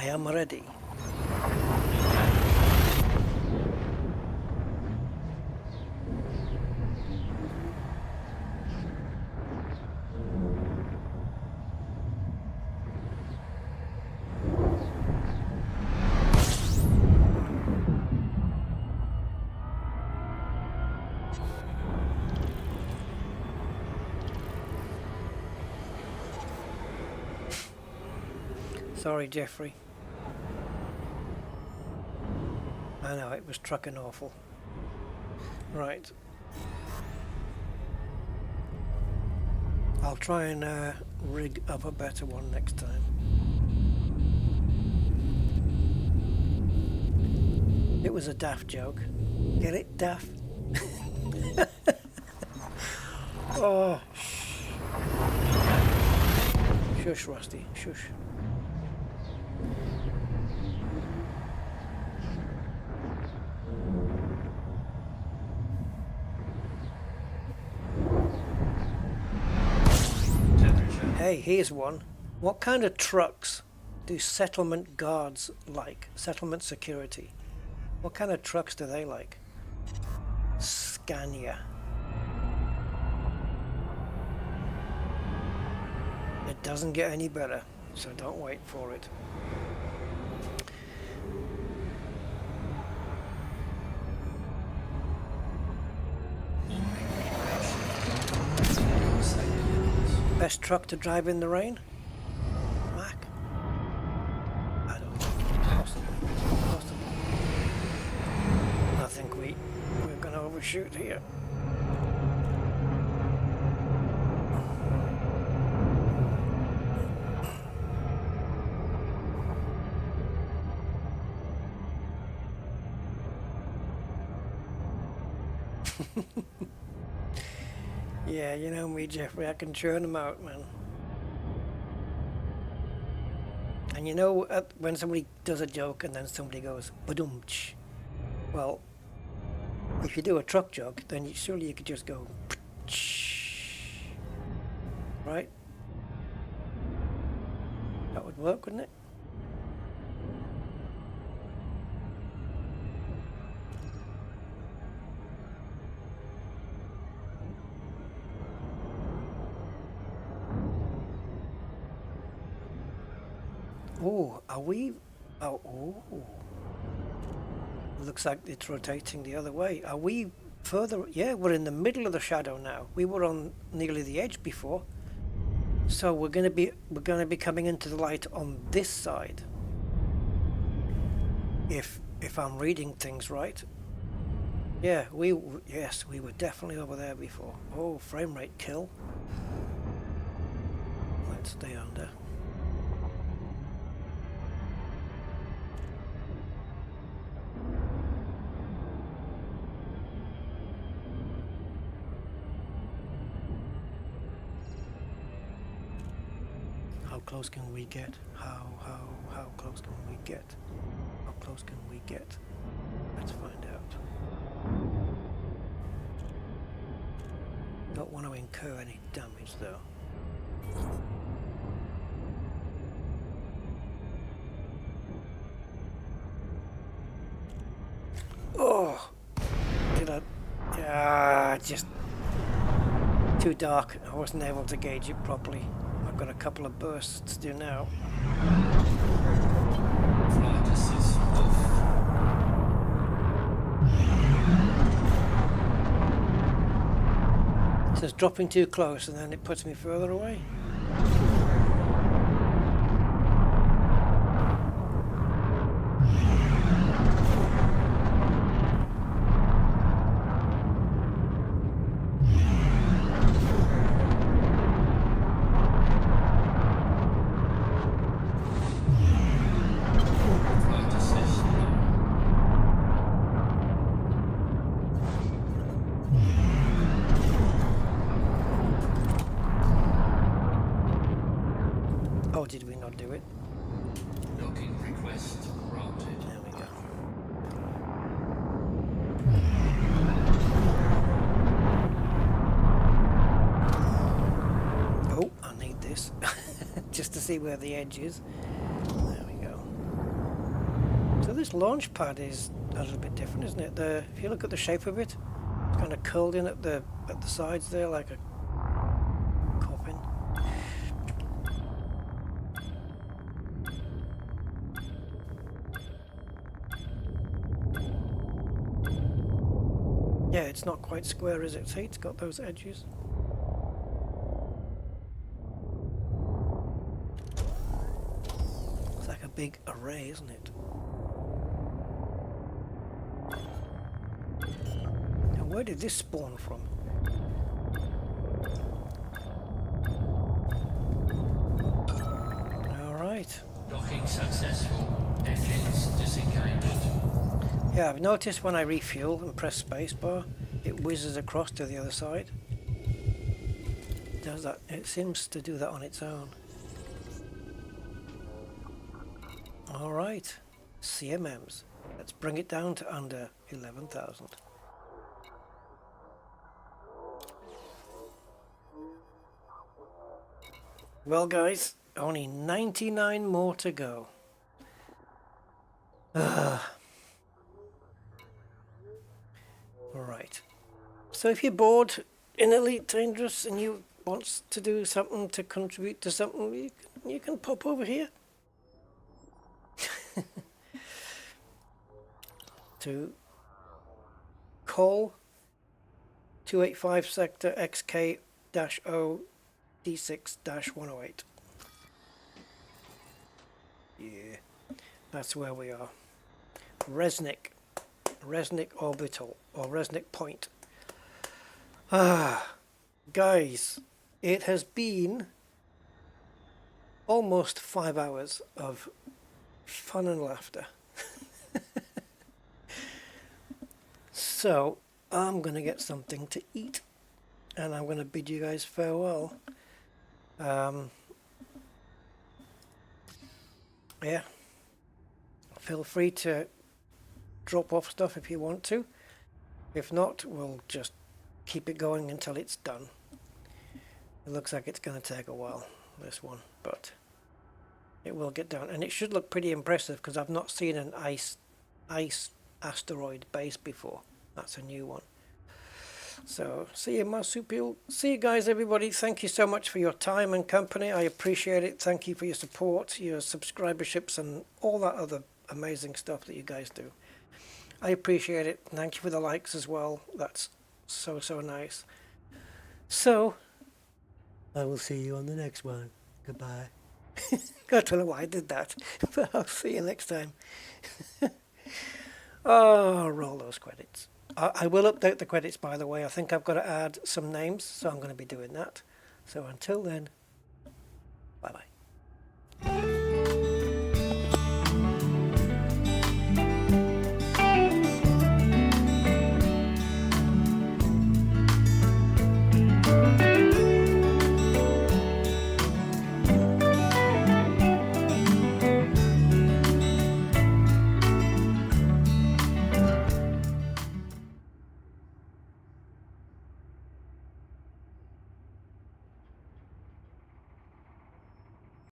I'm ready. Sorry, Jeffrey. I know, it was trucking awful. Right. I'll try and rig up a better one next time. It was a daft joke. Get it, daft? Oh. Shush, Rusty, shush. Hey, here's one. What kind of trucks do settlement guards like? Settlement security. What kind of trucks do they like? Scania. It doesn't get any better, so don't wait for it. Best truck to drive in the rain? Mac? I don't know. Possibly. I think we're going to overshoot here. Yeah, you know me, Jeffrey, I can churn them out, man. And you know, when somebody does a joke and then somebody goes, ba-dum-ch. Well, if you do a truck joke, then surely you could just go, right? That would work, wouldn't it? Oh, are we? Oh, oh. Looks like it's rotating the other way. Are we further? Yeah, we're in the middle of the shadow now. We were on nearly the edge before. So we're gonna be coming into the light on this side. If I'm reading things right. Yeah, yes, we were definitely over there before. Oh, frame rate kill. Let's stay under. How close can we get? How close can we get? How close can we get? Let's find out. Don't want to incur any damage though. Oh! Did I? Yeah, just too dark. I wasn't able to gauge it properly. I've got a couple of bursts to do now. Flight assist off. It says dropping too close and then it puts me further away. Flight assist. Oh, did we not do it? Docking request granted. There we go. Oh, I need this just to see where the edge is. There we go. So this launch pad is a little bit different, isn't it? If you look at the shape of it, it's kind of curled in at the sides there, like a coffin. Yeah, it's not quite square, is it? See, it's got those edges. It's like a big array, isn't it? Now, where did this spawn from? All right. Docking successful. Engines disengaged. Yeah, I've noticed when I refuel and press spacebar, it whizzes across to the other side. Does that? It seems to do that on its own. All right, CMMs. Let's bring it down to under 11,000. Well, guys, only 99 more to go. Alright. So if you're bored in Elite Dangerous and you want to do something to contribute to something, you can pop over here. To call 285 sector XK-0 D6-108. Yeah, that's where we are. Resnick Orbital, or Resnick Point. Guys, it has been almost 5 hours of fun and laughter. So, I'm going to get something to eat, and I'm going to bid you guys farewell. Yeah, feel free to drop off stuff if you want to. If not, we'll just keep it going until it's done. It looks like it's going to take a while, this one, but it will get done. And it should look pretty impressive because I've not seen an ice asteroid base before. That's a new one. So, see you, marsupial. See you guys, everybody. Thank you so much for your time and company. I appreciate it. Thank you for your support, your subscriberships, and all that other amazing stuff that you guys do. I appreciate it. Thank you for the likes as well. That's so, so nice. So, I will see you on the next one. Goodbye. I don't know why I did that, but I'll see you next time. Oh, roll those credits. I will update the credits, by the way. I think I've got to add some names, so I'm going to be doing that. So until then, bye-bye.